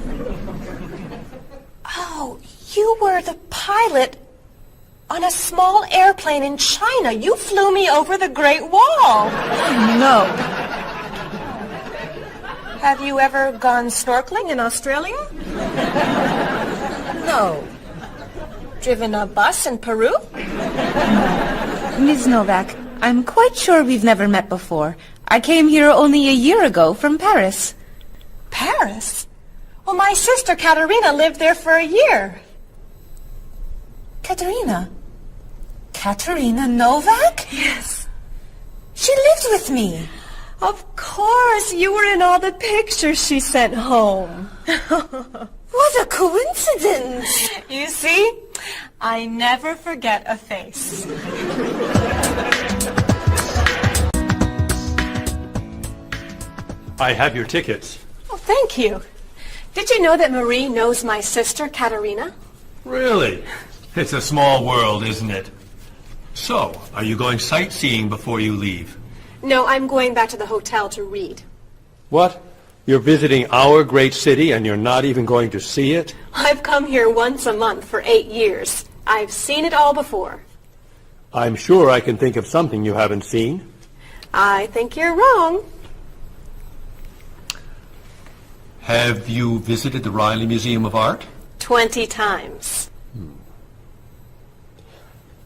S5: Oh, you were the pilot on a small airplane in China. You flew me over the Great Wall.
S7: No.
S5: Have you ever gone snorkeling in Australia?
S7: No.
S5: Driven a bus in Peru?
S8: Ms. Novak, I'm quite sure we've never met before. I came here only a year ago from Paris.
S5: Paris? Well, my sister Katerina lived there for a year.
S7: Katerina? Katerina Novak?
S5: Yes.
S7: She lived with me.
S5: Of course, you were in all the pictures she sent home.
S7: What a coincidence.
S5: You see, I never forget a face.
S4: I have your tickets.
S5: Oh, thank you. Did you know that Marie knows my sister Katerina?
S4: Really? It's a small world, isn't it? So, are you going sightseeing before you leave?
S5: No, I'm going back to the hotel to read.
S4: What? You're visiting our great city and you're not even going to see it?
S5: I've come here once a month for 8 years. I've seen it all before.
S4: I'm sure I can think of something you haven't seen.
S5: I think you're wrong.
S4: Have you visited the Riley Museum of Art?
S5: 20 times.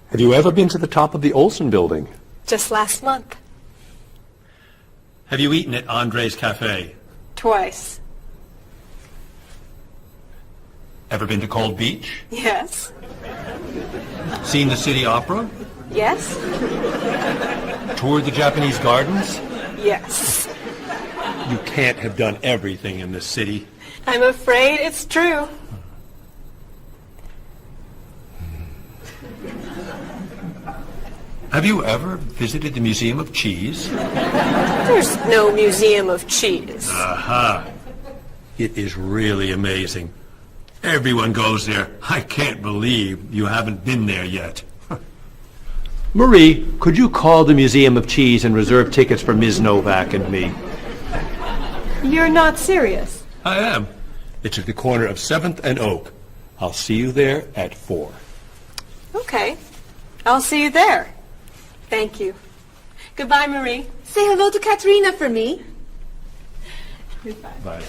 S4: Have you ever been to the top of the Olsen building?
S5: Just last month.
S4: Have you eaten at Andre's Cafe?
S5: Twice.
S4: Ever been to Cold Beach?
S5: Yes.
S4: Seen the City Opera?
S5: Yes.
S4: Toured the Japanese gardens?
S5: Yes.
S4: You can't have done everything in this city.
S5: I'm afraid it's true.
S4: Have you ever visited the Museum of Cheese?
S5: There's no Museum of Cheese.
S4: Aha. It is really amazing. Everyone goes there. I can't believe you haven't been there yet. Marie, could you call the Museum of Cheese and reserve tickets for Ms. Novak and me?
S5: You're not serious.
S4: I am. It's at the corner of 7th and Oak. I'll see you there at 4.
S5: Okay. I'll see you there. Thank you. Goodbye, Marie.
S8: Say hello to Katerina for me.
S5: Goodbye.
S4: Bye.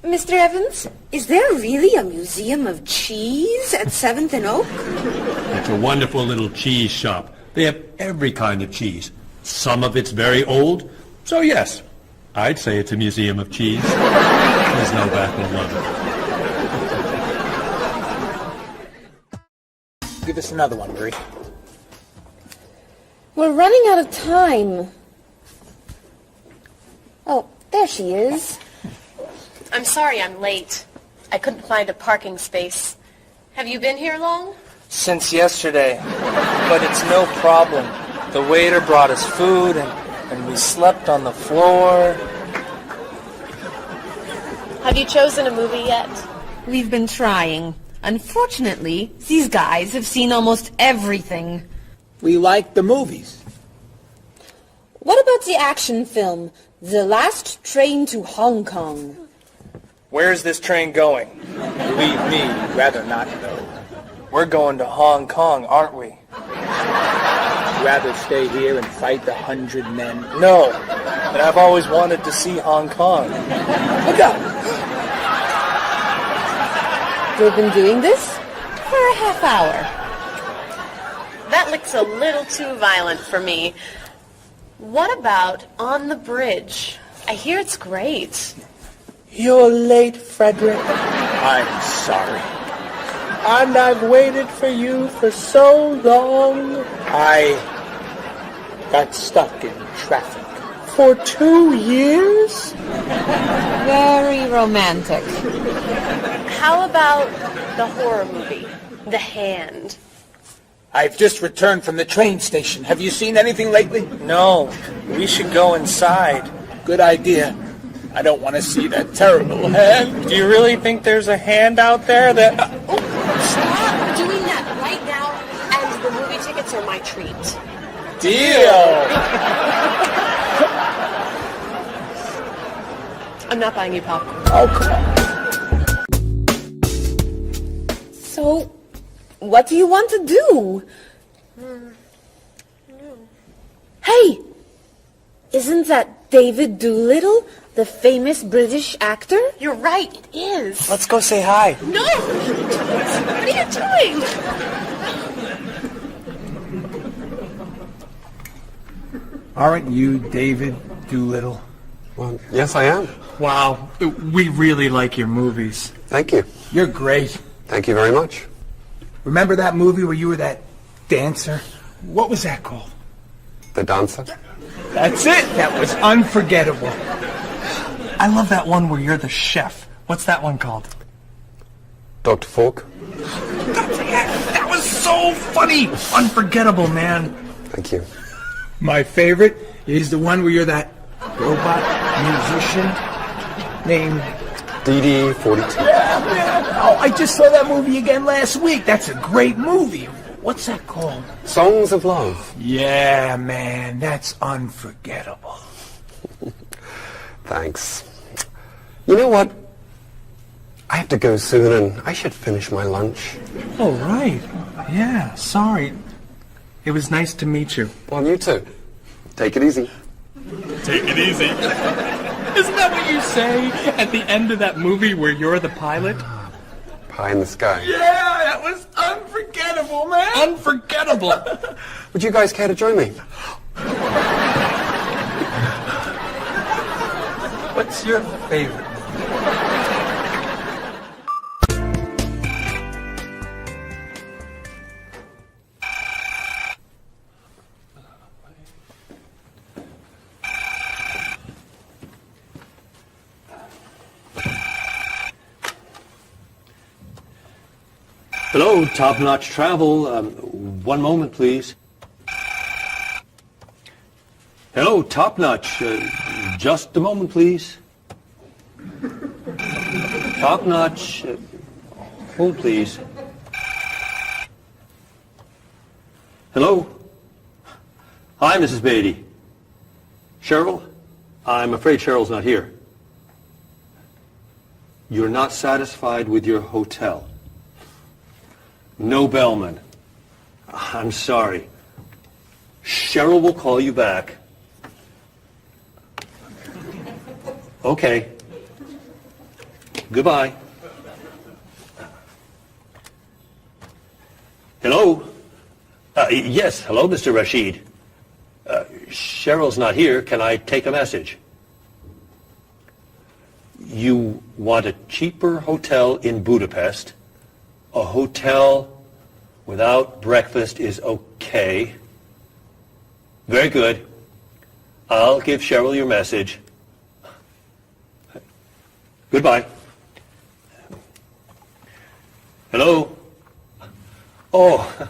S8: Mr. Evans, is there really a museum of cheese at 7th and Oak?
S4: It's a wonderful little cheese shop. They have every kind of cheese. Some of it's very old. So yes, I'd say it's a museum of cheese. Ms. Novak will love it.
S6: Give us another one, Marie.
S8: We're running out of time. Oh, there she is.
S5: I'm sorry I'm late. I couldn't find a parking space. Have you been here long?
S23: Since yesterday. But it's no problem. The waiter brought us food and we slept on the floor.
S5: Have you chosen a movie yet?
S8: We've been trying. Unfortunately, these guys have seen almost everything.
S6: We like the movies.
S8: What about the action film, The Last Train to Hong Kong?
S23: Where's this train going?
S6: Believe me, we'd rather not know.
S23: We're going to Hong Kong, aren't we?
S6: Rather stay here and fight the 100 men?
S23: No, but I've always wanted to see Hong Kong.
S6: Look out!
S8: We've been doing this for a half hour.
S5: That looks a little too violent for me. What about On the Bridge? I hear it's great.
S23: You're late, Frederick.
S6: I'm sorry.
S23: And I've waited for you for so long. got stuck in traffic. For 2 years?
S8: Very romantic.
S5: How about the horror movie, The Hand?
S23: I've just returned from the train station. Have you seen anything lately? No. We should go inside. Good idea. I don't want to see that terrible hand. Do you really think there's a hand out there that...
S5: Stop doing that right now, and the movie tickets are my treat.
S23: Deal!
S5: I'm not buying you popcorn.
S23: Oh, come on.
S8: So, what do you want to do? Hey! Isn't that David Doolittle, the famous British actor?
S5: You're right, it is.
S23: Let's go say hi.
S5: No! What are you doing?
S23: Aren't you David Doolittle?
S1: Well, yes, I am.
S23: Wow, we really like your movies.
S1: Thank you.
S23: You're great.
S1: Thank you very much.
S23: Remember that movie where you were that dancer? What was that called?
S1: The Dancer?
S23: That's it. That was unforgettable. I love that one where you're the chef. What's that one called?
S1: Dr. Falk?
S23: That was so funny. Unforgettable, man.
S1: Thank you.
S23: My favorite is the one where you're that robot musician named...
S1: DD-42.
S23: Yeah, man. Oh, I just saw that movie again last week. That's a great movie. What's that called?
S1: Songs of Love.
S23: Yeah, man. That's unforgettable.
S1: Thanks. You know what? I have to go soon and I should finish my lunch.
S23: Oh, right. Yeah, sorry. It was nice to meet you.
S1: Well, you too. Take it easy.
S23: Take it easy. Isn't that what you say at the end of that movie where you're the pilot?
S1: Pie in the sky.
S23: Yeah, that was unforgettable, man. Unforgettable.
S1: Would you guys care to join me?
S23: What's your favorite?
S4: Hello, Top Notch Travel. One moment, please. Hello, Top Notch. Just a moment, please. Top Notch. Hold, please. Hello? Hi, Mrs. Beatty. Cheryl? I'm afraid Cheryl's not here. You're not satisfied with your hotel? No bellman. I'm sorry. Cheryl will call you back. Okay. Goodbye. Hello? Yes, hello, Mr. Rashid. Cheryl's not here. Can I take a message? You want a cheaper hotel in Budapest? A hotel without breakfast is okay. Very good. I'll give Cheryl your message. Goodbye. Hello? Oh,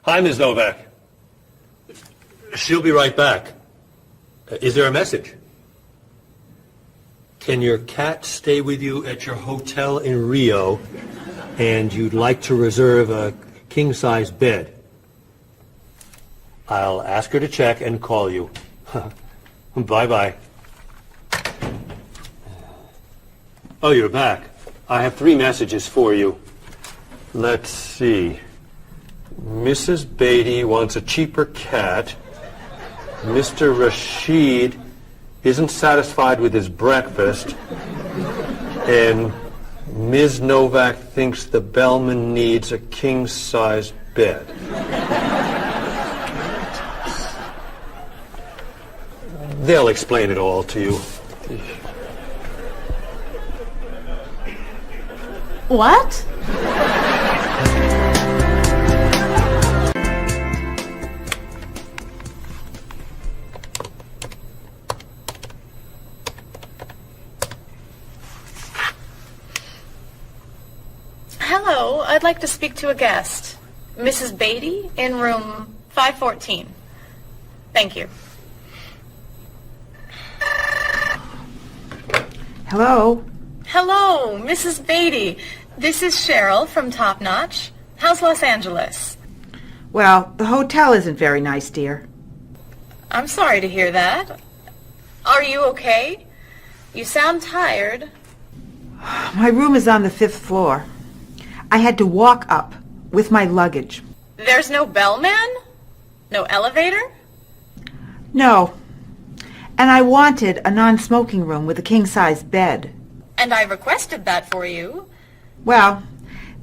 S4: hi, Ms. Novak. She'll be right back. Is there a message? Can your cat stay with you at your hotel in Rio, and you'd like to reserve a king-size bed? I'll ask her to check and call you. Bye-bye. Oh, you're back. I have 3 messages for you. Let's see. Mrs. Beatty wants a cheaper cat. Mr. Rashid isn't satisfied with his breakfast. And Ms. Novak thinks the bellman needs a king-size bed. They'll explain it all to you.
S16: What?
S5: Hello, I'd like to speak to a guest. Mrs. Beatty in room 514. Thank you.
S2: Hello?
S5: Hello, Mrs. Beatty. This is Cheryl from Top Notch. How's Los Angeles?
S2: Well, the hotel isn't very nice, dear.
S5: I'm sorry to hear that. Are you okay? You sound tired.
S2: My room is on the 5th floor. I had to walk up with my luggage.
S5: There's no bellman? No elevator?
S2: No. And I wanted a non-smoking room with a king-size bed.
S5: And I requested that for you.
S2: Well,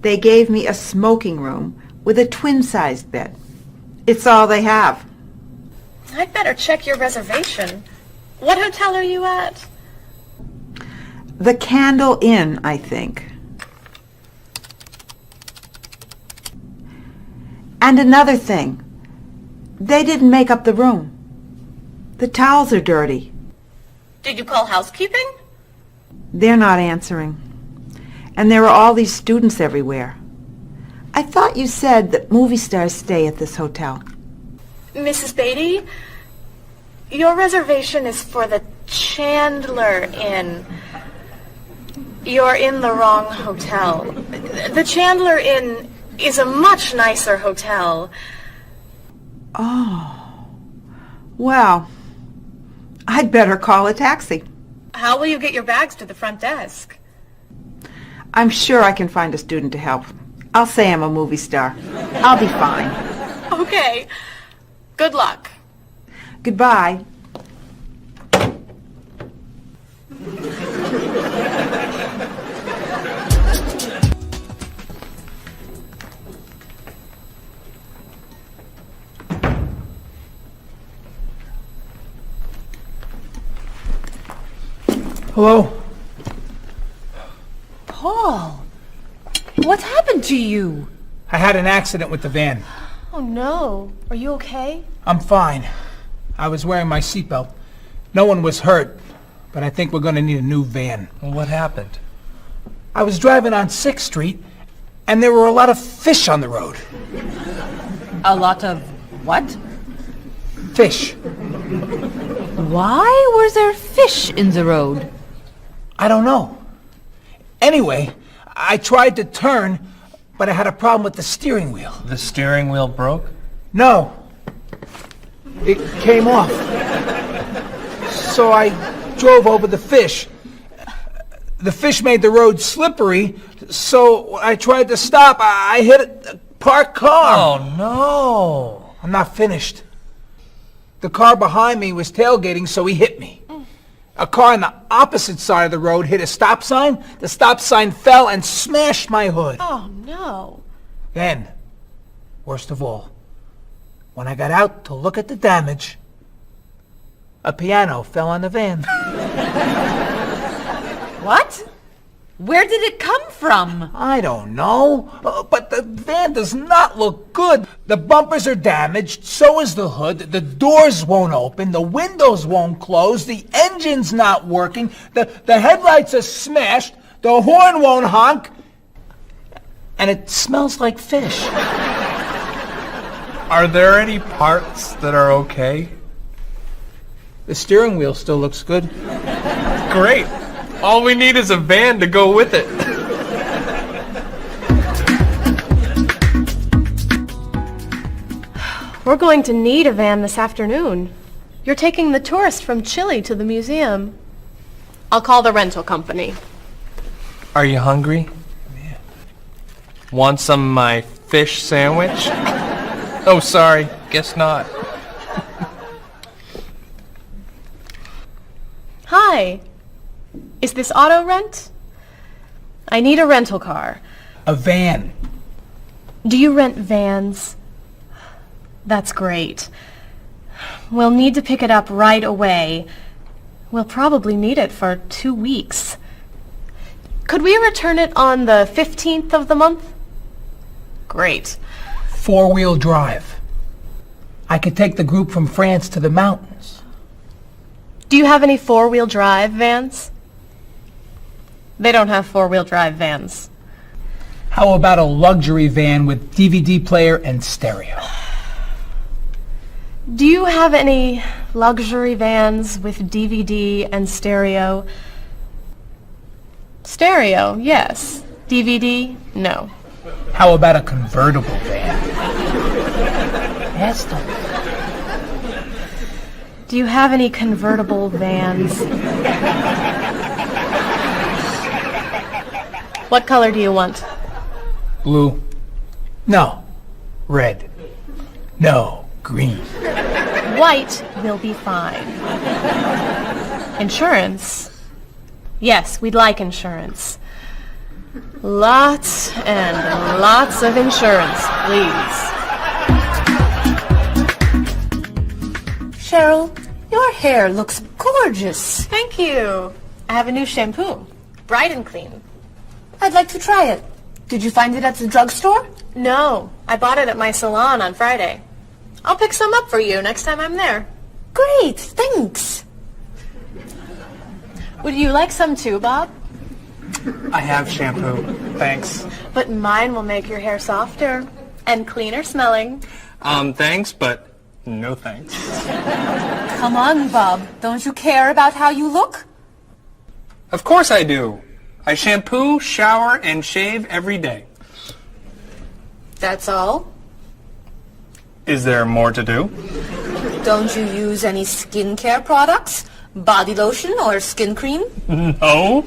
S2: they gave me a smoking room with a twin-sized bed. It's all they have.
S5: I'd better check your reservation. What hotel are you at?
S2: The Candle Inn, I think. And another thing. They didn't make up the room. The towels are dirty.
S5: Did you call housekeeping?
S2: They're not answering. And there are all these students everywhere. I thought you said that movie stars stay at this hotel.
S5: Mrs. Beatty, your reservation is for the Chandler Inn. You're in the wrong hotel. The Chandler Inn is a much nicer hotel.
S2: Oh. Well, I'd better call a taxi.
S5: How will you get your bags to the front desk?
S2: I'm sure I can find a student to help. I'll say I'm a movie star. I'll be fine.
S5: Okay. Good luck.
S2: Goodbye.
S23: Hello?
S7: Paul, what happened to you?
S23: I had an accident with the van.
S5: Oh no. Are you okay?
S23: I'm fine. I was wearing my seatbelt. No one was hurt, but I think we're going to need a new van.
S9: Well, what happened?
S23: I was driving on 6th Street, and there were a lot of fish on the road.
S7: A lot of what?
S23: Fish.
S7: Why were there fish in the road?
S23: I don't know. Anyway, I tried to turn, but I had a problem with the steering wheel.
S9: The steering wheel broke?
S23: No. It came off. So I drove over the fish. The fish made the road slippery, so when I tried to stop, I hit a parked car.
S9: Oh, no.
S23: I'm not finished. The car behind me was tailgating, so he hit me. A car on the opposite side of the road hit a stop sign. The stop sign fell and smashed my hood.
S5: Oh no.
S23: Then, worst of all, when I got out to look at the damage, a piano fell on the van.
S7: What? Where did it come from?
S23: I don't know, but the van does not look good. The bumpers are damaged, so is the hood, the doors won't open, the windows won't close, the engine's not working, the headlights are smashed, the horn won't honk, and it smells like fish.
S9: Are there any parts that are okay?
S23: The steering wheel still looks good.
S9: Great. All we need is a van to go with it.
S5: We're going to need a van this afternoon. You're taking the tourist from Chile to the museum. I'll call the rental company.
S9: Are you hungry?
S23: Yeah.
S9: Want some of my fish sandwich? Oh, sorry. Guess not.
S5: Hi. Is this auto rent? I need a rental car.
S23: A van.
S5: Do you rent vans? That's great. We'll need to pick it up right away. We'll probably need it for 2 weeks. Could we return it on the 15th of the month? Great.
S23: 4-wheel drive. I could take the group from France to the mountains.
S5: Do you have any 4-wheel drive vans? They don't have 4-wheel drive vans.
S23: How about a luxury van with DVD player and stereo?
S5: Do you have any luxury vans with DVD and stereo? Stereo, yes. DVD, no.
S23: How about a convertible van? Yes,
S5: Do you have any convertible vans? What color do you want?
S23: Blue. No. Red. No. Green.
S5: White will be fine. Insurance? Yes, we'd like insurance. Lots and lots of insurance, please.
S7: Cheryl, your hair looks gorgeous.
S5: Thank you. I have a new shampoo. Bright and clean.
S7: I'd like to try it. Did you find it at the drugstore?
S5: No, I bought it at my salon on Friday. I'll pick some up for you next time I'm there.
S7: Great, thanks.
S5: Would you like some too, Bob?
S23: I have shampoo. Thanks.
S5: But mine will make your hair softer and cleaner smelling.
S23: Thanks, but no thanks.
S7: Come on, Bob. Don't you care about how you look?
S23: Of course I do. I shampoo, shower, and shave every day.
S7: That's all?
S23: Is there more to do?
S7: Don't you use any skincare products? Body lotion or skin cream?
S23: No.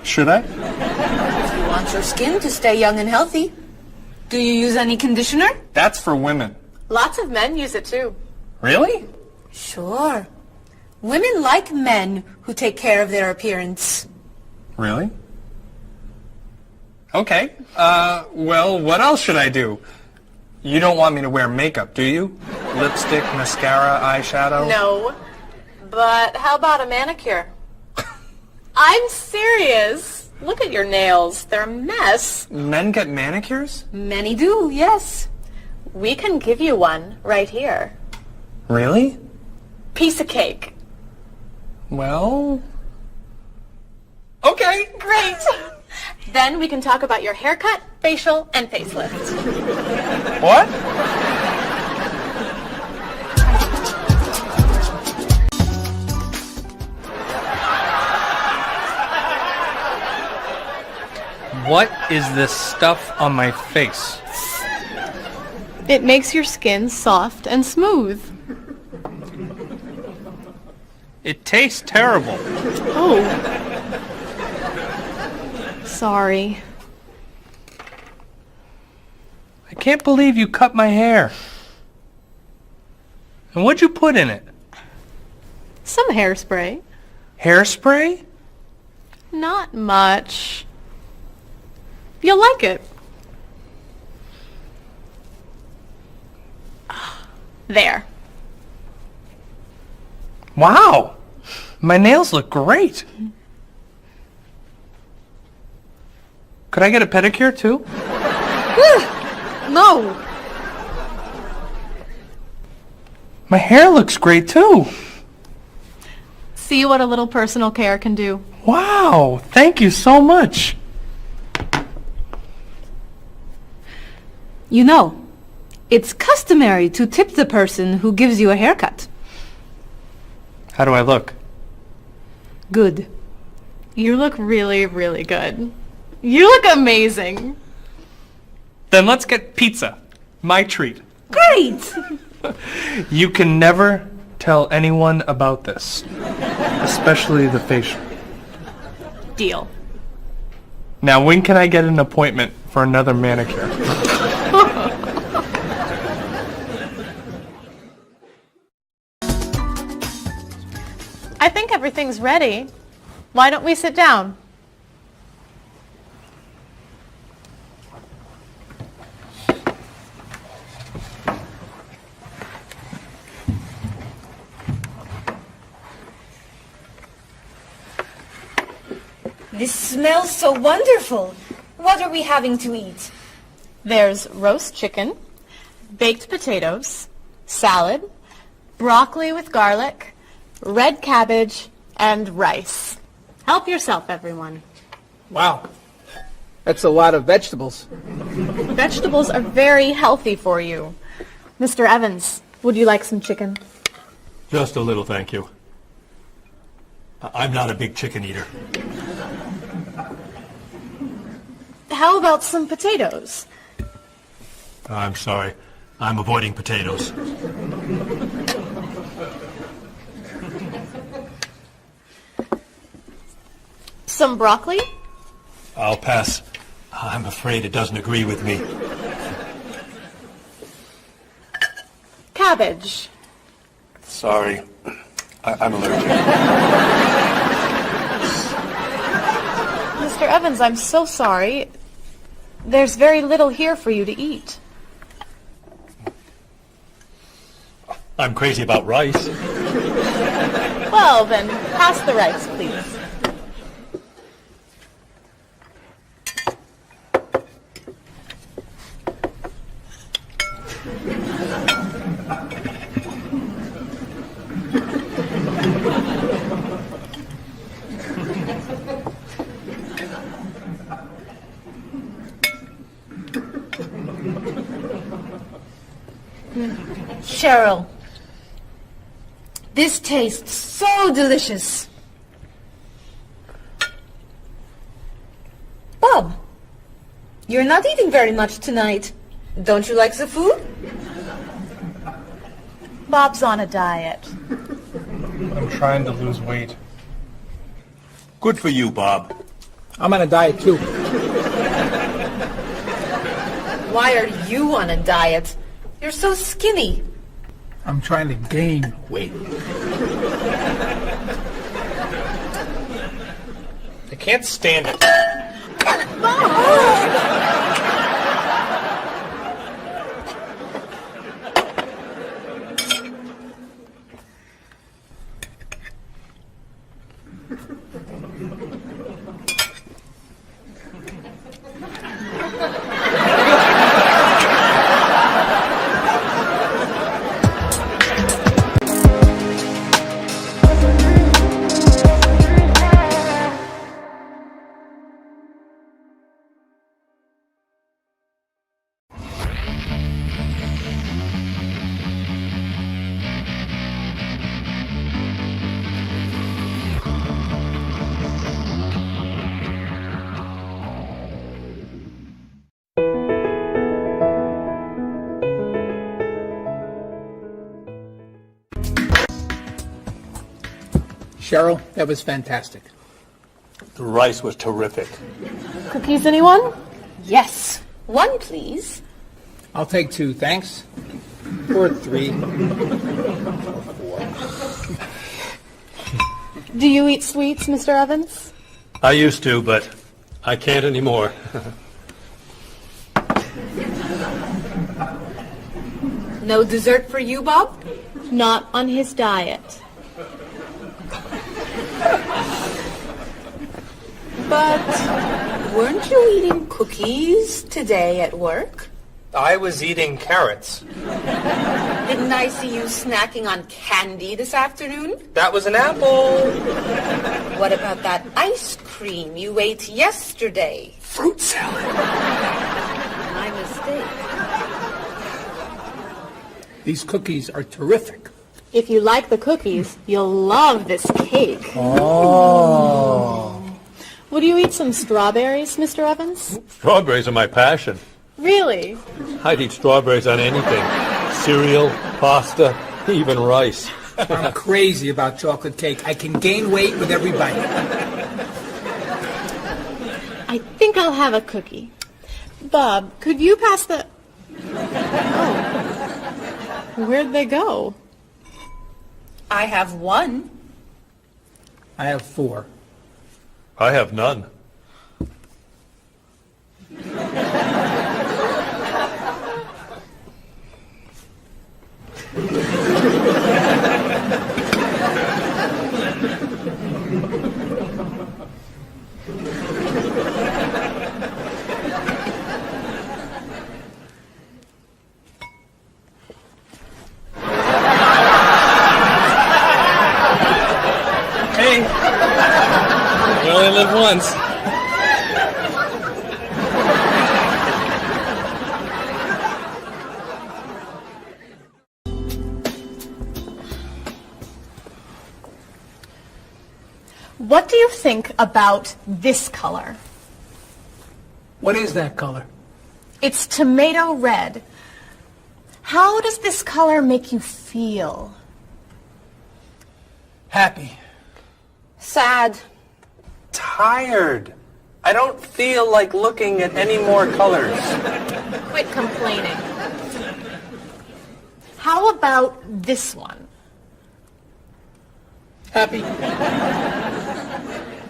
S23: Should I?
S7: If you want your skin to stay young and healthy. Do you use any conditioner?
S23: That's for women.
S5: Lots of men use it too.
S23: Really?
S7: Sure. Women like men who take care of their appearance.
S23: Really? Okay. Well, what else should I do? You don't want me to wear makeup, do you? Lipstick, mascara, eyeshadow?
S5: No. But how about a manicure? I'm serious. Look at your nails. They're a mess.
S23: Men get manicures?
S7: Many do, yes.
S5: We can give you one right here.
S23: Really?
S5: Piece of cake.
S23: Well... Okay.
S5: Great. Then we can talk about your haircut, facial, and facelift.
S23: What? What is this stuff on my face?
S5: It makes your skin soft and smooth.
S23: It tastes terrible.
S5: Oh. Sorry.
S23: I can't believe you cut my hair. And what'd you put in it?
S5: Some hairspray.
S23: Hairspray?
S5: Not much. You'll like it. There.
S23: Wow! My nails look great. Could I get a pedicure too?
S5: No.
S23: My hair looks great too.
S5: See what a little personal care can do.
S23: Wow! Thank you so much.
S7: You know, it's customary to tip the person who gives you a haircut.
S23: How do I look?
S7: Good.
S5: You look really, really good. You look amazing.
S23: Then let's get pizza. My treat.
S7: Great!
S23: You can never tell anyone about this. Especially the facial.
S5: Deal.
S23: Now, when can I get an appointment for another manicure?
S5: I think everything's ready. Why don't we sit down?
S8: This smells so wonderful. What are we having to eat?
S5: There's roast chicken, baked potatoes, salad, broccoli with garlic, red cabbage, and rice. Help yourself, everyone.
S23: Wow. That's a lot of vegetables.
S5: Vegetables are very healthy for you. Mr. Evans, would you like some chicken?
S4: Just a little, thank you. I'm not a big chicken eater.
S5: How about some potatoes?
S4: I'm sorry. I'm avoiding potatoes.
S5: Some broccoli?
S4: I'll pass. I'm afraid it doesn't agree with me.
S5: Cabbage.
S4: Sorry. I'm allergic.
S5: Mr. Evans, I'm so sorry. There's very little here for you to eat.
S4: I'm crazy about rice.
S5: Well, then, pass the rice, please.
S8: Cheryl, this tastes so delicious. Bob, you're not eating very much tonight. Don't you like the food?
S5: Bob's on a diet.
S23: I'm trying to lose weight.
S4: Good for you, Bob.
S23: I'm on a diet too.
S8: Why are you on a diet? You're so skinny.
S23: I'm trying to gain weight. I can't stand it. Cheryl, that was fantastic.
S4: The rice was terrific.
S5: Cookies, anyone?
S8: Yes. One, please.
S23: I'll take 2, thanks. Or 3. Or 4.
S5: Do you eat sweets, Mr. Evans?
S4: I used to, but I can't anymore.
S8: No dessert for you, Bob?
S5: Not on his diet.
S8: But weren't you eating cookies today at work?
S23: I was eating carrots.
S8: Didn't I see you snacking on candy this afternoon?
S23: That was an apple.
S8: What about that ice cream you ate yesterday?
S23: Fruit salad.
S8: My mistake.
S23: These cookies are terrific.
S5: If you like the cookies, you'll love this cake.
S23: Oh.
S5: Would you eat some strawberries, Mr. Evans?
S4: Strawberries are my passion.
S5: Really?
S4: I'd eat strawberries on anything. Cereal, pasta, even rice.
S23: I'm crazy about chocolate cake. I can gain weight with every bite.
S5: I think I'll have a cookie. Bob, could you pass the... Oh. Where'd they go?
S8: I have 1.
S23: I have 4.
S4: I have none.
S9: Hey, you only live once.
S5: What do you think about this color?
S23: What is that color?
S5: It's tomato red. How does this color make you feel?
S23: Happy.
S1: Sad. Tired. I don't feel like looking at any more colors.
S5: Quit complaining. How about this one?
S23: Happy.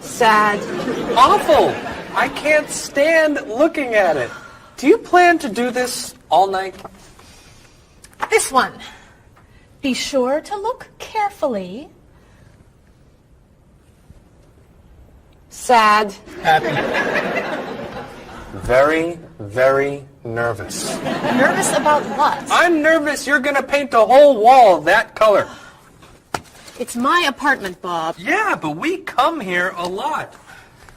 S1: Sad. Awful. I can't stand looking at it. Do you plan to do this all night?
S5: This one. Be sure to look carefully.
S1: Sad.
S23: Happy.
S1: Very, very nervous.
S5: Nervous about what?
S1: I'm nervous you're going to paint the whole wall that color.
S5: It's my apartment, Bob.
S1: Yeah, but we come here a lot.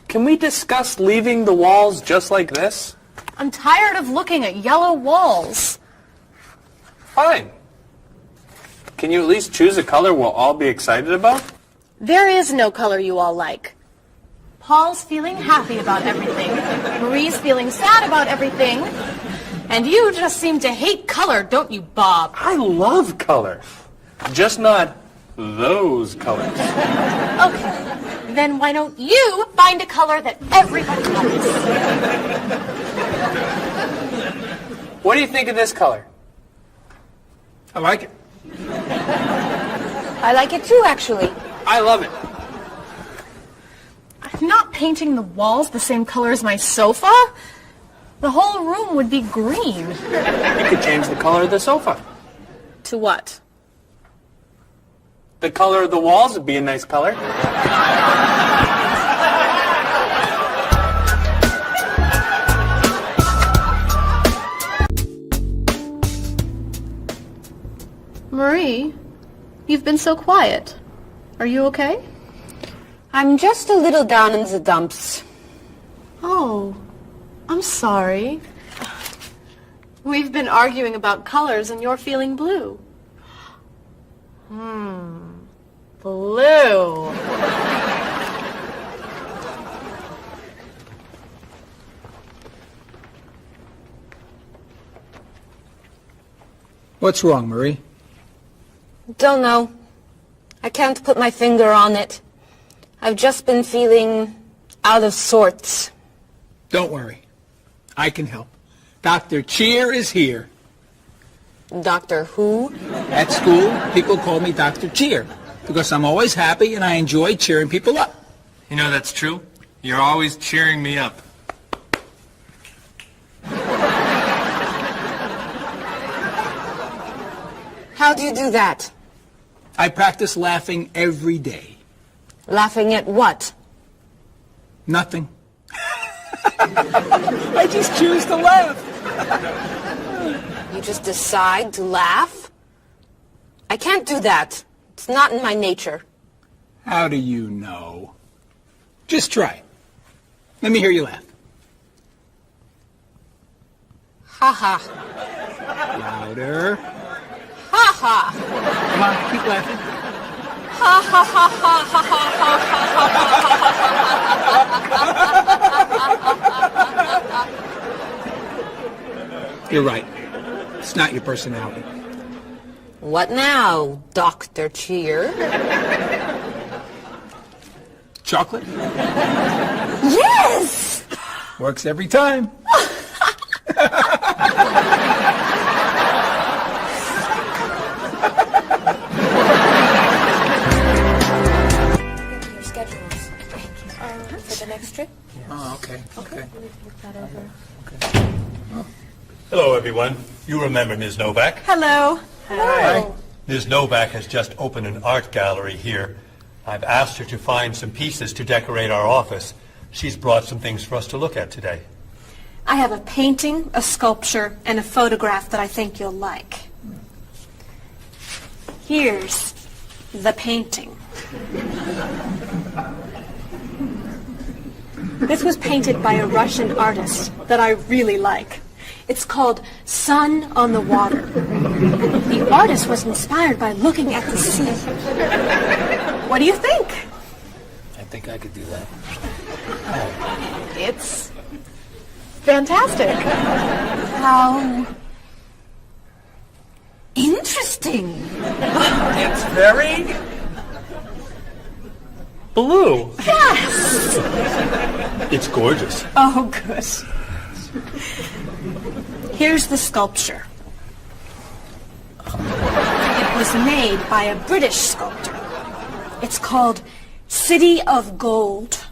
S1: Can we discuss leaving the walls just like this?
S5: I'm tired of looking at yellow walls.
S1: Fine. Can you at least choose a color we'll all be excited about?
S5: There is no color you all like. Paul's feeling happy about everything. Marie's feeling sad about everything. And you just seem to hate color, don't you, Bob?
S1: I love color. Just not those colors.
S5: Okay, then why don't you find a color that everybody likes?
S1: What do you think of this color?
S23: I like it.
S8: I like it too, actually.
S1: I love it.
S5: I'm not painting the walls the same color as my sofa. The whole room would be green.
S1: You could change the color of the sofa.
S5: To what?
S1: The color of the walls would be a nice color.
S5: Marie, you've been so quiet. Are you okay?
S8: I'm just a little down in the dumps.
S5: Oh, I'm sorry. We've been arguing about colors and you're feeling blue. Blue.
S23: What's wrong, Marie?
S8: Don't know. I can't put my finger on it. I've just been feeling out of sorts.
S23: Don't worry. I can help. Dr. Cheer is here.
S8: Doctor who?
S23: At school, people call me Dr. Cheer because I'm always happy and I enjoy cheering people up.
S4: You know that's true. You're always cheering me up.
S8: How do you do that?
S23: I practice laughing every day.
S8: Laughing at what?
S23: Nothing. I just choose to laugh.
S8: You just decide to laugh? I can't do that. It's not in my nature.
S23: How do you know? Just try. Let me hear you laugh.
S8: Ha ha.
S23: Louder.
S8: Ha ha.
S23: Come on, keep laughing.
S8: Ha ha ha ha ha ha.
S23: You're right. It's not your personality.
S8: What now, Dr. Cheer?
S23: Chocolate?
S8: Yes!
S23: Works every time.
S8: Your schedules. For the next trip?
S23: Oh, okay.
S8: Okay. Look that over.
S4: Hello, everyone. You remember Ms. Novak?
S5: Hello.
S23: Hi.
S4: Ms. Novak has just opened an art gallery here. I've asked her to find some pieces to decorate our office. She's brought some things for us to look at today.
S5: I have a painting, a sculpture, and a photograph that I think you'll like. Here's the painting. This was painted by a Russian artist that I really like. It's called Sun on the Water. The artist was inspired by looking at the sea. What do you think?
S23: I think I could do that.
S5: It's fantastic.
S7: How interesting.
S1: It's very blue.
S7: Yes.
S4: It's gorgeous.
S7: Oh, good. Here's the sculpture. It was made by a British sculptor. It's called City of Gold.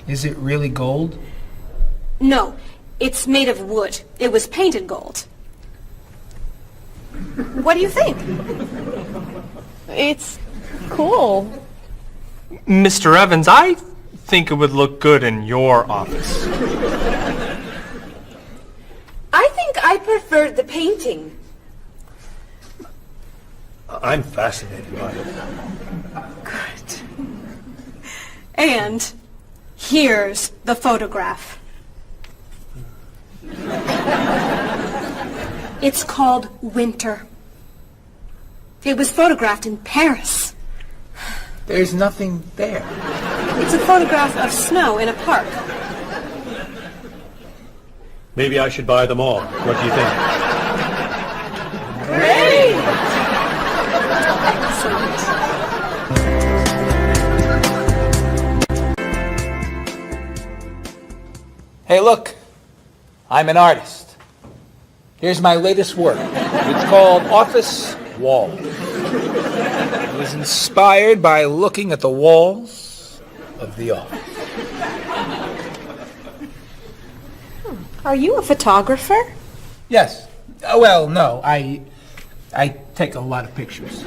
S23: Is it really gold?
S7: No, it's made of wood. It was painted gold. What do you think?
S5: It's cool.
S9: Mr. Evans, I think it would look good in your office.
S7: I think I preferred the painting.
S4: I'm fascinated by it.
S7: Good. And here's the photograph. It's called Winter. It was photographed in Paris.
S23: There's nothing there.
S7: It's a photograph of snow in a park.
S4: Maybe I should buy them all. What do you think?
S7: Great!
S23: Hey, look. I'm an artist. Here's my latest work. It's called Office Wall. It was inspired by looking at the walls of the office.
S7: Are you a photographer?
S23: Yes. Well, no. I take a lot of pictures.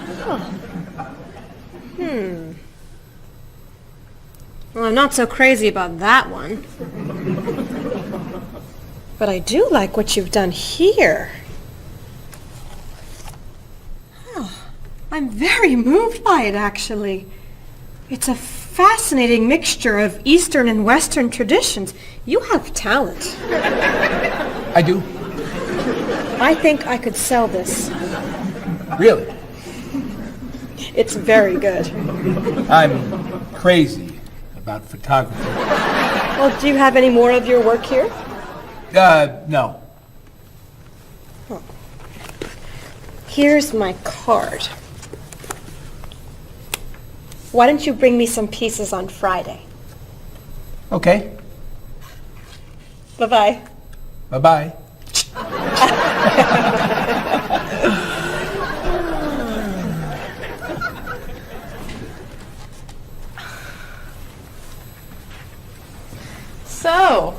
S7: Well, I'm not so crazy about that one. But I do like what you've done here. Oh, I'm very moved by it, actually. It's a fascinating mixture of Eastern and Western traditions. You have talent.
S23: I do.
S7: I think I could sell this.
S23: Really?
S7: It's very good.
S23: I'm crazy about photography.
S7: Well, do you have any more of your work here?
S23: No.
S7: Oh. Here's my card. Why don't you bring me some pieces on Friday?
S23: Okay.
S7: Bye-bye.
S23: Bye-bye.
S5: So,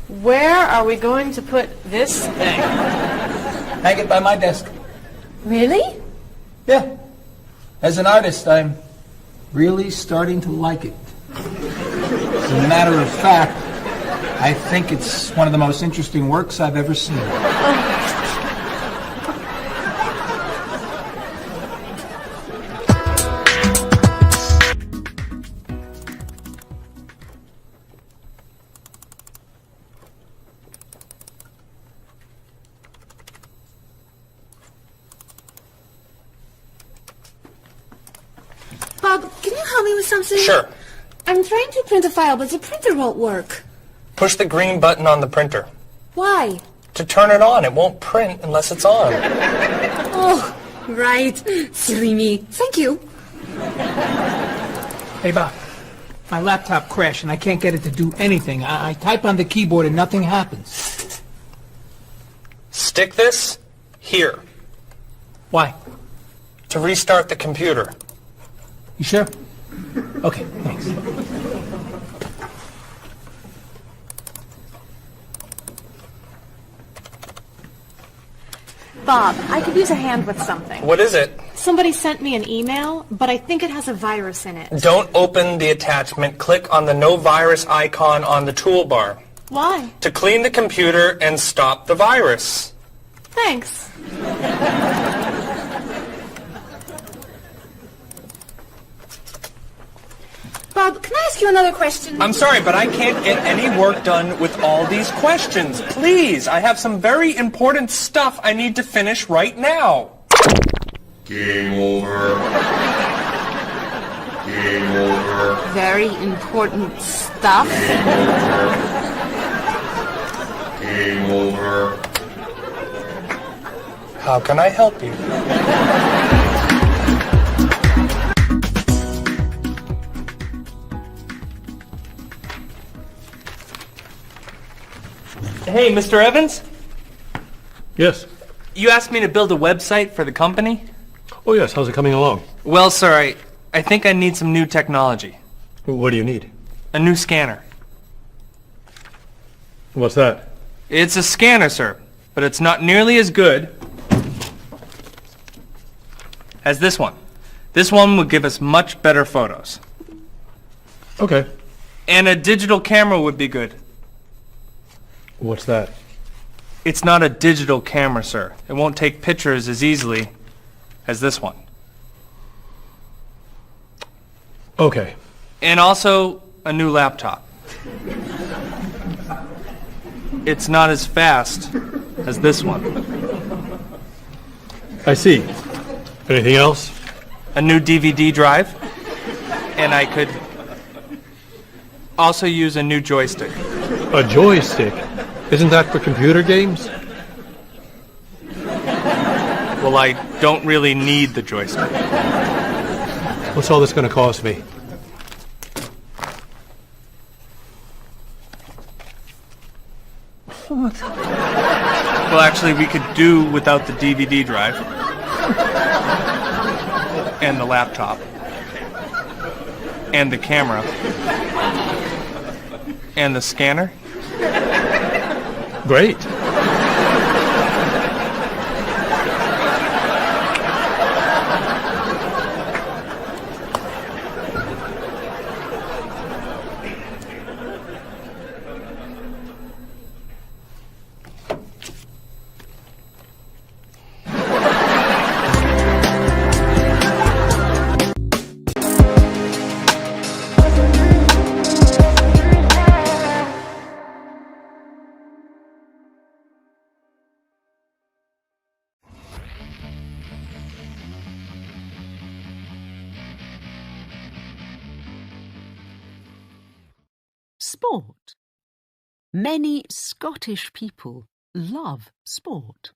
S5: where are we going to put this thing?
S23: Hang it by my desk.
S7: Really?
S23: Yeah. As an artist, I'm really starting to like it. As a matter of fact, I think it's one of the most interesting works I've ever seen.
S8: Bob, can you help me with something?
S1: Sure.
S8: I'm trying to print a file, but the printer won't work.
S1: Push the green button on the printer.
S8: Why?
S1: To turn it on. It won't print unless it's on.
S8: Oh, right. Silly me. Thank you.
S23: Hey, Bob. My laptop crashed and I can't get it to do anything. I type on the keyboard and nothing happens.
S1: Stick this here.
S23: Why?
S1: To restart the computer.
S23: You sure? Okay, thanks.
S5: Bob, I could use a hand with something.
S1: What is it?
S5: Somebody sent me an email, but I think it has a virus in it.
S1: Don't open the attachment. Click on the no virus icon on the toolbar.
S5: Why?
S1: To clean the computer and stop the virus.
S5: Thanks.
S8: Bob, can I ask you another question?
S1: I'm sorry, but I can't get any work done with all these questions. Please, I have some very important stuff I need to finish right now.
S11: Game over. Game over.
S8: very important stuff.
S4: Game over.
S1: How can I help you? Hey, Mr. Evans?
S4: Yes.
S1: You asked me to build a website for the company?
S4: Oh, yes. How's it coming along?
S1: Well, sir, I think I need some new technology.
S4: What do you need?
S1: A new scanner.
S4: What's that?
S1: It's a scanner, sir, but it's not nearly as good as this one. This one would give us much better photos.
S4: Okay.
S1: And a digital camera would be good.
S4: What's that?
S1: It's not a digital camera, sir. It won't take pictures as easily as this one.
S4: Okay.
S1: And also a new laptop. It's not as fast as this one.
S4: I see. Anything else?
S1: A new DVD drive. And I could also use a new joystick.
S4: A joystick? Isn't that for computer games?
S1: Well, I don't really need the joystick.
S4: What's all this going to cost me?
S1: Well, actually, we could do without the DVD drive. And the laptop. And the camera. And the scanner.
S4: Great.
S11: Sport. Many Scottish people love sport.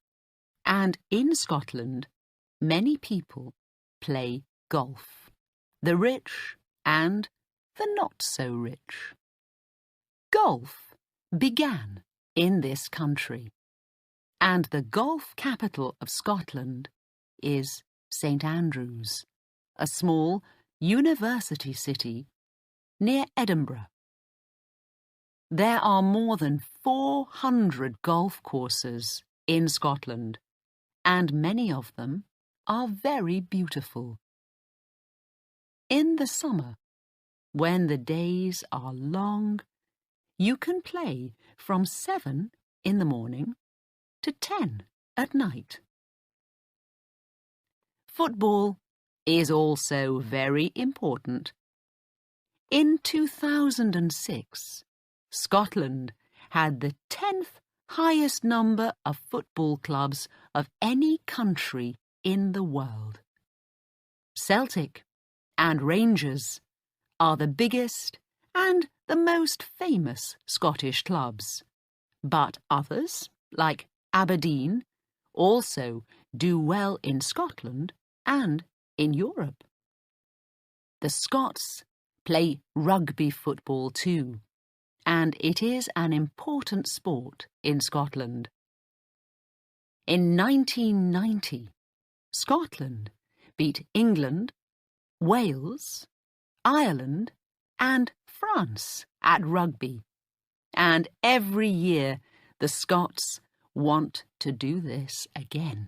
S11: And in Scotland, many people play golf. The rich and the not so rich. Golf began in this country. And the golf capital of Scotland is St Andrews, a small university city near Edinburgh. There are more than 400 golf courses in Scotland, and many of them are very beautiful. In the summer, when the days are long, you can play from 7 in the morning to 10 at night. Football is also very important. In 2006, Scotland had the 10th highest number of football clubs of any country in the world. Celtic and Rangers are the biggest and the most famous Scottish clubs, but others, like Aberdeen, also do well in Scotland and in Europe. The Scots play rugby football too, and it is an important sport in Scotland. In 1990, Scotland beat England, Wales, Ireland, and France at rugby, and every year the Scots want to do this again.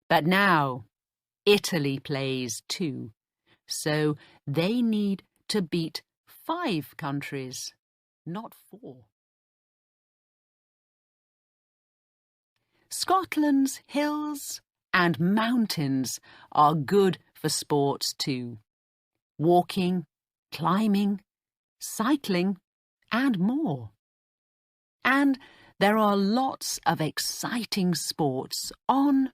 S11: But now Italy plays too, so they need to beat 5 countries, not 4. Scotland's hills and mountains are good for sports too. Walking, climbing, cycling, and more. And there are lots of exciting sports on,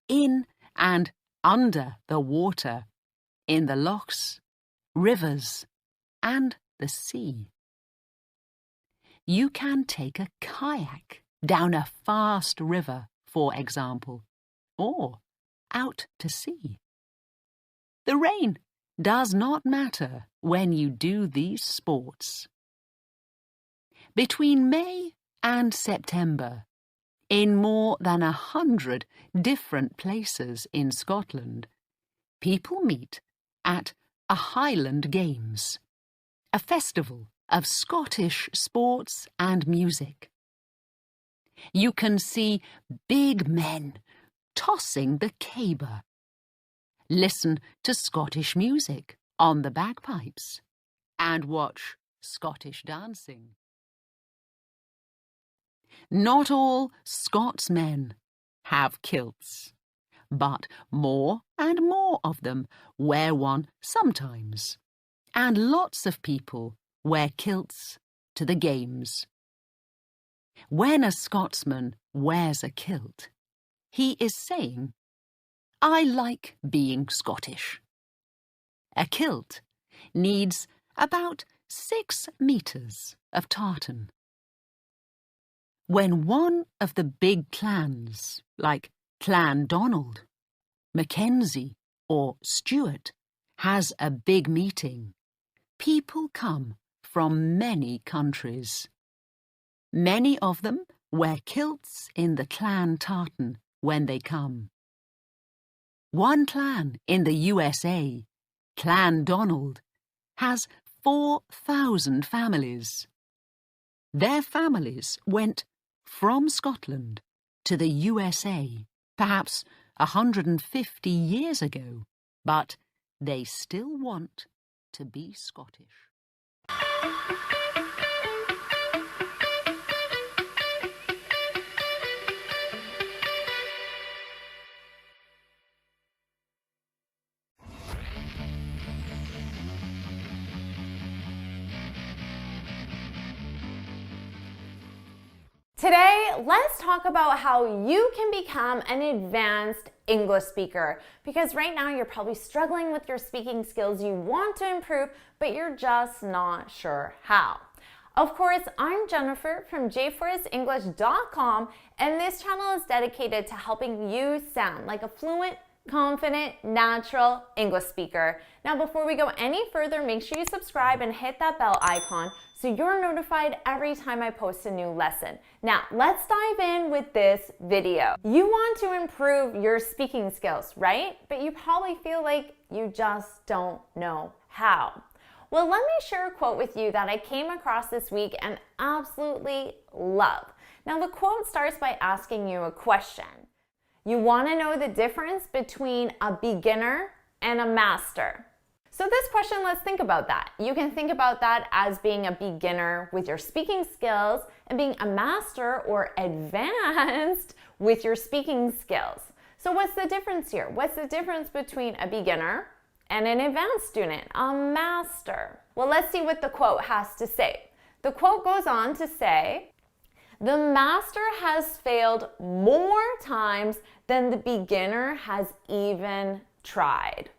S11: in, and under the water, in the lochs, rivers, and the sea. You can take a kayak down a fast river, for example, or out to sea. The rain does not matter when you do these sports. Between May and September, in more than 100 different places in Scotland, people meet at a Highland Games, a festival of Scottish sports and music. You can see big men tossing the caber, listen to Scottish music on the bagpipes, and watch Scottish dancing. Not all Scotsmen have kilts, but more and more of them wear one sometimes, and lots of people wear kilts to the games. When a Scotsman wears a kilt, he is saying, "I like being Scottish." A kilt needs about 6 meters of tartan. When one of the big clans, like Clan Donald, Mackenzie, or Stuart, has a big meeting, people come from many countries. Many of them wear kilts in the clan tartan when they come. One clan in the USA, Clan Donald, has 4,000 families. Their families went from Scotland to the USA perhaps 150 years ago, but they still want to be Scottish.
S16: Today, let's talk about how you can become an advanced English speaker, because right now you're probably struggling with your speaking skills. You want to improve, but you're just not sure how. Of course, I'm Jennifer from jforrestenglish.com, and this channel is dedicated to helping you sound like a fluent, confident, natural English speaker. Now, before we go any further, make sure you subscribe and hit that bell icon so you're notified every time I post a new lesson. Now, let's dive in with this video. You want to improve your speaking skills, right? But you probably feel like you just don't know how. Well, let me share a quote with you that I came across this week and absolutely love. Now, the quote starts by asking you a question. You want to know the difference between a beginner and a master. So this question, let's think about that. You can think about that as being a beginner with your speaking skills and being a master or advanced with your speaking skills. So what's the difference here? What's the difference between a beginner and an advanced student, a master? Well, let's see what the quote has to say. The quote goes on to say, "The master has failed more times than the beginner has even tried."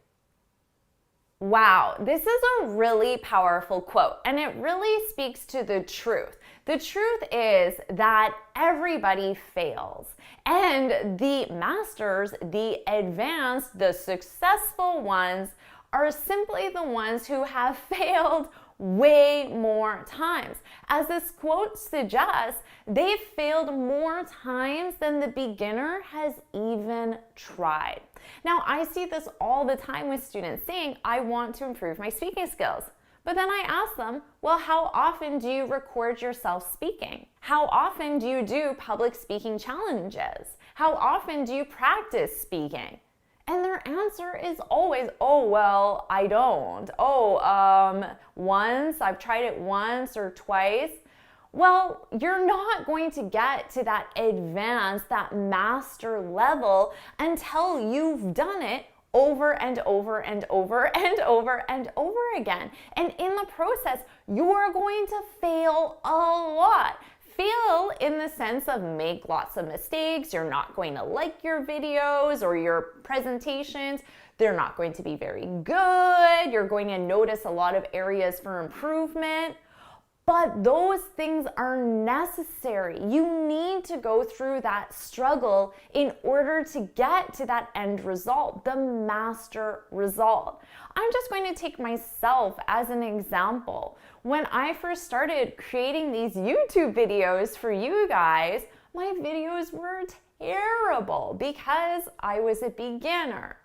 S16: Wow, this is a really powerful quote, and it really speaks to the truth. The truth is that everybody fails, and the masters, the advanced, the successful ones are simply the ones who have failed way more times. As this quote suggests, they've failed more times than the beginner has even tried. Now, I see this all the time with students saying, "I want to improve my speaking skills." But then I ask them, well, how often do you record yourself speaking? How often do you do public speaking challenges? How often do you practice speaking? And their answer is always, "Oh, well, I don't. Once, I've tried it once or twice." Well, you're not going to get to that advanced, that master level until you've done it over and over and over and over and over again. And in the process, you're going to fail a lot. Fail in the sense of make lots of mistakes. You're not going to like your videos or your presentations. They're not going to be very good. You're going to notice a lot of areas for improvement. But those things are necessary. You need to go through that struggle in order to get to that end result, the master result. I'm just going to take myself as an example. When I first started creating these YouTube videos for you guys, my videos were terrible because I was a beginner.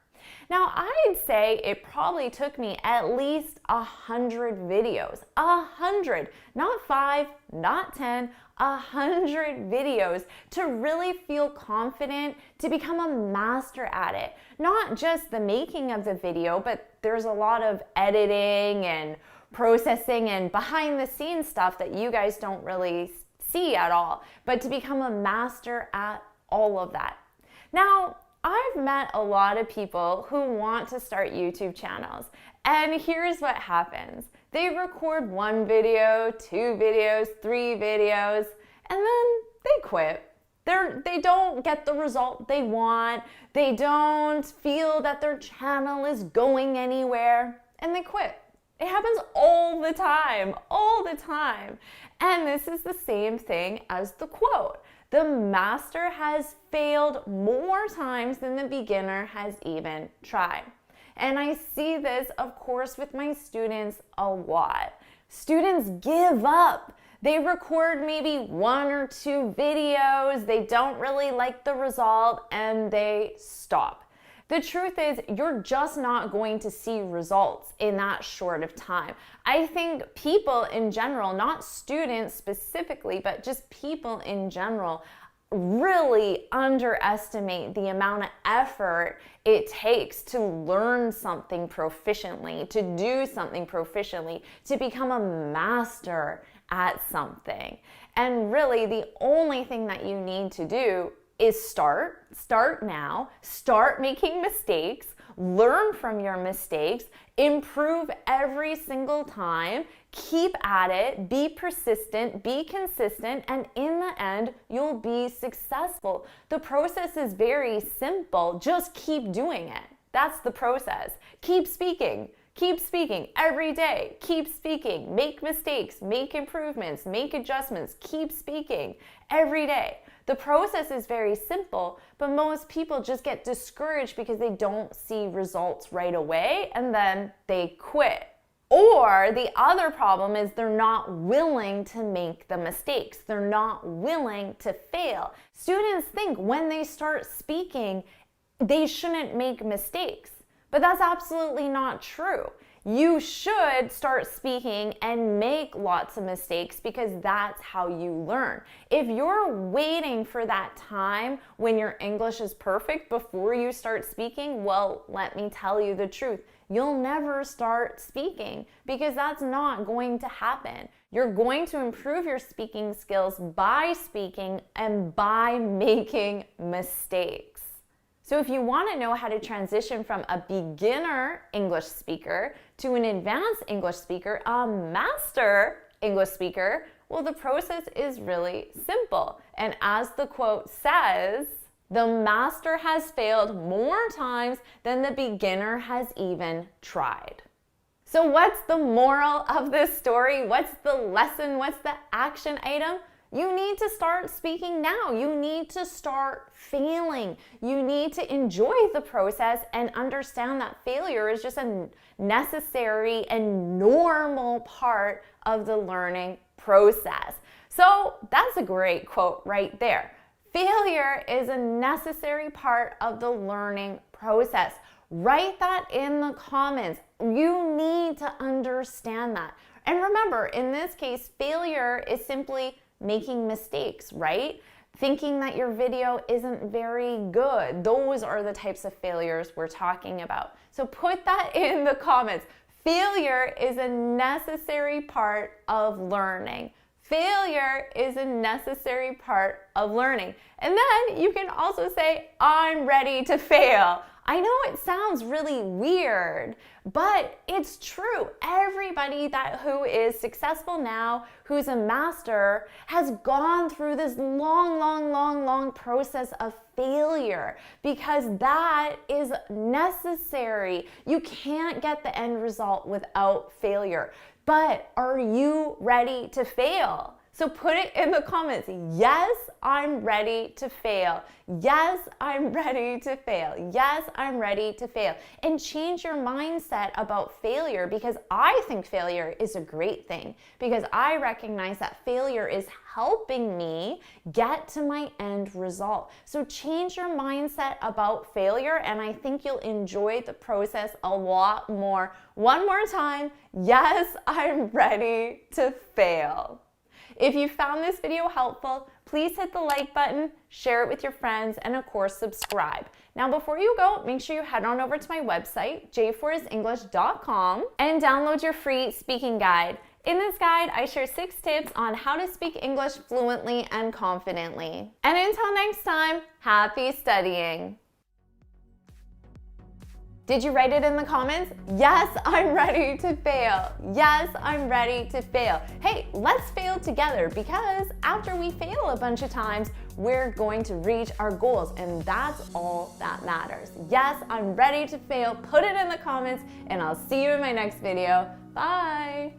S16: Now, I'd say it probably took me at least 100 videos. 100, not 5, not 10, 100 videos to really feel confident to become a master at it. Not just the making of the video, but there's a lot of editing and processing and behind the scenes stuff that you guys don't really see at all, but to become a master at all of that. Now, I've met a lot of people who want to start YouTube channels, and here's what happens. They record 1 video, 2 videos, 3 videos, and then they quit. They don't get the result they want. They don't feel that their channel is going anywhere, and they quit. It happens all the time, all the time. And this is the same thing as the quote. The master has failed more times than the beginner has even tried. And I see this, of course, with my students a lot. Students give up. They record maybe 1 or 2 videos, they don't really like the result, and they stop. The truth is, you're just not going to see results in that short of time. I think people in general, not students specifically, but just people in general, really underestimate the amount of effort it takes to learn something proficiently, to do something proficiently, to become a master at something. And really, the only thing that you need to do is start now, start making mistakes, learn from your mistakes, improve every single time, keep at it, be persistent, be consistent, and in the end, you'll be successful. The process is very simple. Just keep doing it. That's the process. Keep speaking. Keep speaking every day. Keep speaking. Make mistakes, make improvements, make adjustments. Keep speaking every day. The process is very simple, but most people just get discouraged because they don't see results right away and then they quit. Or the other problem is they're not willing to make the mistakes. They're not willing to fail. Students think when they start speaking, they shouldn't make mistakes, but that's absolutely not true. You should start speaking and make lots of mistakes because that's how you learn. If you're waiting for that time when your English is perfect before you start speaking, well, let me tell you the truth. You'll never start speaking because that's not going to happen. You're going to improve your speaking skills by speaking and by making mistakes. So if you want to know how to transition from a beginner English speaker to an advanced English speaker, a master English speaker, well, the process is really simple. And as the quote says, the master has failed more times than the beginner has even tried. So what's the moral of this story? What's the lesson? What's the action item? You need to start speaking now. You need to start failing. You need to enjoy the process and understand that failure is just a necessary and normal part of the learning process. So that's a great quote right there. Failure is a necessary part of the learning process. Write that in the comments. You need to understand that. And remember, in this case, failure is simply making mistakes, right? Thinking that your video isn't very good. Those are the types of failures we're talking about. So put that in the comments. Failure is a necessary part of learning. Failure is a necessary part of learning. And then you can also say, I'm ready to fail. I know it sounds really weird, but it's true. Everybody who is successful now, who's a master, has gone through this long process of failure, because that is necessary. You can't get the end result without failure. But are you ready to fail? So put it in the comments. Yes, I'm ready to fail. Yes, I'm ready to fail. Yes, I'm ready to fail. And change your mindset about failure, because I think failure is a great thing, because I recognize that failure is helping me get to my end result. So change your mindset about failure, and I think you'll enjoy the process a lot more. One more time. Yes, I'm ready to fail. If you found this video helpful, please hit the like button, share it with your friends, and of course, subscribe. Now, before you go, make sure you head on over to my website, j4english.com, and download your free speaking guide. In this guide, I share 6 tips on how to speak English fluently and confidently. And until next time, happy studying! Did you write it in the comments? Yes, I'm ready to fail. Yes, I'm ready to fail. Hey, let's fail together, because after we fail a bunch of times, we're going to reach our goals, and that's all that matters. Yes, I'm ready to fail. Put it in the comments, and I'll see you in my next video. Bye.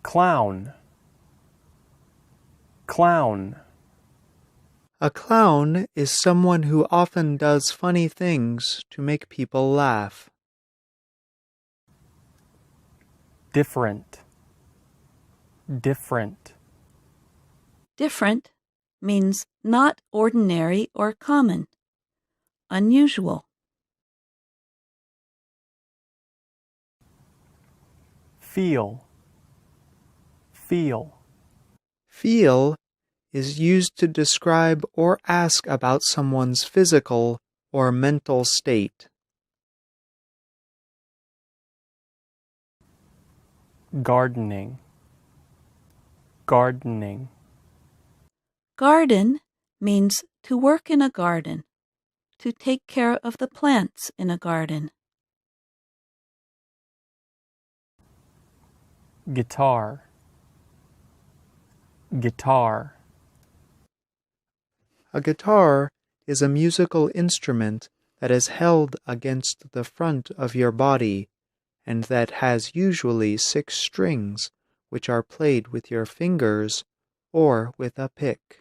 S1: Clown. Clown.
S13: A clown is someone who often does funny things to make people laugh.
S1: Different. Different.
S14: Different means not ordinary or common, unusual.
S1: Feel. Feel.
S13: Feel is used to describe or ask about someone's physical or mental state.
S1: Gardening. Gardening.
S14: Garden means to work in a garden, to take care of the plants in a garden.
S1: Guitar. Guitar.
S13: A guitar is a musical instrument that is held against the front of your body and that has usually 6 strings, which are played with your fingers or with a pick.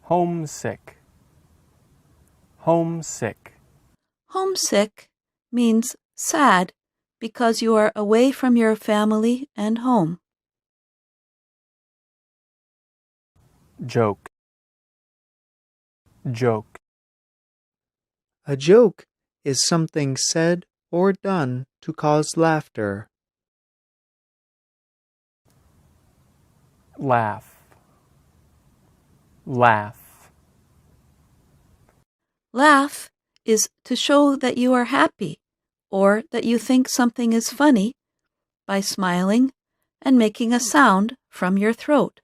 S1: Homesick. Homesick.
S14: Homesick means sad because you are away from your family and home.
S1: Joke. Joke.
S13: A joke is something said or done to cause laughter.
S1: Laugh. Laugh.
S14: Laugh is to show that you are happy or that you think something is funny by smiling and making a sound from your throat.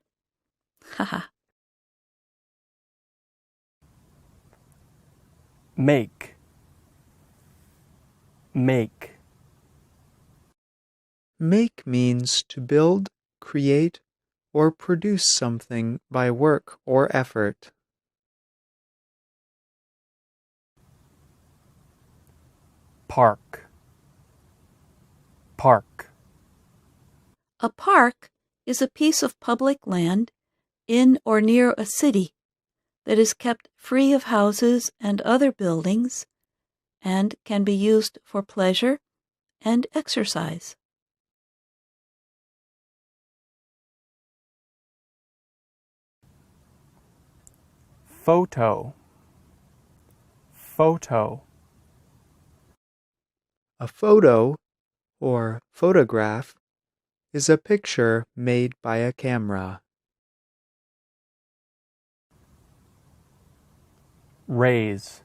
S14: Haha.
S1: Make. Make.
S13: Make means to build, create, or produce something by work or effort.
S1: Park. Park.
S14: A park is a piece of public land in or near a city that is kept free of houses and other buildings and can be used for pleasure and exercise.
S1: Photo. Photo.
S13: A photo, or photograph, is a picture made by a camera.
S9: Raise.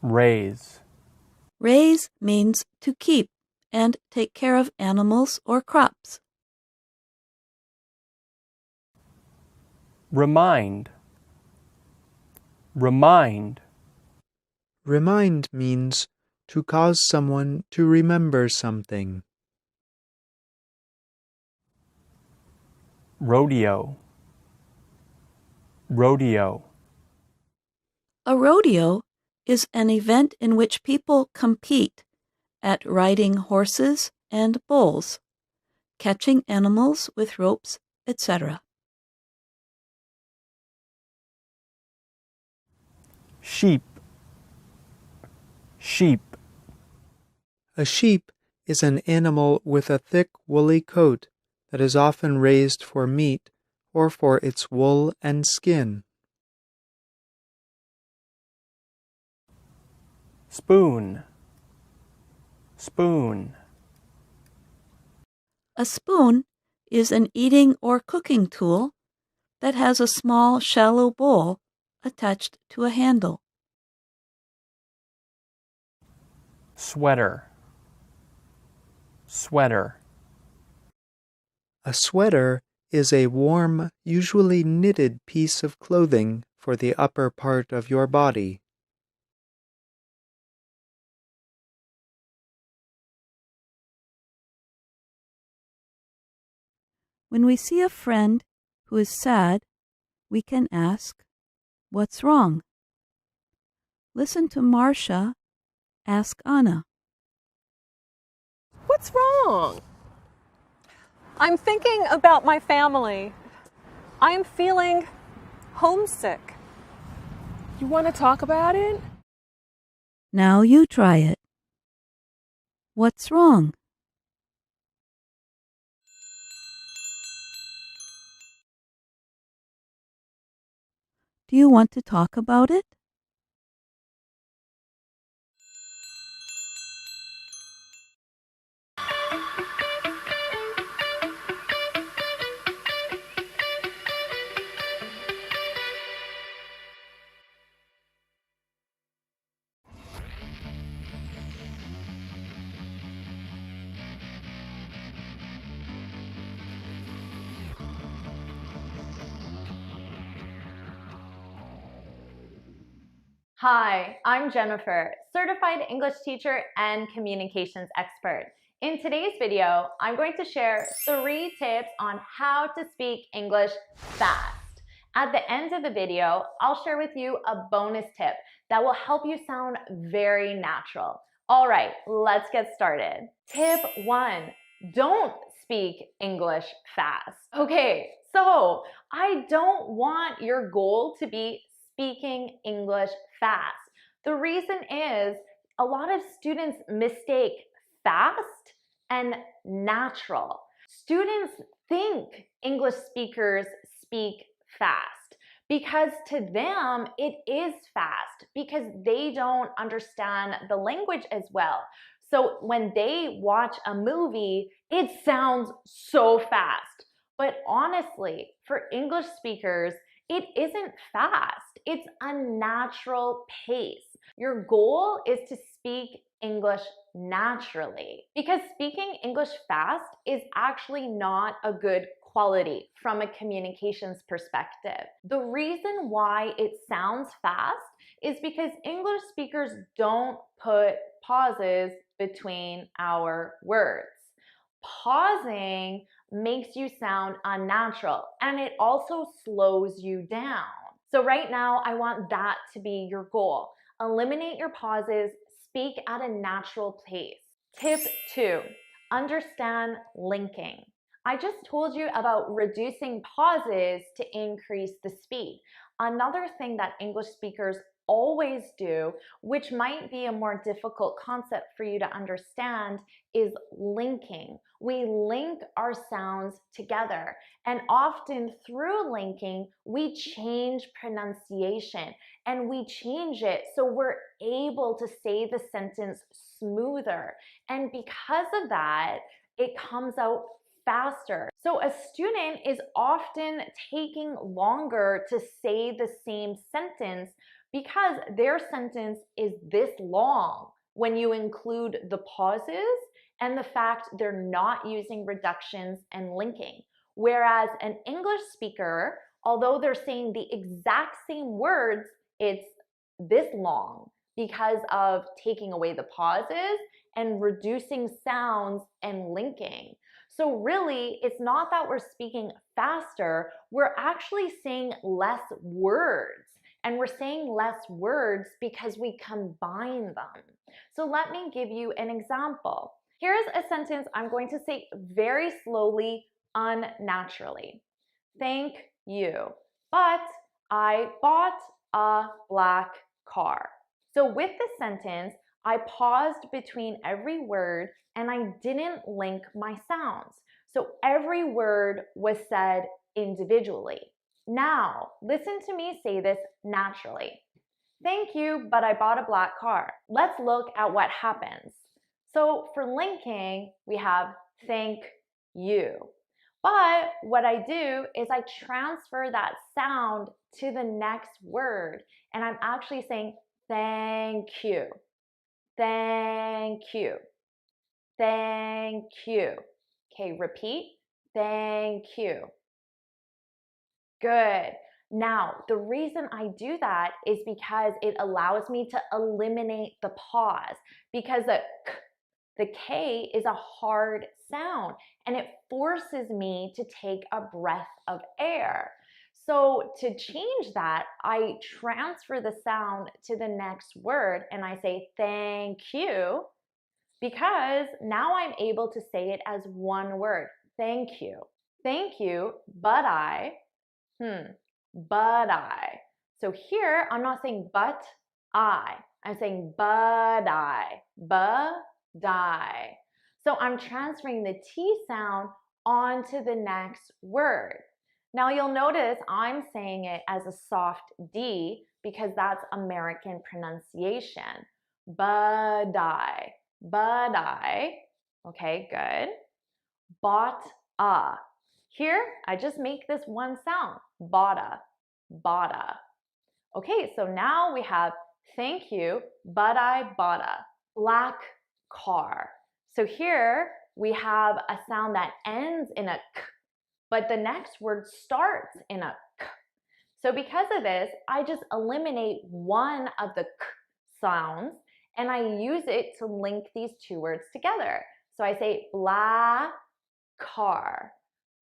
S9: Raise.
S14: Raise means to keep and take care of animals or crops.
S9: Remind. Remind.
S13: Remind means to cause someone to remember something.
S9: Rodeo. Rodeo.
S14: A rodeo is an event in which people compete at riding horses and bulls, catching animals with ropes, etc.
S9: Sheep. Sheep.
S13: A sheep is an animal with a thick woolly coat that is often raised for meat or for its wool and skin.
S9: Spoon. Spoon.
S14: A spoon is an eating or cooking tool that has a small, shallow bowl attached to a handle.
S9: Sweater. Sweater.
S13: A sweater is a warm, usually knitted piece of clothing for the upper part of your body.
S14: When we see a friend who is sad, we can ask, "What's wrong?" Listen to Marcia ask Anna.
S15: What's wrong? I'm thinking about my family. I am feeling homesick.
S17: You want to talk about it?
S14: Now you try it. What's wrong? Do you want to talk about it?
S16: Hi, I'm Jennifer, certified English teacher and communications expert. In today's video, I'm going to share 3 tips on how to speak English fast. At the end of the video, I'll share with you a bonus tip that will help you sound very natural. All right, let's get started. Tip 1, don't speak English fast. Okay, so I don't want your goal to be speaking English fast. The reason is a lot of students mistake fast and natural. Students think English speakers speak fast because to them it is fast because they don't understand the language as well. So when they watch a movie, it sounds so fast. But honestly, for English speakers, it isn't fast. It's a natural pace. Your goal is to speak English naturally because speaking English fast is actually not a good quality from a communications perspective. The reason why it sounds fast is because English speakers don't put pauses between our words. Pausing makes you sound unnatural and it also slows you down. So right now, I want that to be your goal. Eliminate your pauses, speak at a natural pace. Tip 2, understand linking. I just told you about reducing pauses to increase the speed. Another thing that English speakers always do, which might be a more difficult concept for you to understand, is linking. We link our sounds together, and often through linking, we change pronunciation, and we change it so we're able to say the sentence smoother. And because of that, it comes out faster. So a student is often taking longer to say the same sentence because their sentence is this long when you include the pauses and the fact they're not using reductions and linking. Whereas an English speaker, although they're saying the exact same words, it's this long because of taking away the pauses and reducing sounds and linking. So really, it's not that we're speaking faster, we're actually saying less words. And we're saying less words because we combine them. So let me give you an example. Here's a sentence I'm going to say very slowly, unnaturally. Thank you, but I bought a black car. So with this sentence, I paused between every word and I didn't link my sounds. So every word was said individually. Now, listen to me say this naturally. Thank you, but I bought a black car. Let's look at what happens. So for linking, we have thank you. But what I do is I transfer that sound to the next word, and I'm actually saying thank you. Thank you. Thank you. Okay, repeat. Thank you. Good. Now, the reason I do that is because it allows me to eliminate the pause, because the K is a hard sound and it forces me to take a breath of air. So to change that, I transfer the sound to the next word and I say thank you, because now I'm able to say it as one word. Thank you. Thank you, but I, but I. So here, I'm not saying but I. I'm saying but I. But-I. So I'm transferring the T sound onto the next word. Now you'll notice I'm saying it as a soft D because that's American pronunciation. But-I. But-I. Okay, good. Bought-a. Here, I just make this one sound, boughta, boughta. Okay, so now we have thank you, but I boughta. Black car. So here we have a sound that ends in a k, but the next word starts in a k. So because of this, I just eliminate one of the k sounds and I use it to link these two words together. So I say blah car.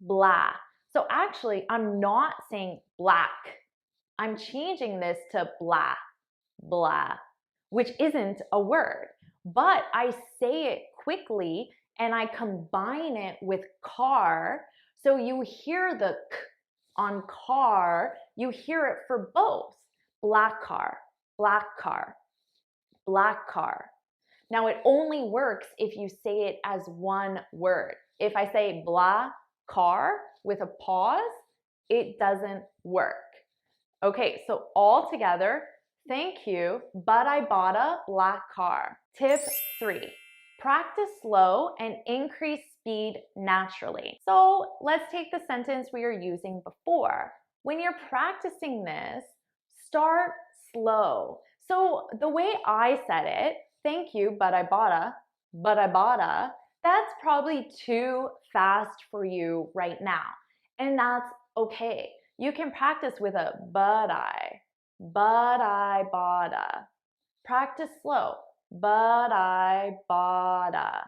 S16: Blah. So actually, I'm not saying black. I'm changing this to blah, blah, which isn't a word. But I say it quickly and I combine it with car. So you hear the k on car, you hear it for both. Black car, black car, black car. Now it only works if you say it as one word. If I say blah car with a pause, it doesn't work. Okay, so all together, thank you, but I bought a black car. Tip 3, practice slow and increase speed naturally. So let's take the sentence we were using before. When you're practicing this, start slow. So the way I said it, thank you, but I boughta, that's probably too fast for you right now. And that's okay. You can practice with a but I boughta. Practice slow. But I boughta.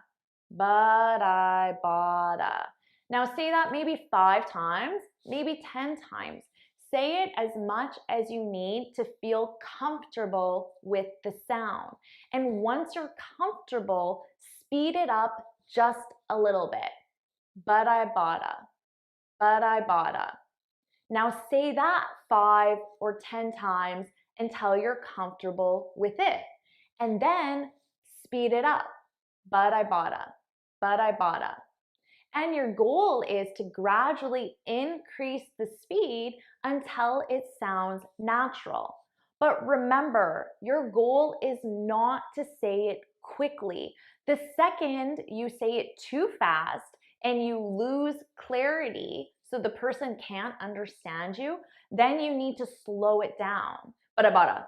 S16: Now say that maybe 5 times, maybe 10 times. Say it as much as you need to feel comfortable with the sound. And once you're comfortable, speed it up just a little bit. But I boughta. Now say that 5 or 10 times until you're comfortable with it. And then speed it up. Bada bada, bada bada. And your goal is to gradually increase the speed until it sounds natural. But remember, your goal is not to say it quickly. The second you say it too fast and you lose clarity so the person can't understand you, then you need to slow it down. Bada bada.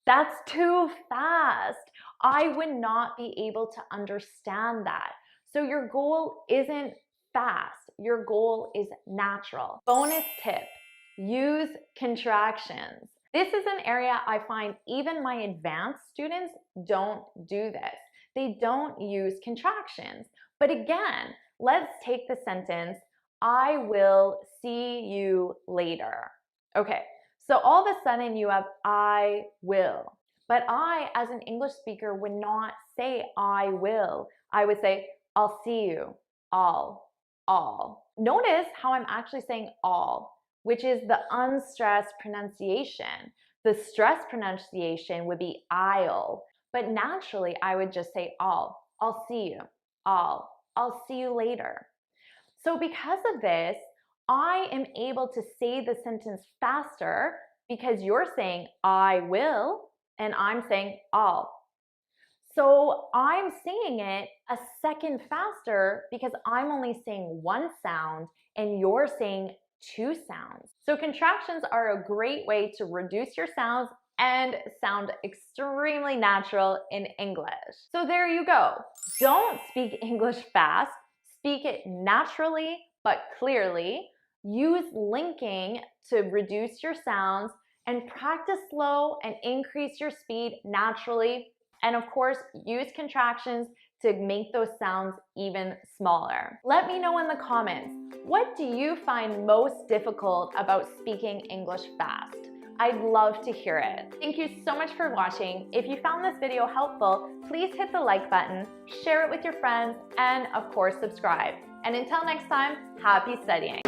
S16: That's too fast. I would not be able to understand that. So your goal isn't fast. Your goal is natural. Bonus tip, use contractions. This is an area I find even my advanced students don't do this. They don't use contractions. But again, let's take the sentence, I will see you later. Okay, so all of a sudden you have I will. But I, as an English speaker, would not say I will. I would say, I'll see you, all. Notice how I'm actually saying all, which is the unstressed pronunciation. The stressed pronunciation would be I'll, but naturally I would just say all. I'll see you, all. I'll see you later. So because of this, I am able to say the sentence faster because you're saying I will and I'm saying I'll. So I'm saying it a second faster because I'm only saying one sound and you're saying two sounds. So contractions are a great way to reduce your sounds and sound extremely natural in English. So there you go. Don't speak English fast. Speak it naturally but clearly. Use linking to reduce your sounds and practice slow and increase your speed naturally. And of course, use contractions to make those sounds even smaller. Let me know in the comments, what do you find most difficult about speaking English fast? I'd love to hear it. Thank you so much for watching. If you found this video helpful, please hit the like button, share it with your friends, and of course, subscribe. And until next time, happy studying.